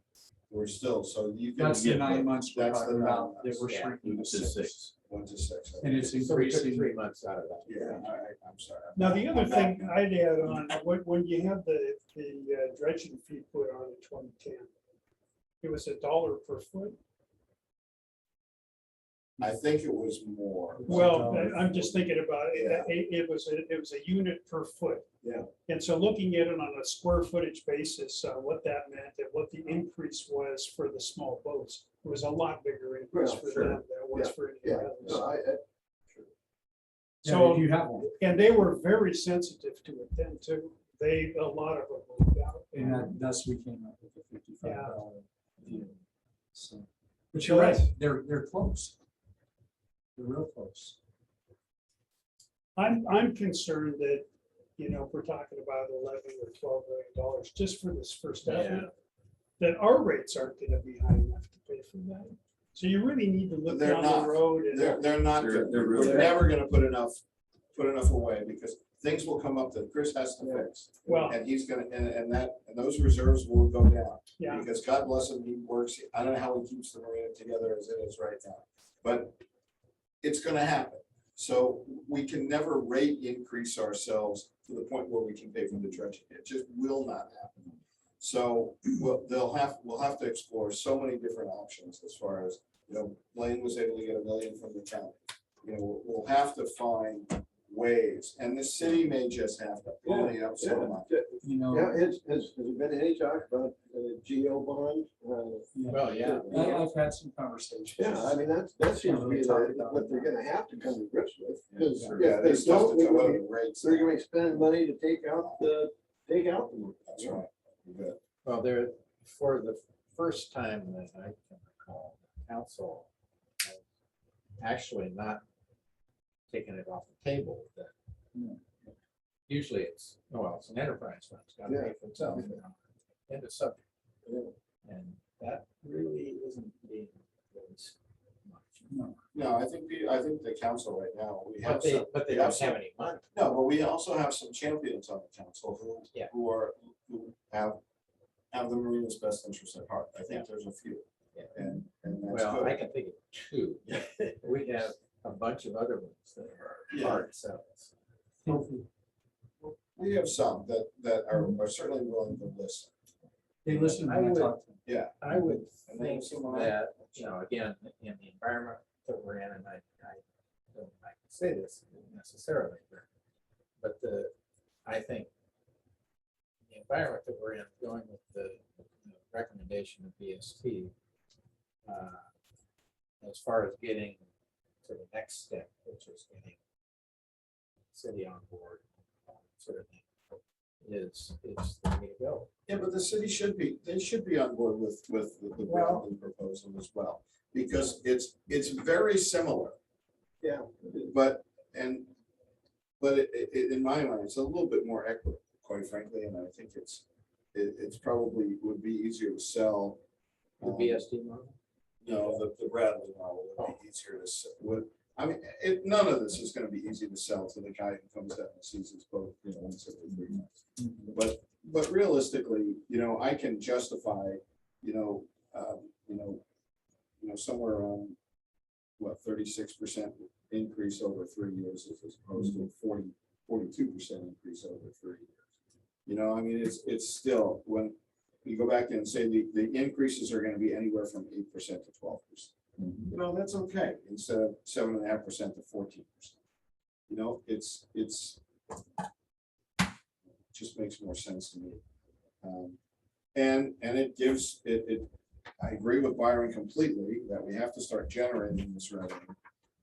[SPEAKER 5] We're still, so you can.
[SPEAKER 2] that's the
[SPEAKER 5] get
[SPEAKER 2] 9 months we're
[SPEAKER 5] That's the
[SPEAKER 2] talking
[SPEAKER 5] 9
[SPEAKER 2] about, that
[SPEAKER 5] months,
[SPEAKER 2] we're
[SPEAKER 4] yeah.
[SPEAKER 2] shrinking to
[SPEAKER 7] To
[SPEAKER 2] 6.
[SPEAKER 7] 6.
[SPEAKER 5] 1 to 6.
[SPEAKER 2] And it's
[SPEAKER 4] So we took
[SPEAKER 2] increasing.
[SPEAKER 4] 3 months out of that.
[SPEAKER 5] Yeah, I'm sorry.
[SPEAKER 8] Now, the other thing I'd add on, when you have the dredging fee put on in 2010, it was $1 per foot.
[SPEAKER 5] I think it was more.
[SPEAKER 8] Well, I'm just thinking about it, it was a unit per foot.
[SPEAKER 6] Yeah.
[SPEAKER 8] And so looking at it on a square footage basis, what that meant and what the increase was for the small boats, it was a lot bigger increase
[SPEAKER 6] Well,
[SPEAKER 8] for
[SPEAKER 6] sure.
[SPEAKER 8] them than it was for any
[SPEAKER 6] Yeah,
[SPEAKER 8] others.
[SPEAKER 6] no,
[SPEAKER 2] So
[SPEAKER 8] So,
[SPEAKER 2] you have one.
[SPEAKER 8] and they were very sensitive to it then too. a lot of them moved out.
[SPEAKER 11] And thus we came up with the $55 deal. So, but
[SPEAKER 8] So
[SPEAKER 11] you're right,
[SPEAKER 8] that's-
[SPEAKER 11] they're close. They're real close.
[SPEAKER 8] I'm concerned that, you know, if we're talking about 11 or $12 million just for this first effort, that our rates aren't gonna be high enough to pay for that. So you really need to look
[SPEAKER 6] They're
[SPEAKER 8] down
[SPEAKER 6] not.
[SPEAKER 8] the road and.
[SPEAKER 6] They're not,
[SPEAKER 7] They're
[SPEAKER 6] we're
[SPEAKER 7] really-
[SPEAKER 6] never gonna put enough away, because things will come up that Chris has to fix.
[SPEAKER 8] Well,
[SPEAKER 6] And he's gonna, and those reserves will go down.
[SPEAKER 8] yeah,
[SPEAKER 6] Because God bless him, he works, I don't know how he keeps the marina together as it is right now, but it's gonna happen. So we can never rate increase ourselves to the point where we can pay for the dredging. It just will not happen. So we'll have to explore so many different options as far as, you know, Blaine was able to get $1 million from the county. You know, we'll have to find ways, and the city may just have to pony up some money.
[SPEAKER 11] You know,
[SPEAKER 6] Yeah, has there been any talk about geo bond?
[SPEAKER 4] Well, yeah.
[SPEAKER 11] I've had some conversations.
[SPEAKER 6] Yeah, I mean, that seems to be what they're gonna have to come to grips with, because
[SPEAKER 5] Yeah,
[SPEAKER 6] if they
[SPEAKER 5] there's stuff
[SPEAKER 6] don't,
[SPEAKER 5] to
[SPEAKER 6] they're
[SPEAKER 5] come out of
[SPEAKER 6] gonna
[SPEAKER 5] the rates.
[SPEAKER 6] they're gonna be spending money to take out the money.
[SPEAKER 5] That's right. Good.
[SPEAKER 4] Well, there, for the first time that I can recall, the council has actually not taken it off the table. That usually it's, oh, well, it's an enterprise fund, it's got to pay for itself. End of subject. And that really isn't being released much.
[SPEAKER 5] No, I think the council right now, we have some.
[SPEAKER 4] But they
[SPEAKER 5] we have
[SPEAKER 4] don't
[SPEAKER 5] some-
[SPEAKER 4] have any money.
[SPEAKER 5] No, but we also have some champions on the council
[SPEAKER 4] Yeah.
[SPEAKER 5] who have the marinas best interest at heart. I think there's a few.
[SPEAKER 4] Yeah.
[SPEAKER 5] And that's
[SPEAKER 4] Well, I
[SPEAKER 5] good.
[SPEAKER 4] can think of two. We have a bunch of other ones that are
[SPEAKER 5] Yeah.
[SPEAKER 4] hard sells.
[SPEAKER 5] We have some that are certainly willing to listen.
[SPEAKER 11] They listen when I talk to them.
[SPEAKER 4] I would
[SPEAKER 5] And
[SPEAKER 4] think
[SPEAKER 5] then some
[SPEAKER 4] that, you know, again, in the environment that we're in, and I don't like to say this necessarily, but I think the environment that we're in, going with the recommendation of BST, as far as getting to the next step, which is getting city on board, sort of thing, is the way to go.
[SPEAKER 5] Yeah, but the city should be on board with the Bradley proposal as well, because it's very similar.
[SPEAKER 6] Yeah.
[SPEAKER 5] But in my mind, it's a little bit more equitable, quite frankly, and I think it's probably would be easier to sell.
[SPEAKER 4] The BST model?
[SPEAKER 5] No, the Bradley model would be easier to sell. I mean, none of this is gonna be easy to sell to the guy who comes out and sees his boat, you know, once every 3 months. But realistically, you know, I can justify, somewhere around, what, 36% increase over 3 years as opposed to 42% increase over 3 years. You know, I mean, it's still, when you go back and say the increases are gonna be anywhere from 8% to 12%. You know, that's okay, instead of 7.5% to 14%. You know, it's just makes more sense to me. And it gives it, I agree with Byron completely that we have to start generating this revenue.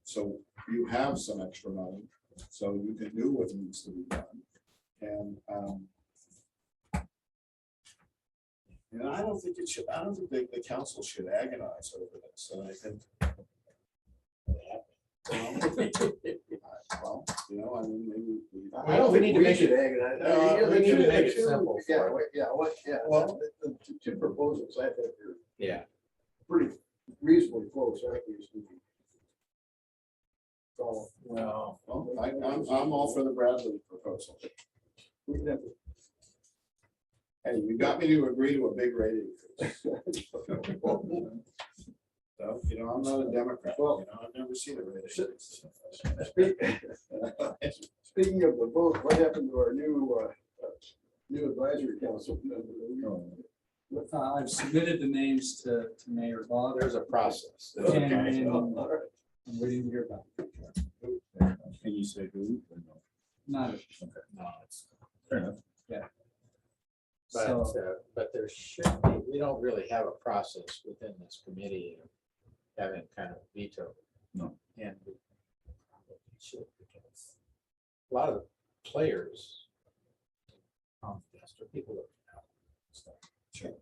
[SPEAKER 5] So you have some extra money, so you can do what needs to be done. And I don't think the council should agonize over this, and I think. Well, you know, I mean, maybe.
[SPEAKER 6] I don't
[SPEAKER 4] We
[SPEAKER 6] think
[SPEAKER 4] need to make
[SPEAKER 6] should
[SPEAKER 4] it-
[SPEAKER 6] agonize.
[SPEAKER 4] we need to
[SPEAKER 6] The
[SPEAKER 4] make it
[SPEAKER 6] two-
[SPEAKER 4] simple
[SPEAKER 6] Yeah,
[SPEAKER 4] for
[SPEAKER 6] well, the two proposals, I think are
[SPEAKER 4] Yeah.
[SPEAKER 6] pretty reasonably close, aren't they? So,
[SPEAKER 4] Well,
[SPEAKER 5] Well, I'm all for the Bradley proposal.
[SPEAKER 6] we can have to-
[SPEAKER 5] Hey, you got me to agree to a big rate increase. So, you know, I'm not a Democrat, you know, I've never seen a rate increase.
[SPEAKER 6] Speaking of the vote, what happened to our new advisory council member?
[SPEAKER 11] I've submitted the names to Mayor Bob.
[SPEAKER 4] there's a process.
[SPEAKER 11] And
[SPEAKER 6] All right.
[SPEAKER 11] I'm waiting to hear back.
[SPEAKER 7] Can you say who? or no?
[SPEAKER 11] Not,
[SPEAKER 4] No, it's,
[SPEAKER 7] Fair enough.
[SPEAKER 11] so,
[SPEAKER 4] but there should be, we don't really have a process within this committee of having kind of veto.
[SPEAKER 7] No.
[SPEAKER 4] And we probably should, because a lot of the players Comcast or people that have stuff.
[SPEAKER 5] Sure.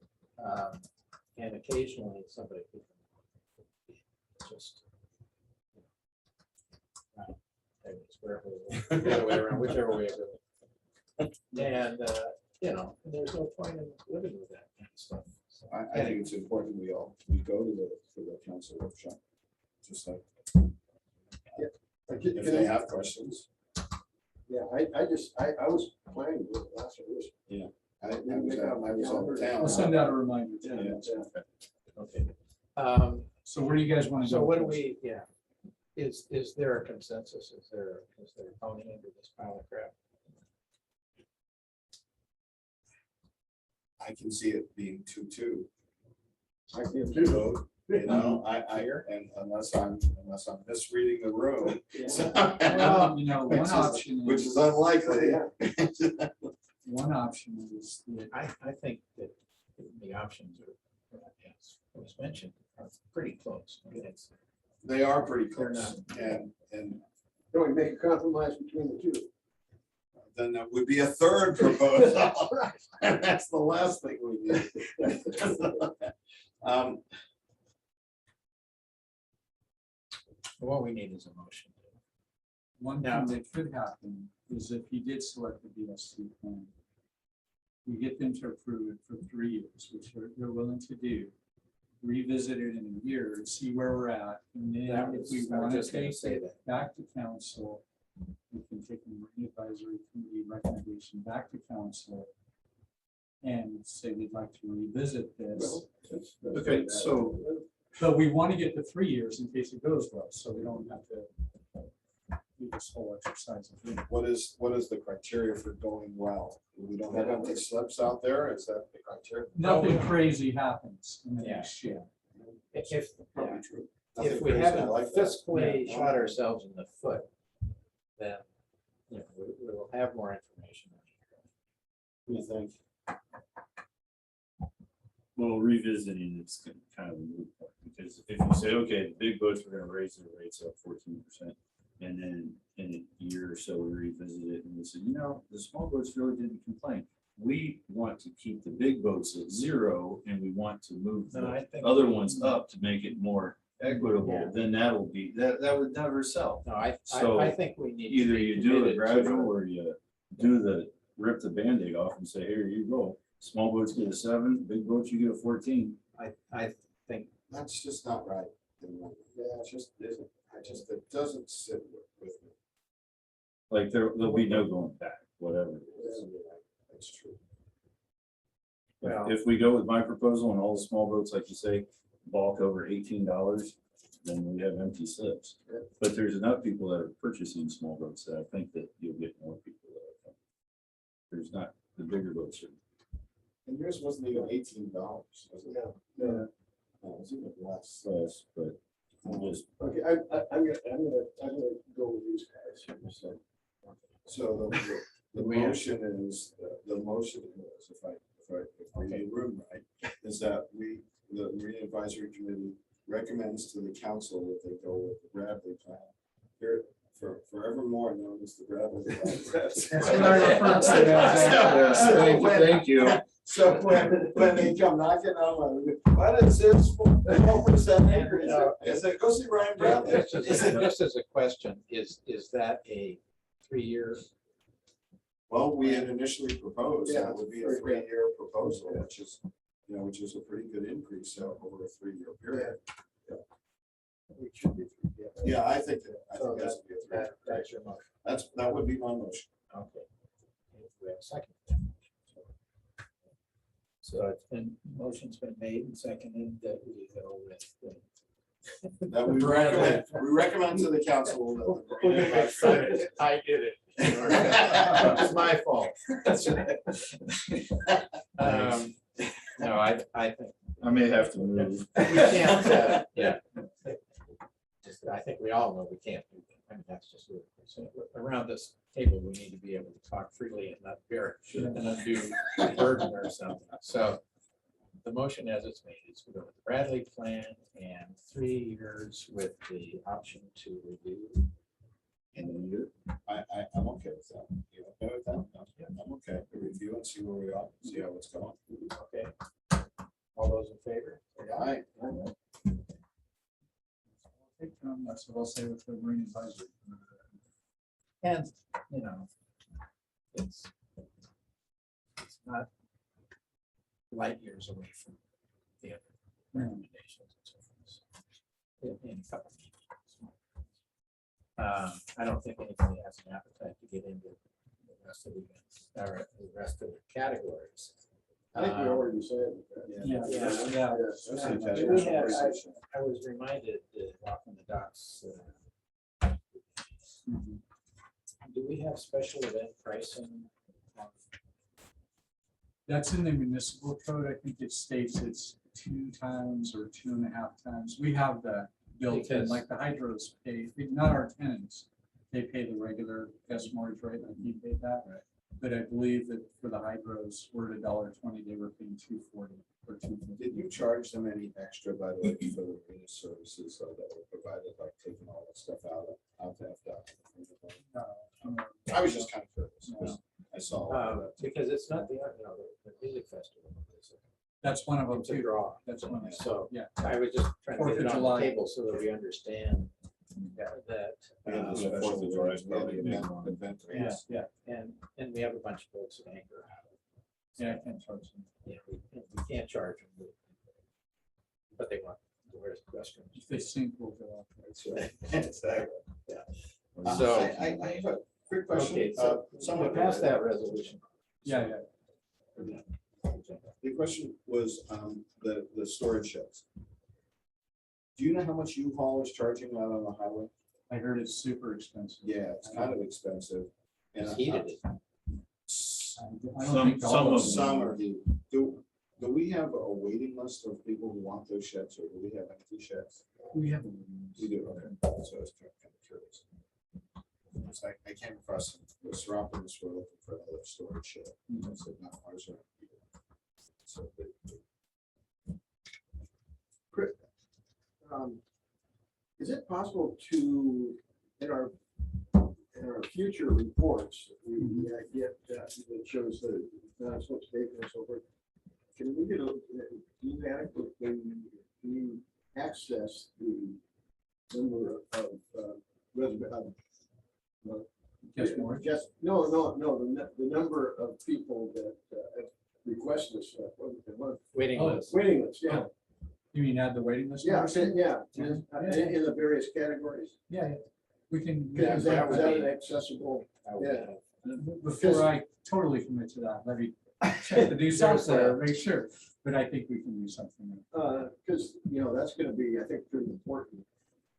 [SPEAKER 4] And occasionally somebody could just. Maybe it's wherever, the other way around, whichever way it goes. And, there's no point in living with that kind of stuff. So,
[SPEAKER 5] I think it's important we go to the council workshop, just like, if they have questions.
[SPEAKER 6] Yeah, I was planning to do it last year.
[SPEAKER 5] I was out of town.
[SPEAKER 2] I'll send out a reminder.
[SPEAKER 5] Yeah.
[SPEAKER 4] Okay.
[SPEAKER 2] So where do you guys want to go?
[SPEAKER 4] So what do
[SPEAKER 2] first?
[SPEAKER 4] is there a consensus? Is there owning into this pile of crap?
[SPEAKER 5] I can see it being 2-2.
[SPEAKER 6] I can do.
[SPEAKER 5] You know, and unless I'm misreading the room.
[SPEAKER 2] Well, one
[SPEAKER 5] Which is-
[SPEAKER 2] option
[SPEAKER 5] Which
[SPEAKER 2] is,
[SPEAKER 5] is unlikely.
[SPEAKER 2] one option is that
[SPEAKER 4] I think that the options are, as was mentioned, are pretty close. I mean,
[SPEAKER 5] They are pretty
[SPEAKER 4] They're
[SPEAKER 5] close, and
[SPEAKER 6] Can we make a compromise between the two?
[SPEAKER 5] then there would be a third proposal. And that's the last thing we need.
[SPEAKER 4] What we need is a motion.
[SPEAKER 2] one
[SPEAKER 4] Now-
[SPEAKER 2] thing that could happen is if you did select the BSC plan, you get them to approve it for 3 years, which they're willing to do. Revisit it in a year and see where we're at. And then if we
[SPEAKER 4] I was
[SPEAKER 2] want to
[SPEAKER 4] just gonna
[SPEAKER 2] take
[SPEAKER 4] say
[SPEAKER 2] it
[SPEAKER 4] that.
[SPEAKER 2] back to council, we can take the Marine Advisory Committee recommendation back to council and say we'd like to revisit this.
[SPEAKER 7] Okay, so
[SPEAKER 2] But we want to get to 3 years in case it goes well, so we don't have to do this whole exercise again.
[SPEAKER 5] What is the criteria for going well? We don't have empty slips out there, is that the criteria?
[SPEAKER 2] Nothing crazy happens in the
[SPEAKER 4] Yeah.
[SPEAKER 2] next year.
[SPEAKER 4] If
[SPEAKER 5] Probably true.
[SPEAKER 4] if
[SPEAKER 5] Nothing
[SPEAKER 4] we
[SPEAKER 5] crazy, I
[SPEAKER 4] haven't
[SPEAKER 5] like that.
[SPEAKER 4] fiscally
[SPEAKER 5] Yeah.
[SPEAKER 4] shot ourselves in the foot, then, we will have more information.
[SPEAKER 5] What do you think?
[SPEAKER 7] well, revisiting it's kind of a moot point, because if you say, okay, the big boats, we're gonna raise their rates up 14%. And then in a year or so, we revisit it and we said, the small boats really didn't complain. We want to keep the big boats at 0 and we want to move
[SPEAKER 4] No, I
[SPEAKER 7] the
[SPEAKER 4] think-
[SPEAKER 7] other ones up to make it more equitable,
[SPEAKER 4] Yeah.
[SPEAKER 7] then that'll be, that would never sell.
[SPEAKER 4] No, I
[SPEAKER 7] So,
[SPEAKER 4] think we need. to
[SPEAKER 7] Either
[SPEAKER 4] be
[SPEAKER 7] you do
[SPEAKER 4] committed
[SPEAKER 7] it
[SPEAKER 4] to
[SPEAKER 7] gradual or you rip the Band-Aid off and say, here you go. Small boats get a 7, big boats you get a 14.
[SPEAKER 4] I think,
[SPEAKER 5] That's just not right. Yeah, it just isn't. It doesn't sit with me.
[SPEAKER 7] Like there'll be no going back, whatever it is.
[SPEAKER 5] That's true.
[SPEAKER 4] Well-
[SPEAKER 7] If we go with my proposal and all the small boats, like you say, bulk over $18, then we have empty slips. But there's enough people that are purchasing small boats that I think that you'll get more people that I think. There's not, the bigger boats are.
[SPEAKER 5] And yours wasn't even $18, was it?
[SPEAKER 6] Yeah.
[SPEAKER 5] No, it was even less.
[SPEAKER 7] Less, but I'm just,
[SPEAKER 6] Okay, I'm gonna go with these guys here.
[SPEAKER 5] So the
[SPEAKER 4] We have-
[SPEAKER 5] motion is, if I read the room right, is that the Marine Advisory Committee recommends to the council that they go with the Bradley plan. Here, forevermore known as the Bradley plan.
[SPEAKER 2] That's what I refer to it as.
[SPEAKER 7] Thank you.
[SPEAKER 5] So when they come knocking on my, what is this 4% increase? I said, go see Ryan Bradley.
[SPEAKER 4] just as a question, is that a 3-year?
[SPEAKER 5] Well, we had initially proposed,
[SPEAKER 6] Yeah,
[SPEAKER 5] that would be a 3-year proposal, which is a pretty good increase over a 3-year period.
[SPEAKER 6] We should be.
[SPEAKER 5] Yeah, I think that has to be a 3-year.
[SPEAKER 4] That's your motion.
[SPEAKER 5] That would be my motion.
[SPEAKER 4] Okay. We have a second. So motion's been made and seconded that we go with.
[SPEAKER 5] That we recommend to the council that the Marine Advisory-
[SPEAKER 4] I did it. It's my fault. No, I think
[SPEAKER 7] I may have to move.
[SPEAKER 4] we can't, yeah. I think we all know we can't do that. I mean, that's just, so around this table, we need to be able to talk freely and not bear an undue burden or something. So the motion as it's made is we go with the Bradley plan and 3 years with the option to review
[SPEAKER 7] in a year. I'm okay with that. You okay with that? No, yeah, I'm okay. Review and see where we are, see how it's going.
[SPEAKER 4] Okay. All those in favor?
[SPEAKER 5] Aye.
[SPEAKER 2] That's what I'll say with the marine advisory.
[SPEAKER 4] And, it's not light years away from the other recommendations and so forth. In a couple of meetings. I don't think anybody has an appetite to get into the rest of the events, or the rest of the categories.
[SPEAKER 6] I think we already said.
[SPEAKER 2] Yeah.
[SPEAKER 4] Yeah. Do we have- I was reminded that walking the docks. Do we have special event pricing?
[SPEAKER 2] That's in the municipal code. I think it states it's 2 times or 2.5 times. We have the built in,
[SPEAKER 4] Because-
[SPEAKER 2] like the hydros pay, not our tenants. They pay the regular guest mortgage rate, like he paid that.
[SPEAKER 4] Right.
[SPEAKER 2] But I believe that for the hydros, we're at $1.20, they were paying $2.40 or $2.50.
[SPEAKER 5] Did you charge them any extra, by the way, for the marina services that were provided, like taking all that stuff out to FDOT? I was just kind of curious, because I saw. all of that.
[SPEAKER 4] Because it's not the music festival.
[SPEAKER 2] That's one of them
[SPEAKER 4] It's a
[SPEAKER 2] too.
[SPEAKER 4] draw.
[SPEAKER 2] That's one of them.
[SPEAKER 4] So
[SPEAKER 2] Yeah.
[SPEAKER 4] I was just trying to
[SPEAKER 2] 4th
[SPEAKER 4] get it
[SPEAKER 2] of
[SPEAKER 4] on the
[SPEAKER 2] July.
[SPEAKER 4] table so that we understand that.
[SPEAKER 5] We have the
[SPEAKER 7] Yeah,
[SPEAKER 5] special
[SPEAKER 7] 4th of July is
[SPEAKER 5] rates, we have
[SPEAKER 7] probably
[SPEAKER 5] the
[SPEAKER 7] a big
[SPEAKER 5] event-
[SPEAKER 7] one.
[SPEAKER 5] event
[SPEAKER 2] Yeah,
[SPEAKER 5] rates.
[SPEAKER 2] yeah,
[SPEAKER 4] And we have a bunch of folks at Anchor.
[SPEAKER 2] yeah, I can't charge them.
[SPEAKER 4] Yeah, we can't charge them. But they want the restrooms.
[SPEAKER 2] If they sink, we'll go off.
[SPEAKER 5] Exactly.
[SPEAKER 4] So-
[SPEAKER 5] I have a quick question.
[SPEAKER 4] Okay, so
[SPEAKER 5] Someone
[SPEAKER 4] pass that resolution.
[SPEAKER 2] Yeah, yeah.
[SPEAKER 5] The question was, the storage sheds. Do you know how much U-Haul is charging out on the highway?
[SPEAKER 2] I heard it's super expensive.
[SPEAKER 5] Yeah, it's kind of expensive. And
[SPEAKER 4] It's heated.
[SPEAKER 2] I don't
[SPEAKER 7] Some-
[SPEAKER 2] think all
[SPEAKER 7] some
[SPEAKER 2] of
[SPEAKER 7] of
[SPEAKER 2] them.
[SPEAKER 5] Some are heated. Do we have a waiting list of people who want those sheds, or do we have empty sheds?
[SPEAKER 2] We have.
[SPEAKER 5] We do, okay. So I was kind of curious. It's like, I came across the Seropolis, we're looking for another storage shed. I said, no, ours are empty. So
[SPEAKER 6] Is it possible to, in our future reports, we get, that shows the, what's data and so forth. Can we get a, do you adequately, you access the number of resident?
[SPEAKER 2] Guest mortgage?
[SPEAKER 6] Just, no, the number of people that have requested this stuff.
[SPEAKER 4] Waiting
[SPEAKER 2] Oh,
[SPEAKER 4] list.
[SPEAKER 6] Waiting list, yeah.
[SPEAKER 2] You mean add the waiting list?
[SPEAKER 6] Yeah,
[SPEAKER 2] number?
[SPEAKER 6] in the various categories.
[SPEAKER 2] Yeah, yeah. We can.
[SPEAKER 6] Is that accessible? Yeah.
[SPEAKER 2] Before I totally commit to that, let me check the new software, make sure, but I think we can do something.
[SPEAKER 6] Because, that's gonna be, I think, pretty important.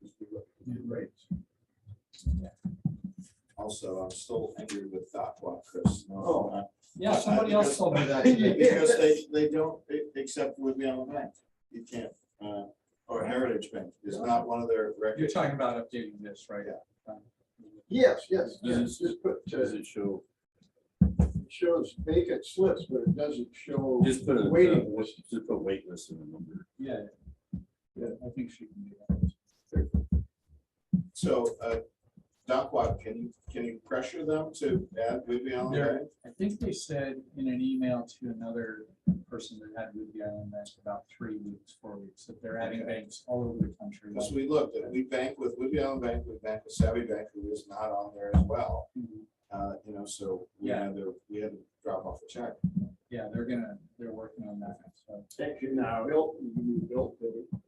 [SPEAKER 6] as we look at the rates.
[SPEAKER 5] also, I'm still angry with DOT, Chris.
[SPEAKER 6] Oh.
[SPEAKER 2] Yeah, somebody else told me that.
[SPEAKER 5] Because they don't accept Woodby on the bank. You can't, or Heritage Bank is not one of their
[SPEAKER 2] You're
[SPEAKER 5] records.
[SPEAKER 2] talking about updating this, right?
[SPEAKER 6] Yes,
[SPEAKER 7] Does
[SPEAKER 6] just put,
[SPEAKER 7] Does it show?
[SPEAKER 6] it shows vacant slips, but it doesn't show
[SPEAKER 7] Just put a
[SPEAKER 6] waiting list.
[SPEAKER 7] just put wait list in the number.
[SPEAKER 2] Yeah. Yeah, I think she can do that.
[SPEAKER 5] So, DOT, can you pressure them to add Woodby on the
[SPEAKER 2] There-
[SPEAKER 5] bank?
[SPEAKER 2] I think they said in an email to another person that had Ruby Island Bank about 3 weeks, 4 weeks, that they're adding banks all over the country.
[SPEAKER 5] Because we looked, and we bank with Woodby Island Bank, we bank with Savvy Bank, who is not on there as well.
[SPEAKER 2] Mhm.
[SPEAKER 5] So
[SPEAKER 2] Yeah.
[SPEAKER 5] we had to drop off a check.
[SPEAKER 2] Yeah, they're working on that, so.
[SPEAKER 6] Actually, now, built,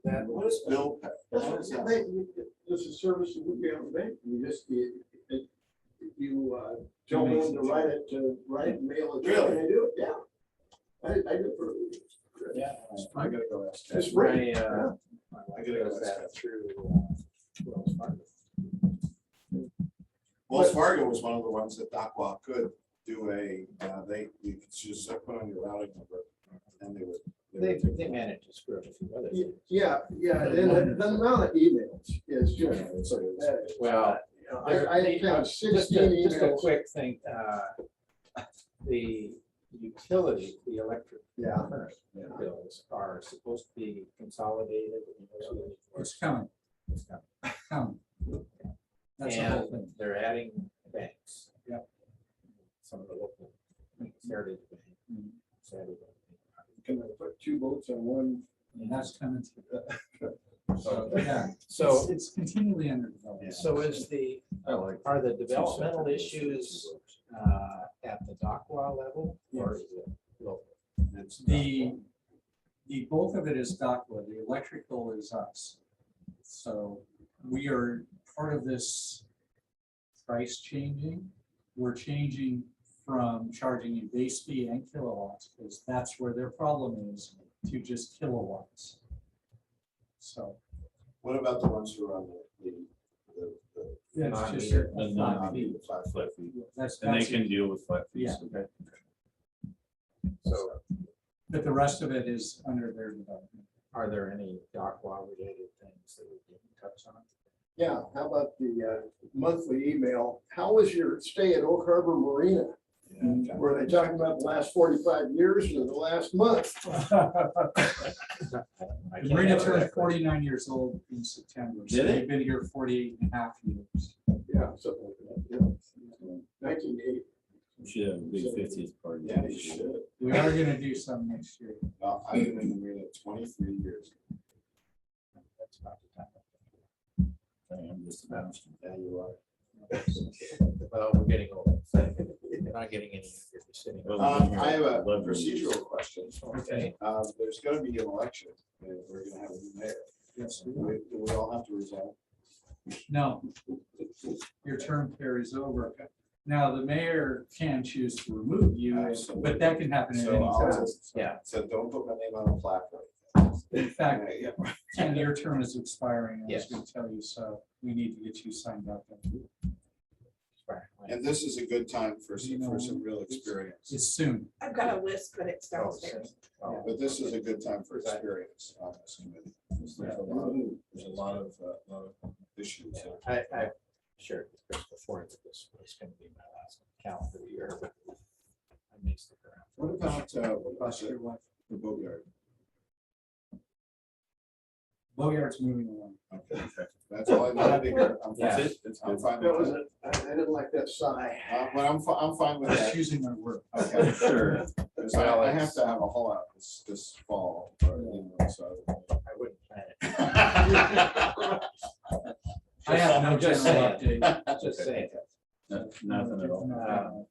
[SPEAKER 5] That was Bill.
[SPEAKER 6] This is service that would be on the bank. You just, you tell them to write it, mail it.
[SPEAKER 5] Really?
[SPEAKER 6] And they do it, yeah. I did for.
[SPEAKER 4] Yeah.
[SPEAKER 5] I gotta go ask.
[SPEAKER 6] It's
[SPEAKER 5] Ted.
[SPEAKER 6] free.
[SPEAKER 4] My,
[SPEAKER 5] I gotta go
[SPEAKER 4] does
[SPEAKER 5] ask
[SPEAKER 4] that
[SPEAKER 5] Ted.
[SPEAKER 4] through Wells Fargo.
[SPEAKER 5] Wells Fargo was one of the ones that DOT could do you could just put on your routing number and they would.
[SPEAKER 4] They managed to screw up a few other things.
[SPEAKER 6] Yeah, and the amount of emails is just.
[SPEAKER 4] Well,
[SPEAKER 6] I have
[SPEAKER 4] just
[SPEAKER 6] 16
[SPEAKER 4] just a
[SPEAKER 6] emails.
[SPEAKER 4] quick thing, the utility, the electric
[SPEAKER 6] Yeah.
[SPEAKER 4] bills are supposed to be consolidated.
[SPEAKER 2] It's coming,
[SPEAKER 4] It's coming.
[SPEAKER 2] coming. That's the whole
[SPEAKER 4] And
[SPEAKER 2] thing.
[SPEAKER 4] they're adding banks.
[SPEAKER 2] Yep.
[SPEAKER 4] Some of the local heritage bank. Saturday.
[SPEAKER 6] Can I put two boats on one?
[SPEAKER 2] And that's coming to.
[SPEAKER 4] So,
[SPEAKER 2] Yeah,
[SPEAKER 4] So,
[SPEAKER 2] it's continually under development.
[SPEAKER 4] so is the, are the developmental issues at the Dockwell level or is it local?
[SPEAKER 5] It's
[SPEAKER 2] The bulk of it is Dockwell, the electrical is us. So we are part of this price changing. We're changing from charging in base fee and kilowatts, because that's where their problem is, to just kilowatts. So
[SPEAKER 5] What about the ones who are on the
[SPEAKER 2] it's just
[SPEAKER 4] Non-meter.
[SPEAKER 2] a flat fee.
[SPEAKER 7] Flat fee.
[SPEAKER 2] That's,
[SPEAKER 7] And they
[SPEAKER 2] that's
[SPEAKER 7] can
[SPEAKER 2] it.
[SPEAKER 7] deal with flat fees.
[SPEAKER 2] Yeah.
[SPEAKER 4] So
[SPEAKER 2] But the rest of it is under their development.
[SPEAKER 4] are there any Dockwell related things that we didn't touch on?
[SPEAKER 6] Yeah, how about the monthly email? How was your stay at Oak Harbor Marina? Were they talking about the last 45 years or the last month?
[SPEAKER 4] I can't
[SPEAKER 2] Marina
[SPEAKER 4] answer
[SPEAKER 2] turned
[SPEAKER 4] that question.
[SPEAKER 2] 49 years old in September. So
[SPEAKER 7] Did it?
[SPEAKER 2] they've been here 48 and a half years.
[SPEAKER 6] Yeah, something like that. Yeah. 1980.
[SPEAKER 7] We should have a big 50th party.
[SPEAKER 5] Yeah, you should.
[SPEAKER 2] We are gonna do some next year.
[SPEAKER 5] I've been in the marina 23 years.
[SPEAKER 4] That's about the time.
[SPEAKER 7] I'm just about.
[SPEAKER 5] Yeah, you are.
[SPEAKER 4] Well, we're getting old. We're not getting any younger sitting.
[SPEAKER 5] I have a procedural question.
[SPEAKER 4] Okay.
[SPEAKER 5] There's gonna be an election, and we're gonna have a new mayor.
[SPEAKER 2] Yes.
[SPEAKER 5] Do we all have to resign?
[SPEAKER 2] No, your term carries over. Now, the mayor can choose to remove you, but that can happen at
[SPEAKER 5] So
[SPEAKER 2] any
[SPEAKER 5] I'll
[SPEAKER 2] time.
[SPEAKER 5] just-
[SPEAKER 4] Yeah.
[SPEAKER 5] So don't put my name on a plaque. Right?
[SPEAKER 2] In fact,
[SPEAKER 5] Yeah.
[SPEAKER 2] Ken, your term is expiring. I was
[SPEAKER 4] Yes.
[SPEAKER 2] gonna tell you, so we need to get you signed up.
[SPEAKER 5] And this is a good time for some real experience.
[SPEAKER 2] It's soon.
[SPEAKER 9] I've got a list, but it's downstairs.
[SPEAKER 5] But this is a good time for experience on this committee. There's a lot of issues.
[SPEAKER 4] I shared with Chris before that this was going to be my last calendar year, but I may stick around.
[SPEAKER 5] What about the boatyard?
[SPEAKER 2] Boyar's moving along.
[SPEAKER 5] Okay, that's all I know. I'm
[SPEAKER 4] Yeah.
[SPEAKER 5] fine. I'm fine
[SPEAKER 6] That was
[SPEAKER 5] with
[SPEAKER 6] it. I didn't like that sigh.
[SPEAKER 5] that. But I'm fine with
[SPEAKER 2] Just
[SPEAKER 5] that.
[SPEAKER 2] choosing my word.
[SPEAKER 5] Okay,
[SPEAKER 7] Sure.
[SPEAKER 5] Because I have to have a haul out this fall, or, you know, so.
[SPEAKER 4] I wouldn't plan it.
[SPEAKER 2] I have no
[SPEAKER 4] Just
[SPEAKER 2] general
[SPEAKER 4] saying.
[SPEAKER 2] update.
[SPEAKER 4] Just saying.
[SPEAKER 7] Nothing at all.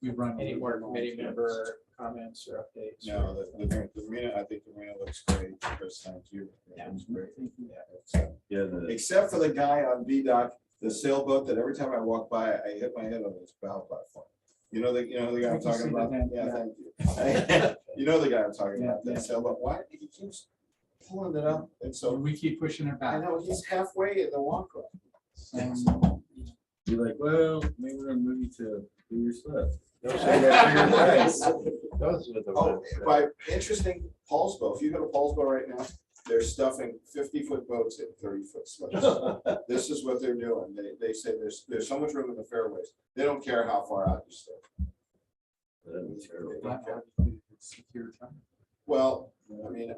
[SPEAKER 2] We run.
[SPEAKER 4] Any more committee member comments or updates?
[SPEAKER 5] No, the marina, I think the marina looks great. Chris, thank you.
[SPEAKER 4] Yeah.
[SPEAKER 5] It was great.
[SPEAKER 7] Yeah, the,
[SPEAKER 5] Except for the guy on VDOT, the sailboat that every time I walk by, I hit my head on this bow platform. You know the guy I'm
[SPEAKER 2] I can see
[SPEAKER 5] talking
[SPEAKER 2] the
[SPEAKER 5] about?
[SPEAKER 2] guy,
[SPEAKER 5] Yeah,
[SPEAKER 2] yeah.
[SPEAKER 5] thank you. You know the guy I'm talking about,
[SPEAKER 2] Yeah,
[SPEAKER 5] that sailboat. Why, he keeps pulling it up, and
[SPEAKER 2] So
[SPEAKER 5] so,
[SPEAKER 2] we keep pushing it
[SPEAKER 5] I
[SPEAKER 2] back.
[SPEAKER 5] know, he's halfway in the walk.
[SPEAKER 7] you're like, well, maybe we're gonna move you to do your stuff.
[SPEAKER 4] Those are the
[SPEAKER 5] Oh,
[SPEAKER 4] ones that-
[SPEAKER 5] by interesting, Paulsbo, if you go to Paulsbo right now, they're stuffing 50-foot boats in 30-foot slips. This is what they're doing. They say there's so much room in the fairways. They don't care how far out you stay.
[SPEAKER 7] That'd be terrible.
[SPEAKER 2] Secure time.
[SPEAKER 5] Well, I mean,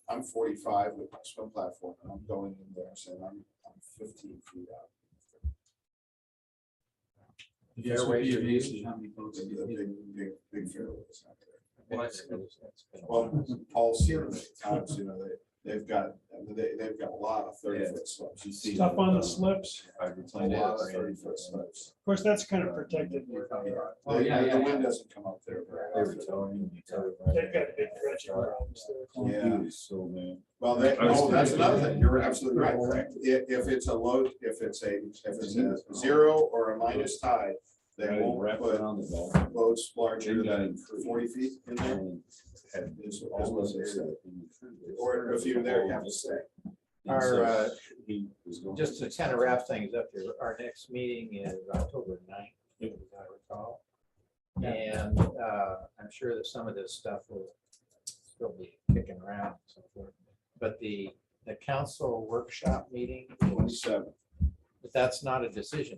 [SPEAKER 5] I'm 45 with my swim platform, and I'm going in there, saying I'm 15 feet out.
[SPEAKER 2] This would be amazing how many boats.
[SPEAKER 5] The
[SPEAKER 2] you
[SPEAKER 5] big fairways out there.
[SPEAKER 4] Well, it's been a
[SPEAKER 5] Well,
[SPEAKER 4] while.
[SPEAKER 5] Paul's seen it many times, you know, they've got a lot of 30-foot slips.
[SPEAKER 7] You see
[SPEAKER 8] Stuff on the
[SPEAKER 7] that,
[SPEAKER 8] slips.
[SPEAKER 5] A lot of 30-foot slips.
[SPEAKER 8] Of course, that's kind of protected.
[SPEAKER 2] Oh, yeah,
[SPEAKER 5] The
[SPEAKER 2] yeah,
[SPEAKER 5] wind
[SPEAKER 2] yeah.
[SPEAKER 5] doesn't come up there very
[SPEAKER 7] They were
[SPEAKER 5] often.
[SPEAKER 7] telling you.
[SPEAKER 8] They've got big dredging grounds there.
[SPEAKER 5] Yeah.
[SPEAKER 7] Dude, so man.
[SPEAKER 5] Well, that's another thing. You're absolutely right. If it's a low, if it's a 0 or a minus tide, they
[SPEAKER 7] Got it
[SPEAKER 5] won't
[SPEAKER 7] wrapped
[SPEAKER 5] put
[SPEAKER 7] around the ball.
[SPEAKER 5] boats larger
[SPEAKER 7] They got
[SPEAKER 5] than
[SPEAKER 7] it free.
[SPEAKER 5] 40 feet in there.
[SPEAKER 7] And had-
[SPEAKER 5] Is
[SPEAKER 7] that's
[SPEAKER 5] always
[SPEAKER 7] what they
[SPEAKER 5] there.
[SPEAKER 7] said.
[SPEAKER 5] Or if you're there, you have to stay.
[SPEAKER 7] And so
[SPEAKER 4] Our,
[SPEAKER 7] he was going-
[SPEAKER 4] Just to kind of wrap things up here, our next meeting is October 9th, if I recall. And I'm sure that some of this stuff will still be kicking around and so forth. But the council workshop meeting,
[SPEAKER 5] 27.
[SPEAKER 4] but that's not a decision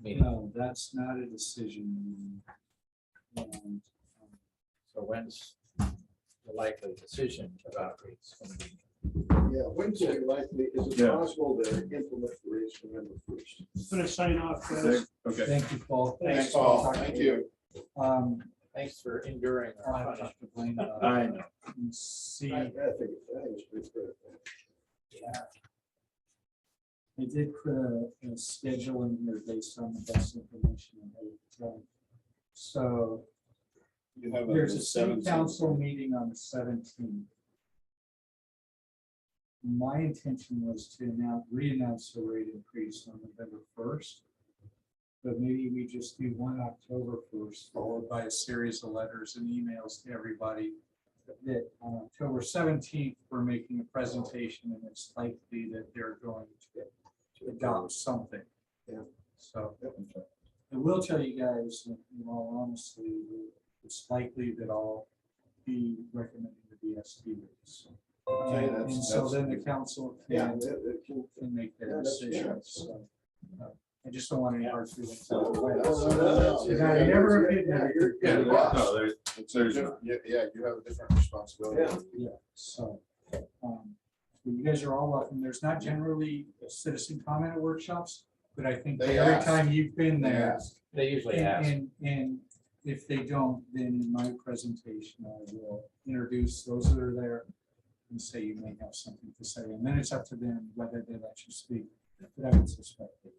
[SPEAKER 4] meeting.
[SPEAKER 2] No, that's not a decision. And,
[SPEAKER 4] So when's the likely decision about rates going to be?
[SPEAKER 6] Yeah, Wednesday, likely, is it
[SPEAKER 7] Yeah.
[SPEAKER 6] possible to implement the raise November 1st?
[SPEAKER 8] Gonna sign off, guys.
[SPEAKER 7] Okay.
[SPEAKER 11] Thank you, Paul.
[SPEAKER 6] Thanks, Paul. Thank you.
[SPEAKER 4] Thanks for enduring
[SPEAKER 11] I'll
[SPEAKER 4] our
[SPEAKER 11] have
[SPEAKER 4] punishment.
[SPEAKER 11] to blame it on
[SPEAKER 7] I know.
[SPEAKER 11] and see.
[SPEAKER 6] I think it's pretty good.
[SPEAKER 11] I did put a schedule in here based on the best information. I had. So
[SPEAKER 5] You have
[SPEAKER 11] there's
[SPEAKER 5] the
[SPEAKER 11] a city
[SPEAKER 5] 17th.
[SPEAKER 11] council meeting on the 17th. My intention was to re-announce the rate increase on November 1st. But maybe we just do one October 1st,
[SPEAKER 2] Followed by a series of letters and emails to everybody that on October 17th, we're making a presentation and it's likely that they're going to adopt something.
[SPEAKER 6] Yeah.
[SPEAKER 2] So I will tell you guys, in all honesty, it's likely that I'll be recommending the BST rates.
[SPEAKER 5] Okay,
[SPEAKER 2] And so
[SPEAKER 5] that's-
[SPEAKER 2] then the council
[SPEAKER 6] Yeah.
[SPEAKER 2] can make their
[SPEAKER 6] Yeah, that's- yeah.
[SPEAKER 2] decisions. So, I just don't want any hard feelings.
[SPEAKER 6] No, no, no.
[SPEAKER 2] Yeah, I never-
[SPEAKER 6] Yeah, you're-
[SPEAKER 5] Yeah,
[SPEAKER 6] you're the
[SPEAKER 5] yeah.
[SPEAKER 6] boss.
[SPEAKER 7] No, there's, there's
[SPEAKER 5] Yeah, you have a different responsibility.
[SPEAKER 2] Yeah, so, you guys are all welcome. There's not generally citizen comment at workshops, but I think that
[SPEAKER 5] They
[SPEAKER 2] every
[SPEAKER 5] ask.
[SPEAKER 2] time you've been
[SPEAKER 5] They
[SPEAKER 2] there,
[SPEAKER 5] ask.
[SPEAKER 4] They usually ask.
[SPEAKER 2] and if they don't, then in my presentation, I will introduce those that are there and say you may have something to say, and then it's up to them whether they let you speak. But I would suspect that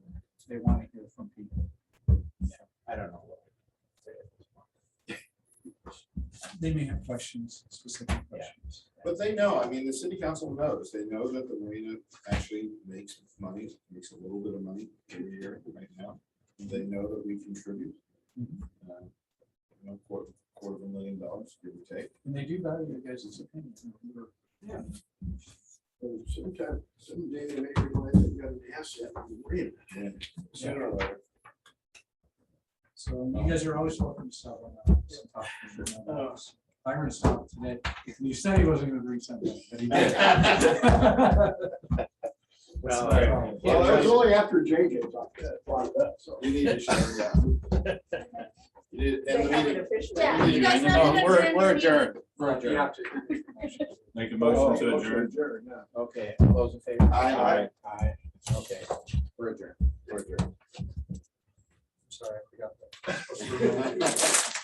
[SPEAKER 2] they want to hear from people.
[SPEAKER 4] I don't know.
[SPEAKER 2] They may have questions, specific questions.
[SPEAKER 5] But they know, I mean, the city council knows, they know that the marina actually makes money, makes a little bit of money every year right now. They know that we contribute. $250,000, give or take.
[SPEAKER 2] And they do value your guys' opinion.
[SPEAKER 6] And sometime, someday they may realize they've got an asset in the marina.
[SPEAKER 5] Sooner or later.
[SPEAKER 2] So you guys are always welcome to stop on that. Byron stopped today. He said he wasn't gonna bring something, but he did.
[SPEAKER 4] Well,
[SPEAKER 2] So,
[SPEAKER 6] Well, it was only after JJ talked about that, so.
[SPEAKER 5] You need to shut it down. You need, and the meeting.
[SPEAKER 1] Yeah, you guys
[SPEAKER 5] Oh,
[SPEAKER 1] have to
[SPEAKER 5] we're
[SPEAKER 1] adjourn.
[SPEAKER 5] We're adjourned.
[SPEAKER 7] make a motion to adjourn.
[SPEAKER 6] Yeah.
[SPEAKER 4] Okay, all those in favor?
[SPEAKER 5] Aye.
[SPEAKER 4] Aye. Okay, we're adjourned. We're adjourned.
[SPEAKER 2] Sorry, I forgot that.